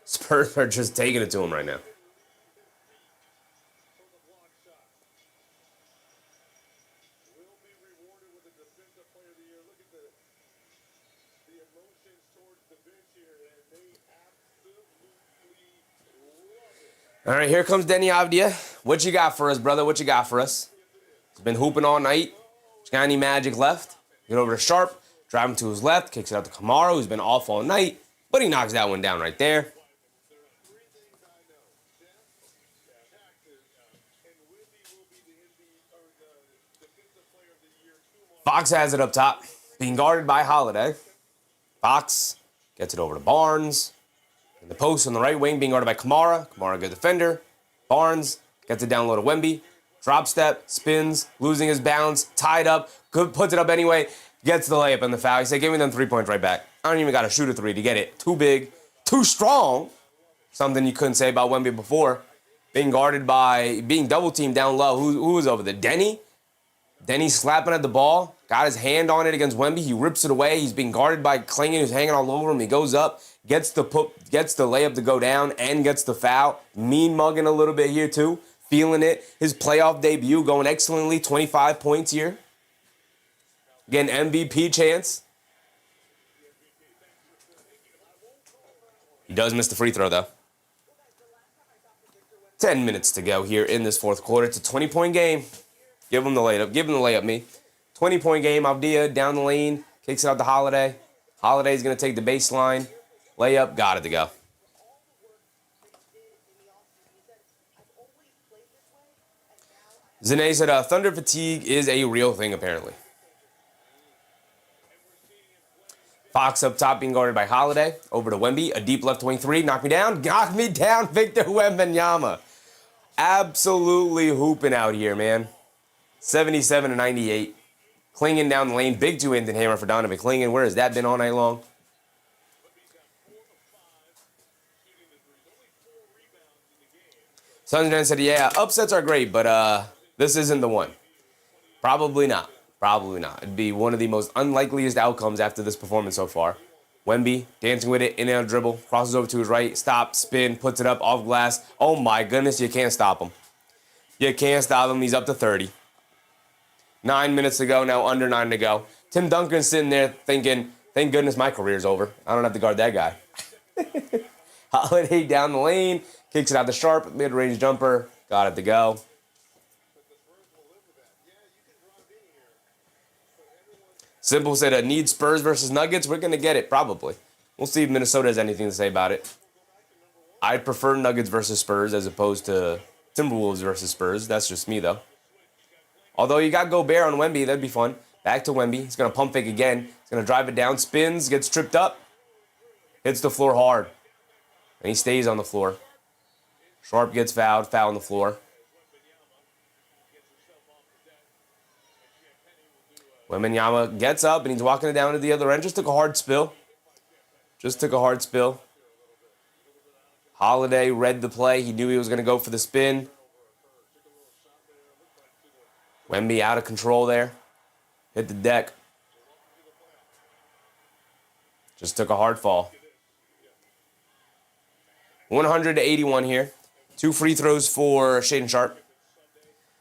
Spurs are just taking it to them right now. All right, here comes Deni Avdija. What you got for us, brother? What you got for us? He's been hooping all night. Got any magic left? Get over to Sharp, drive him to his left, kicks it out to Kamara, who's been off all night, but he knocks that one down right there. Fox has it up top, being guarded by Holiday. Fox gets it over to Barnes. In the post on the right wing, being guarded by Kamara. Kamara, good defender. Barnes gets it down low to Wemby. Drop step, spins, losing his balance, tied up, puts it up anyway, gets the layup and the foul. He said, give me them 3 points right back. I don't even got to shoot a 3 to get it. Too big, too strong. Something you couldn't say about Wemby before. Being double teamed down low. Who was over there? Deni? Deni slapping at the ball, got his hand on it against Wemby. He rips it away. He's being guarded by Klingon, who's hanging all over him. He goes up, gets the layup to go down, and gets the foul. Mean mugging a little bit here too. Feeling it. His playoff debut going excellently. 25 points here. Again, MVP chance. He does miss the free throw, though. 10 minutes to go here in this fourth quarter. It's a 20-point game. Give him the layup. Give him the layup, me. 20-point game. Avdija down the lane. Kicks it out to Holiday. Holiday's going to take the baseline. Layup. Got it to go. Zane said thunder fatigue is a real thing, apparently. Fox up top being guarded by Holiday. Over to Wemby. A deep left wing 3. Knock me down. Knock me down, Victor Wembanyama. Absolutely hooping out here, man. 77-98. Klingon down the lane. Big two-handed hammer for Donovan Klingon. Where has that been all night long? Sunsman said, yeah, upsets are great, but this isn't the one. Probably not. Probably not. It'd be one of the most unlikeliest outcomes after this performance so far. Wemby, dancing with it, in and out dribble, crosses over to his right, stop, spin, puts it up off glass. Oh my goodness, you can't stop him. You can't stop him. He's up to 30. 9 minutes to go, now under 9 to go. Tim Duncan's sitting there thinking, thank goodness my career's over. I don't have to guard that guy. Holiday down the lane, kicks it out to Sharp, mid-range jumper, got it to go. Simple said, need Spurs versus Nuggets. We're going to get it, probably. We'll see if Minnesota has anything to say about it. I'd prefer Nuggets versus Spurs as opposed to Timberwolves versus Spurs. That's just me, though. Although you got Gobert on Wemby, that'd be fun. Back to Wemby. He's going to pump fake again. He's going to drive it down, spins, gets tripped up, hits the floor hard. and he stays on the floor. Sharp gets fouled, foul on the floor. Wembanyama gets up, and he's walking it down to the other end. Just took a hard spill. Holiday read the play. He knew he was going to go for the spin. Wemby out of control there. Hit the deck. Just took a hard fall. 100-81 here. 2 free throws for Shaedon Sharpe.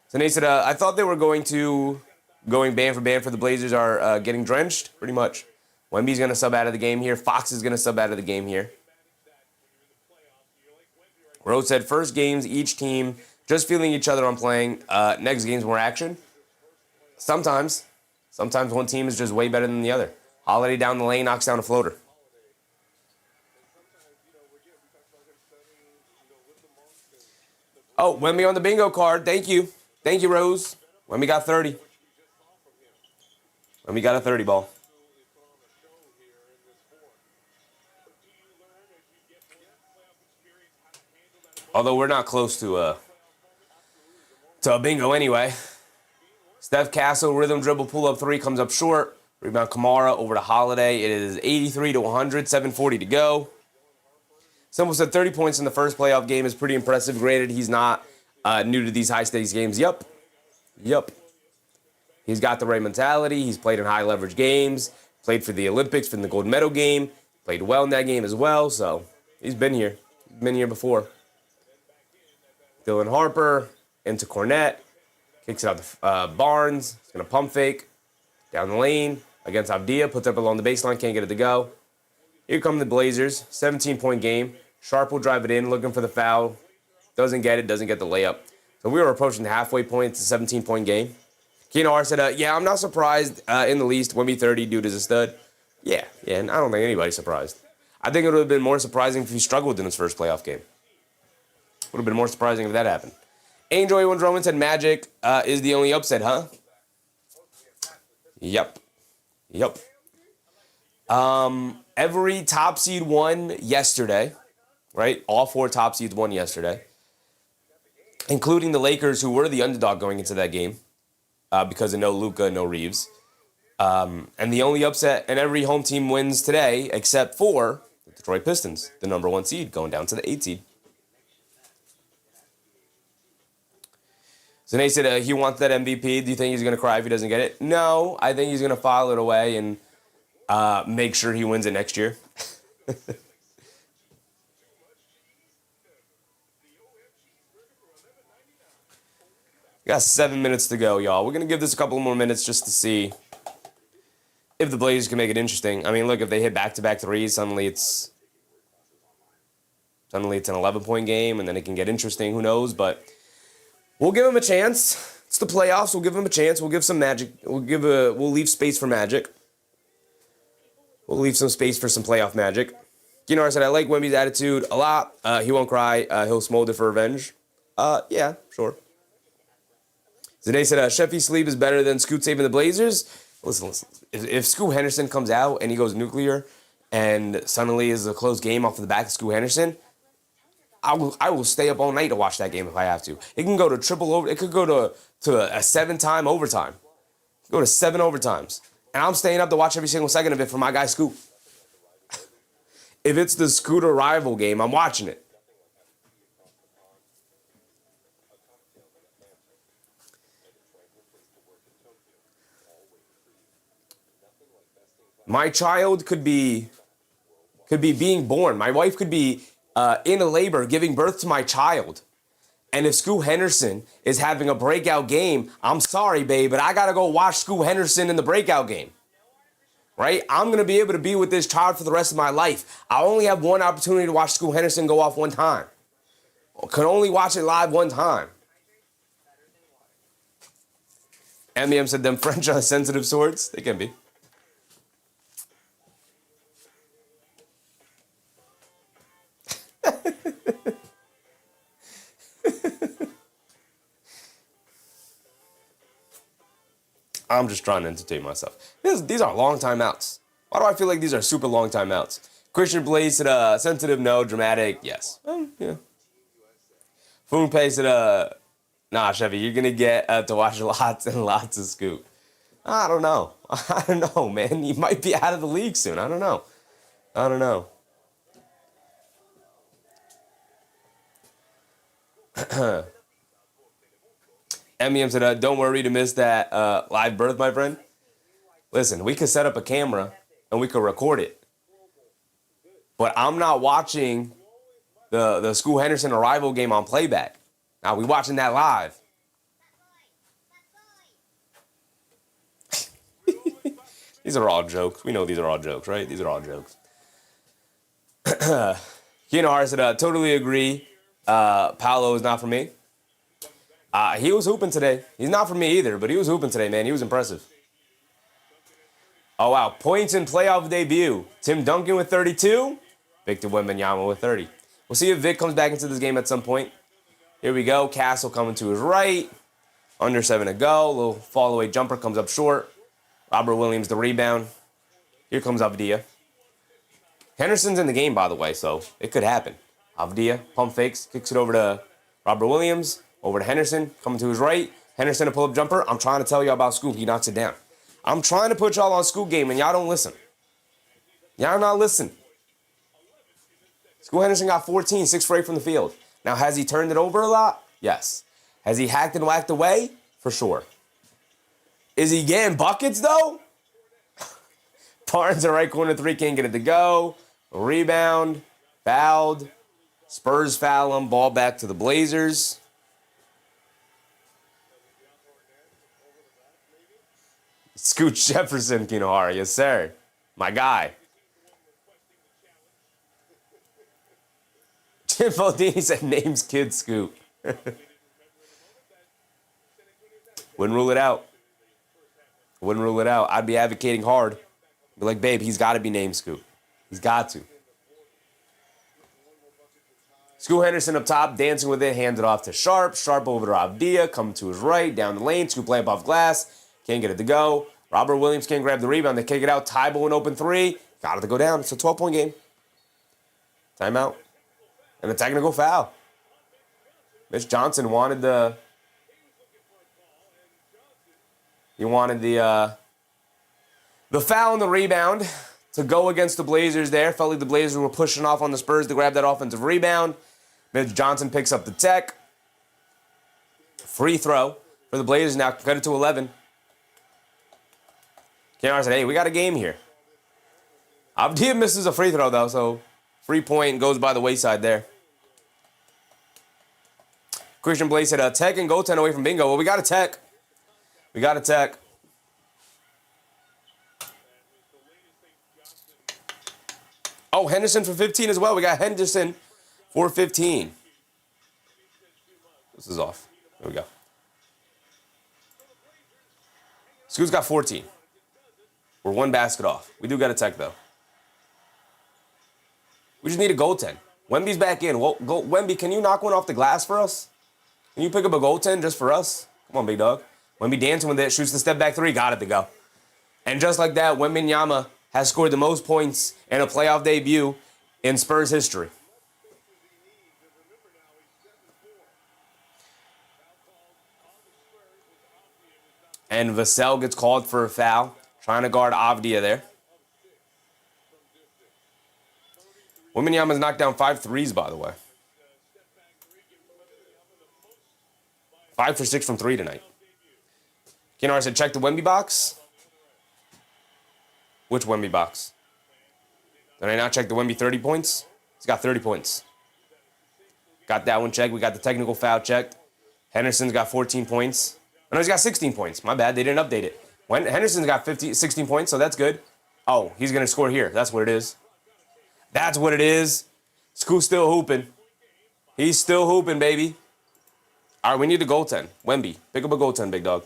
So Nate said, I thought they were going band for band for the Blazers are getting drenched, pretty much. Wemby's going to sub out of the game here. Fox is going to sub out of the game here. Rose said, first games, each team just feeling each other on playing. Next game's more action. Sometimes one team is just way better than the other. Holiday down the lane, knocks down a floater. Oh, Wemby on the bingo card. Thank you. Thank you, Rose. Wemby got 30. Wemby got a 30 ball. Although we're not close to a bingo anyway. Steph Castle, rhythm dribble, pull up 3, comes up short. Rebound Kamara over to Holiday. It is 83-100, 7:40 to go. Simple said 30 points in the first playoff game is pretty impressive. Granted, he's not new to these high-stakes games. Yep. He's got the right mentality. He's played in high-leverage games. Played for the Olympics, for the gold medal game. Played well in that game as well. So he's been here. He's been here before. Dylan Harper into Cornette. Kicks it out to Barnes. He's going to pump fake. Down the lane against Avdija. Puts up along the baseline. Can't get it to go. Here come the Blazers. 17-point game. Sharpe will drive it in, looking for the foul. Doesn't get it. Doesn't get the layup. So we were approaching the halfway point. It's a 17-point game. Keno R said, yeah, I'm not surprised in the least. Wemby 30, dude is a stud. Yeah, and I don't think anybody's surprised. I think it would have been more surprising if he struggled in his first playoff game. Would have been more surprising if that happened. Angel A1 Drummond said Magic is the only upset, huh? Yep. Every top seed won yesterday, right? All 4 top seeds won yesterday, including the Lakers, who were the underdog going into that game because of no Luka, no Reeves. And the only upset, and every home team wins today except for the Detroit Pistons, the number 1 seed, going down to the 8 seed. So Nate said he wants that MVP. Do you think he's going to cry if he doesn't get it? No, I think he's going to file it away and make sure he wins it next year. Got 7 minutes to go, y'all. We're going to give this a couple more minutes just to see if the Blazers can make it interesting. I mean, look, if they hit back-to-back threes, suddenly it's an 11-point game, and then it can get interesting. Who knows? But we'll give them a chance. It's the playoffs. We'll give them a chance. We'll give some magic. We'll leave space for magic. We'll leave some space for some playoff magic. Keno said, I like Wemby's attitude a lot. He won't cry. He'll smolder for revenge. Yeah, sure. Zane said, Sheffy Sleep is better than Scoot saving the Blazers. Listen. If Scoot Henderson comes out and he goes nuclear and suddenly is a close game off of the back of Scoot Henderson, I will stay up all night to watch that game if I have to. It can go to triple over. It could go to a 7-time overtime. Go to 7 overtimes. And I'm staying up to watch every single second of it for my guy Scoot. If it's the Scooter rival game, I'm watching it. My child could be being born. My wife could be in a labor giving birth to my child. And if Scoot Henderson is having a breakout game, I'm sorry, babe, but I got to go watch Scoot Henderson in the breakout game. Right? I'm going to be able to be with this child for the rest of my life. I only have one opportunity to watch Scoot Henderson go off one time. I could only watch it live one time. MBM said them French are sensitive swords. They can be. I'm just trying to entertain myself. These are long timeouts. Why do I feel like these are super long timeouts? Christian Blaze said, sensitive, no. Dramatic, yes. Yeah. Foonpay said, nah, Chevy, you're going to get to watch lots and lots of Scoop. I don't know. I don't know, man. You might be out of the league soon. I don't know. MEM said, don't worry to miss that live birth, my friend. Listen, we could set up a camera and we could record it. But I'm not watching the School Henderson arrival game on playback. Now, we watching that live. These are all jokes. We know these are all jokes, right? These are all jokes. Keno Hart said, totally agree. Paolo is not for me. He was hooping today. He's not for me either, but he was hooping today, man. He was impressive. Oh, wow. Points in playoff debut. Tim Duncan with 32. Victor Wembanyama with 30. We'll see if Vic comes back into this game at some point. Here we go. Castle coming to his right. Under 7 to go. Little fall away jumper comes up short. Robert Williams the rebound. Here comes Avdija. Henderson's in the game, by the way, so it could happen. Avdija pump fakes, kicks it over to Robert Williams. Over to Henderson, coming to his right. Henderson a pull-up jumper. I'm trying to tell you about Scoop. He knocks it down. I'm trying to put y'all on Scoop game, and y'all don't listen. Y'all not listen. Scoop Henderson got 14, 6 for 8 from the field. Now, has he turned it over a lot? Yes. Has he hacked and whacked away? For sure. Is he getting buckets, though? Barnes in right corner 3, can't get it to go. Rebound, fouled. Spurs foul him, ball back to the Blazers. Scoot Jefferson, Kinohara, yes, sir. My guy. Jim Baldini said names kid Scoot. Wouldn't rule it out. Wouldn't rule it out. I'd be advocating hard. Be like, babe, he's got to be named Scoot. He's got to. Scoot Henderson up top, dancing with it, hands it off to Sharp. Sharp over to Avdija, coming to his right, down the lane. Scoot play up off glass. Can't get it to go. Robert Williams can't grab the rebound. They kick it out. Tybo an open 3. Got it to go down. It's a 12-point game. Timeout. And a technical foul. Mitch Johnson wanted the... He wanted the foul and the rebound to go against the Blazers there. Felt like the Blazers were pushing off on the Spurs to grab that offensive rebound. Mitch Johnson picks up the tech. Free throw for the Blazers now. Cut it to 11. Kennard said, hey, we got a game here. Avdija misses a free throw, though, so free point goes by the wayside there. Christian Blaze said, tech and goaltend away from bingo. Well, we got a tech. We got a tech. Oh, Henderson for 15 as well. We got Henderson for 15. This is off. There we go. Scoot's got 14. We're one basket off. We do got a tech, though. We just need a goaltend. Wemby's back in. Well, Wemby, can you knock one off the glass for us? Can you pick up a goaltend just for us? Come on, big dog. Wemby dancing with it, shoots the step back 3, got it to go. And just like that, Wembanyama has scored the most points in a playoff debut in Spurs history. And Vassell gets called for a foul, trying to guard Avdija there. Wembanyama's knocked down 5 threes, by the way. 5 for 6 from 3 tonight. Kennard said, check the Wemby box. Which Wemby box? Did I not check the Wemby 30 points? He's got 30 points. Got that one checked. We got the technical foul checked. Henderson's got 14 points. Oh, no, he's got 16 points. My bad. They didn't update it. Henderson's got 16 points, so that's good. Oh, he's going to score here. That's what it is. That's what it is. Scoot's still hooping. He's still hooping, baby. All right, we need a goaltend. Wemby, pick up a goaltend, big dog.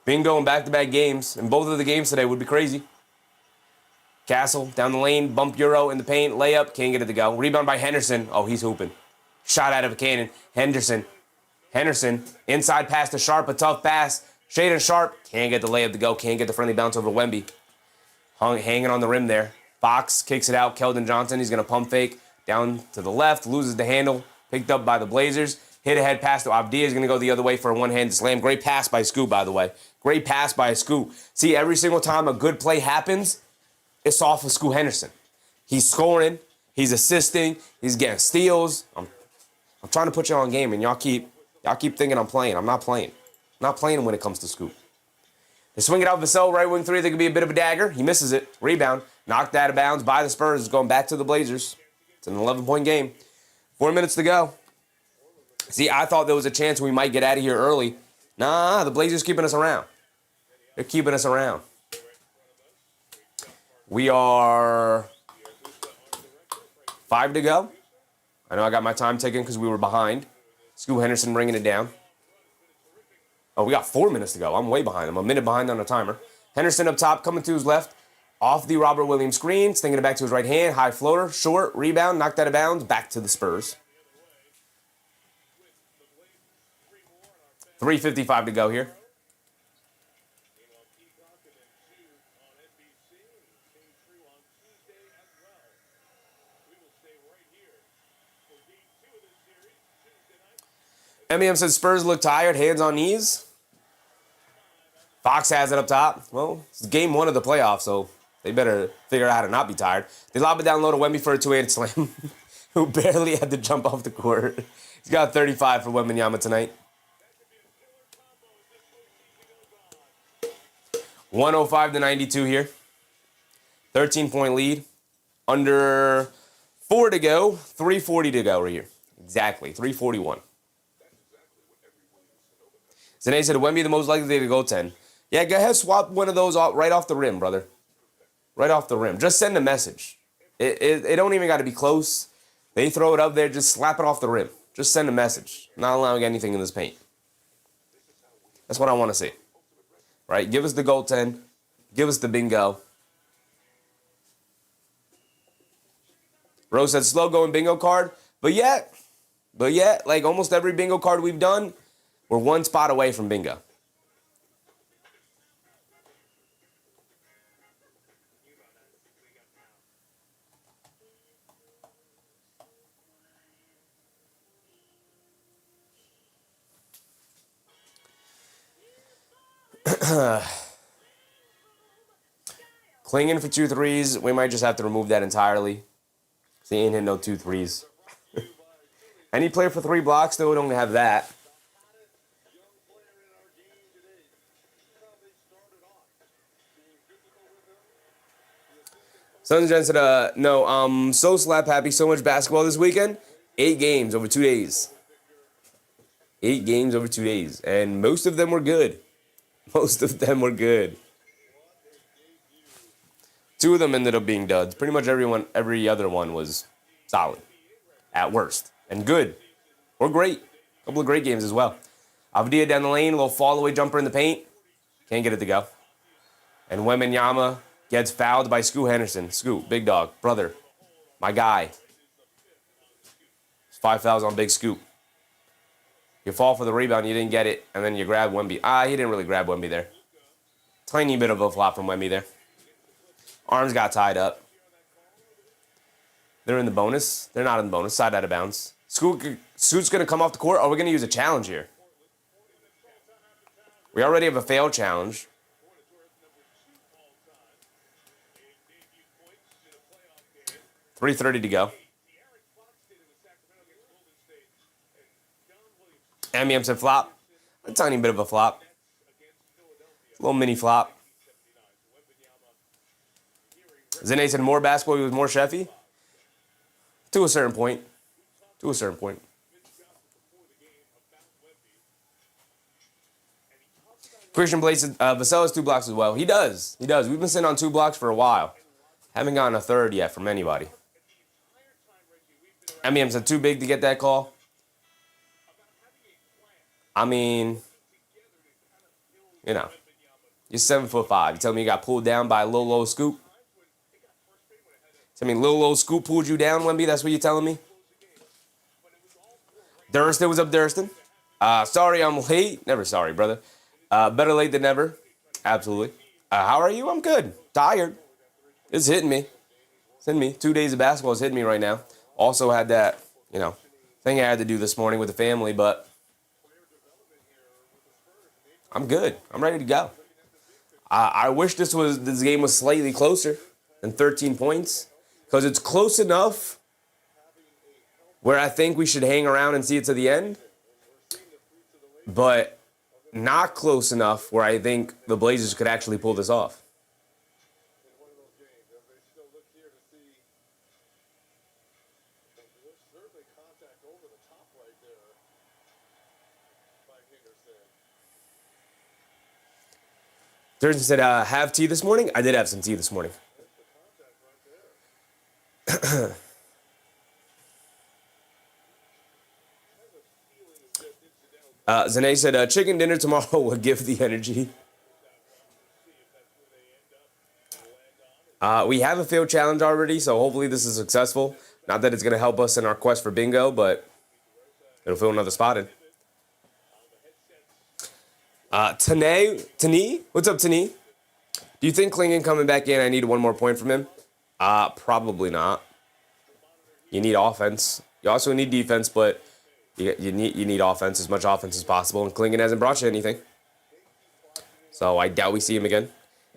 Bingo in back-to-back games, and both of the games today would be crazy. Castle, down the lane, bump Euro in the paint, layup, can't get it to go. Rebound by Henderson. Oh, he's hooping. Shot out of a cannon. Henderson, inside pass to Sharp, a tough pass. Shaden Sharp, can't get the layup to go, can't get the friendly bounce over Wemby. hanging on the rim there. Fox kicks it out. Keldon Johnson, he's going to pump fake down to the left, loses the handle, picked up by the Blazers. Hit ahead pass to Avdija, is going to go the other way for a one-handed slam. Great pass by Scoot, by the way. Great pass by Scoot. See, every single time a good play happens, it's off of Scoot Henderson. He's scoring, he's assisting, he's getting steals. I'm trying to put you on game, and y'all keep thinking I'm playing. I'm not playing. I'm not playing when it comes to Scoot. They swing it out Vassell, right wing three. That could be a bit of a dagger. He misses it. Rebound. Knocked out of bounds by the Spurs. It's going back to the Blazers. It's an 11-point game. 4 minutes to go. See, I thought there was a chance we might get out of here early. Nah, the Blazers keeping us around. They're keeping us around. We are 5 to go. I know I got my time taken because we were behind. Scoot Henderson bringing it down. Oh, we got 4 minutes to go. I'm way behind. I'm a minute behind on the timer. Henderson up top, coming to his left. Off the Robert Williams screen. Stinging it back to his right hand. High floater. Short. Rebound. Knocked out of bounds. Back to the Spurs. 3:55 to go here. MEM says Spurs look tired, hands on knees. Fox has it up top. Well, it's game 1 of the playoffs, so they better figure out how to not be tired. They lob it down low to Wemby for a two-handed slam, who barely had to jump off the court. He's got 35 for Wembanyama tonight. 105-92 here. 13-point lead. Under 4 to go. 3:40 to go right here. Exactly. 3:41. Zane said, Wemby the most likely to go 10. Yeah, go ahead, swap one of those right off the rim, brother. Right off the rim. Just send a message. It don't even got to be close. They throw it up there, just slap it off the rim. Just send a message. Not allowing anything in this paint. That's what I want to see. Right? Give us the goaltend. Give us the bingo. Rose said, slow going bingo card. But yet, like almost every bingo card we've done, we're one spot away from bingo. Clinging for 2 threes. We might just have to remove that entirely. He ain't hit no 2 threes. Any player for 3 blocks, though, we don't have that. Sons Jen said, no, so slap happy, so much basketball this weekend. 8 games over 2 days. 8 games over 2 days. And most of them were good. Most of them were good. 2 of them ended up being duds. Pretty much every other one was solid. At worst. And good. Or great. A couple of great games as well. Avdija down the lane, a little fall away jumper in the paint. Can't get it to go. And Wembanyama gets fouled by Scoot Henderson. Scoot, big dog, brother, my guy. 5 fouls on Big Scoot. You fall for the rebound, you didn't get it, and then you grab Wemby. He didn't really grab Wemby there. Tiny bit of a flop from Wemby there. Arms got tied up. They're in the bonus. They're not in the bonus. Side out of bounds. Scoot's going to come off the court. Or we're going to use a challenge here. We already have a failed challenge. .330 to go. MEM said flop. A tiny bit of a flop. A little mini flop. Zane said more basketball, he was more chefy. To a certain point. To a certain point. Christian Blake said Vassell has 2 blocks as well. He does. He does. We've been sitting on 2 blocks for a while. Haven't gotten a third yet from anybody. MEM said too big to get that call. I mean, you know, you're 7'5". You tell me you got pulled down by a low scoop? I mean, low scoop pulled you down, Wemby? That's what you're telling me? Durston was up, Durston. Sorry I'm late. Never sorry, brother. Better late than never. Absolutely. How are you? I'm good. Tired. It's hitting me. It's hitting me. 2 days of basketball is hitting me right now. Also had that, thing I had to do this morning with the family, but I'm good. I'm ready to go. I wish this game was slightly closer than 13 points, because it's close enough where I think we should hang around and see it to the end, but not close enough where I think the Blazers could actually pull this off. Thurston said, have tea this morning? I did have some tea this morning. Zane said, chicken dinner tomorrow will give the energy. We have a failed challenge already, so hopefully this is successful. Not that it's going to help us in our quest for bingo, but it'll fill another spot in. Tani? What's up, Tani? Do you think Klingon coming back in, I need one more point from him? Probably not. You need offense. You also need defense, but you need offense, as much offense as possible, and Klingon hasn't brought you anything. So I doubt we see him again.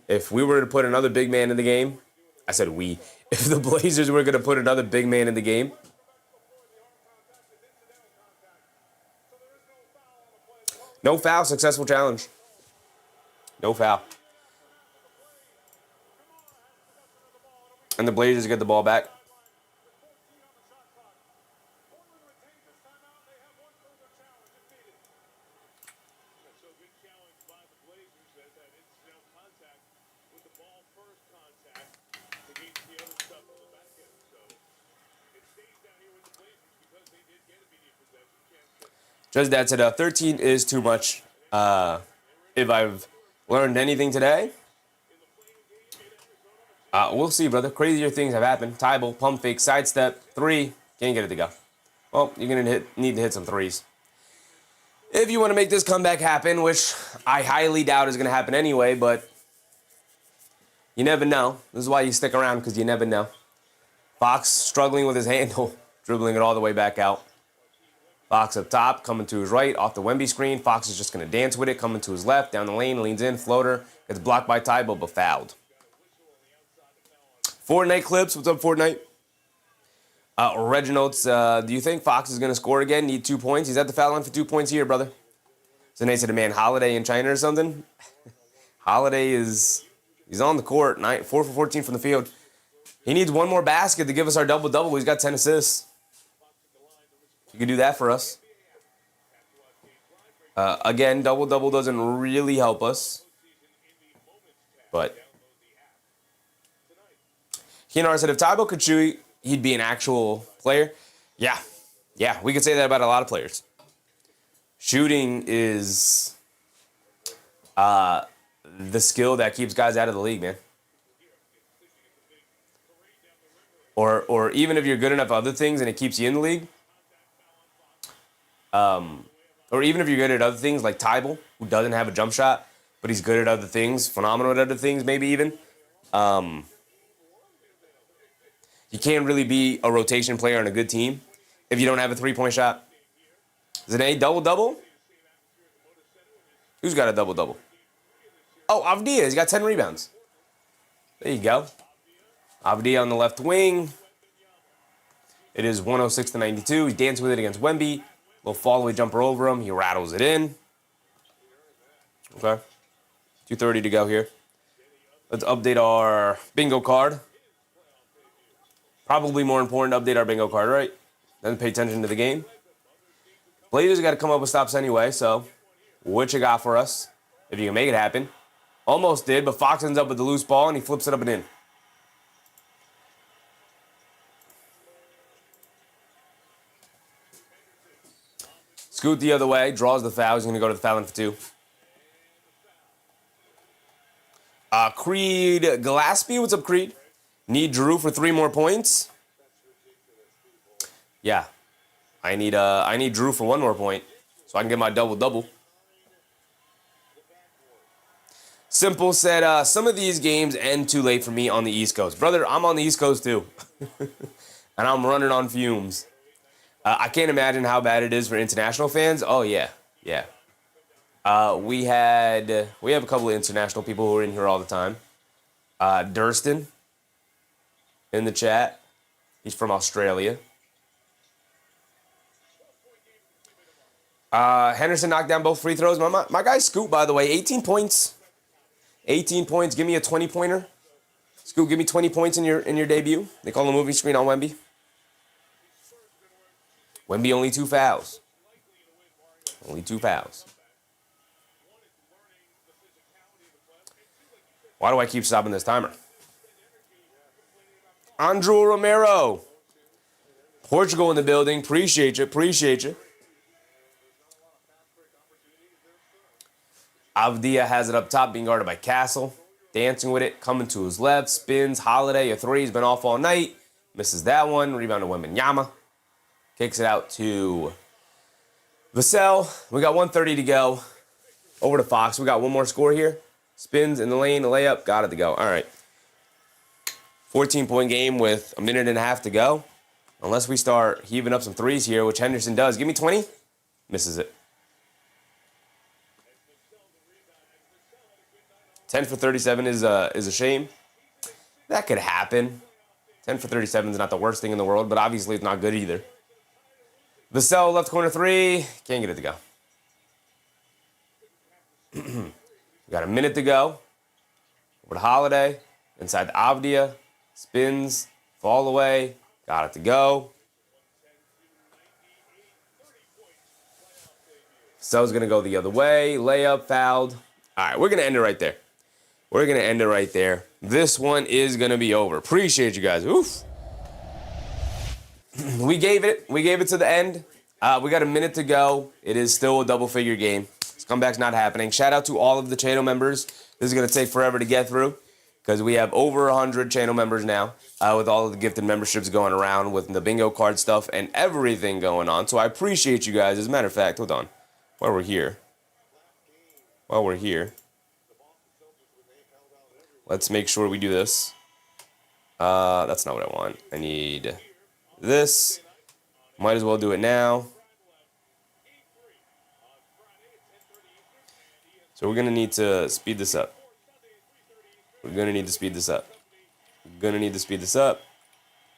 If we were to put another big man in the game, I said we. If the Blazers were going to put another big man in the game, no foul, successful challenge. No foul. And the Blazers get the ball back. Just that said, 13 is too much. If I've learned anything today, we'll see, brother. Crazier things have happened. Tybal, pump fake, sidestep, 3. Can't get it to go. Well, you're going to need to hit some 3s. If you want to make this comeback happen, which I highly doubt is going to happen anyway, but you never know. This is why you stick around, because you never know. Fox struggling with his handle, dribbling it all the way back out. Fox up top, coming to his right, off the Wemby screen. Fox is just going to dance with it, coming to his left, down the lane, leans in, floater. Gets blocked by Tybal, but fouled. Fortnite clips, what's up, Fortnite? Reginald's, do you think Fox is going to score again? Need 2 points? He's at the foul line for 2 points here, brother. So they said, man, Holiday in China or something? Holiday he's on the court, 4 for 14 from the field. He needs one more basket to give us our double-double. He's got 10 assists. You can do that for us. Again, double-double doesn't really help us. But Keenar said if Tybal could shoot, he'd be an actual player. Yeah, we could say that about a lot of players. Shooting is the skill that keeps guys out of the league, man. Or even if you're good enough at other things and it keeps you in the league. Or even if you're good at other things like Tybal, who doesn't have a jump shot, but he's good at other things, phenomenal at other things, maybe even. You can't really be a rotation player on a good team if you don't have a three-point shot. Zane, double-double? Who's got a double-double? Oh, Avdija. He's got 10 rebounds. There you go. Avdija on the left wing. It is 106-92. He's dancing with it against Wemby. Little fall-away jumper over him. He rattles it in. Okay. 2:30 to go here. Let's update our bingo card. Probably more important to update our bingo card, right? Then pay attention to the game. Blazers got to come up with stops anyway, so what you got for us? If you can make it happen. Almost did, but Fox ends up with the loose ball, and he flips it up and in. Scoot the other way, draws the foul. He's going to go to the foul line for 2. Creed Gillespie, what's up, Creed? Need Drew for 3 more points? Yeah. I need Drew for 1 more point so I can get my double-double. Simple said, some of these games end too late for me on the East Coast. Brother, I'm on the East Coast too. And I'm running on fumes. I can't imagine how bad it is for international fans. Oh, yeah. Yeah. We have a couple of international people who are in here all the time. Durston in the chat. He's from Australia. Henderson knocked down both free throws. My guy Scoot, by the way, 18 points. 18 points. Give me a 20-pointer. Scoot, give me 20 points in your debut. They call him movie screen on Wemby. Wemby only 2 fouls. Only 2 fouls. Why do I keep stopping this timer? Andrew Romero. Portugal in the building. Appreciate you. Appreciate you. Avdija has it up top, being guarded by Castle. Dancing with it. Coming to his left. Spins. Holiday. A three. He's been off all night. Misses that one. Rebound to Wembanyama. Kicks it out to Vassell. We got 1:30 to go. Over to Fox. We got one more score here. Spins in the lane. The layup. Got it to go. All right. 14-point game with a minute and a half to go. Unless we start heaving up some threes here, which Henderson does. Give me 20. Misses it. 10 for 37 is a shame. That could happen. 10 for 37 is not the worst thing in the world, but obviously it's not good either. Vassell, left corner three. Can't get it to go. We got a minute to go. Over to Holiday. Inside to Avdija. Spins. Fall away. Got it to go. Vassell's going to go the other way. Layup, fouled. All right, we're going to end it right there. We're going to end it right there. This one is going to be over. Appreciate you guys. Oof. We gave it to the end. We got a minute to go. It is still a double-figure game. This comeback's not happening. Shout out to all of the channel members. This is going to take forever to get through because we have over 100 channel members now with all of the gifted memberships going around with the bingo card stuff and everything going on. So I appreciate you guys. As a matter of fact, hold on. While we're here, let's make sure we do this. That's not what I want. I need this. Might as well do it now. So we're going to need to speed this up. We're going to need to speed this up.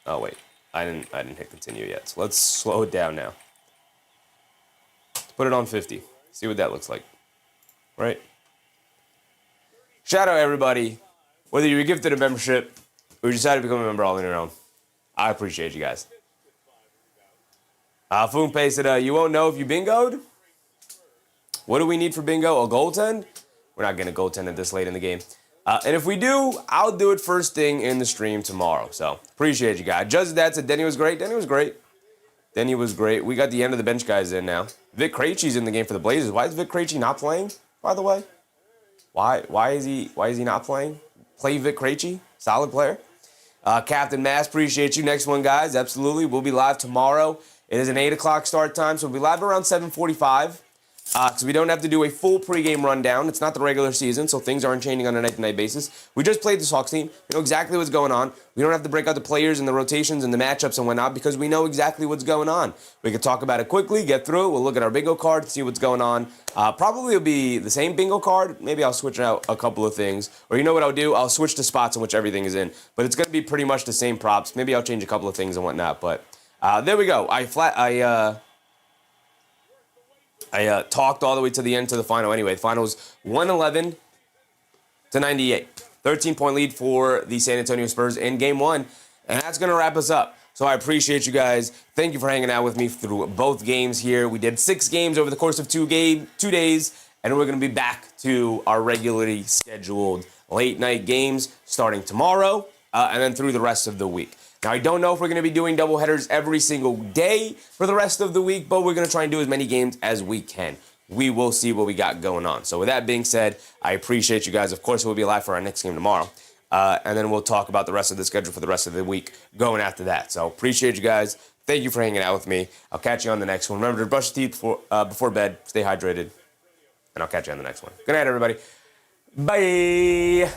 Oh, wait. I didn't hit continue yet. So let's slow it down now. Let's put it on 50. See what that looks like. Right? Shout out everybody. Whether you're gifted a membership or you decided to become a member all on your own. I appreciate you guys. Foonpay said, you won't know if you bingoed? What do we need for bingo? A goaltend? We're not getting a goaltend this late in the game. And if we do, I'll do it first thing in the stream tomorrow. So, appreciate you guys. Judge that said Deni was great. Deni was great. We got the end of the bench guys in now. Vic Krejci's in the game for the Blazers. Why is Vic Krejci not playing, by the way? Why is he not playing? Play Vic Krejci. Solid player. Captain Mass, appreciate you. Next one, guys. Absolutely. We'll be live tomorrow. It is an 8 o'clock start time, so we'll be live around 7:45. Because we don't have to do a full pregame rundown. It's not the regular season, so things aren't changing on a night-to-night basis. We just played the Hawks team. We know exactly what's going on. We don't have to break out the players and the rotations and the matchups and whatnot because we know exactly what's going on. We can talk about it quickly, get through it. We'll look at our bingo card, see what's going on. Probably it'll be the same bingo card. Maybe I'll switch out a couple of things. Or you know what I'll do? I'll switch the spots in which everything is in. But it's going to be pretty much the same props. Maybe I'll change a couple of things and whatnot. But there we go. I talked all the way to the end to the final anyway. The final was 111 to 98. 13-point lead for the San Antonio Spurs in Game 1. And that's going to wrap us up. So I appreciate you guys. Thank you for hanging out with me through both games here. We did 6 games over the course of 2 days. And we're going to be back to our regularly scheduled late-night games starting tomorrow and then through the rest of the week. Now, I don't know if we're going to be doing doubleheaders every single day for the rest of the week, but we're going to try and do as many games as we can. We will see what we got going on. So with that being said, I appreciate you guys. Of course, we'll be live for our next game tomorrow. And then we'll talk about the rest of the schedule for the rest of the week going after that. So appreciate you guys. Thank you for hanging out with me. I'll catch you on the next one. Remember to brush your teeth before bed. Stay hydrated. And I'll catch you on the next one. Good night, everybody. Bye.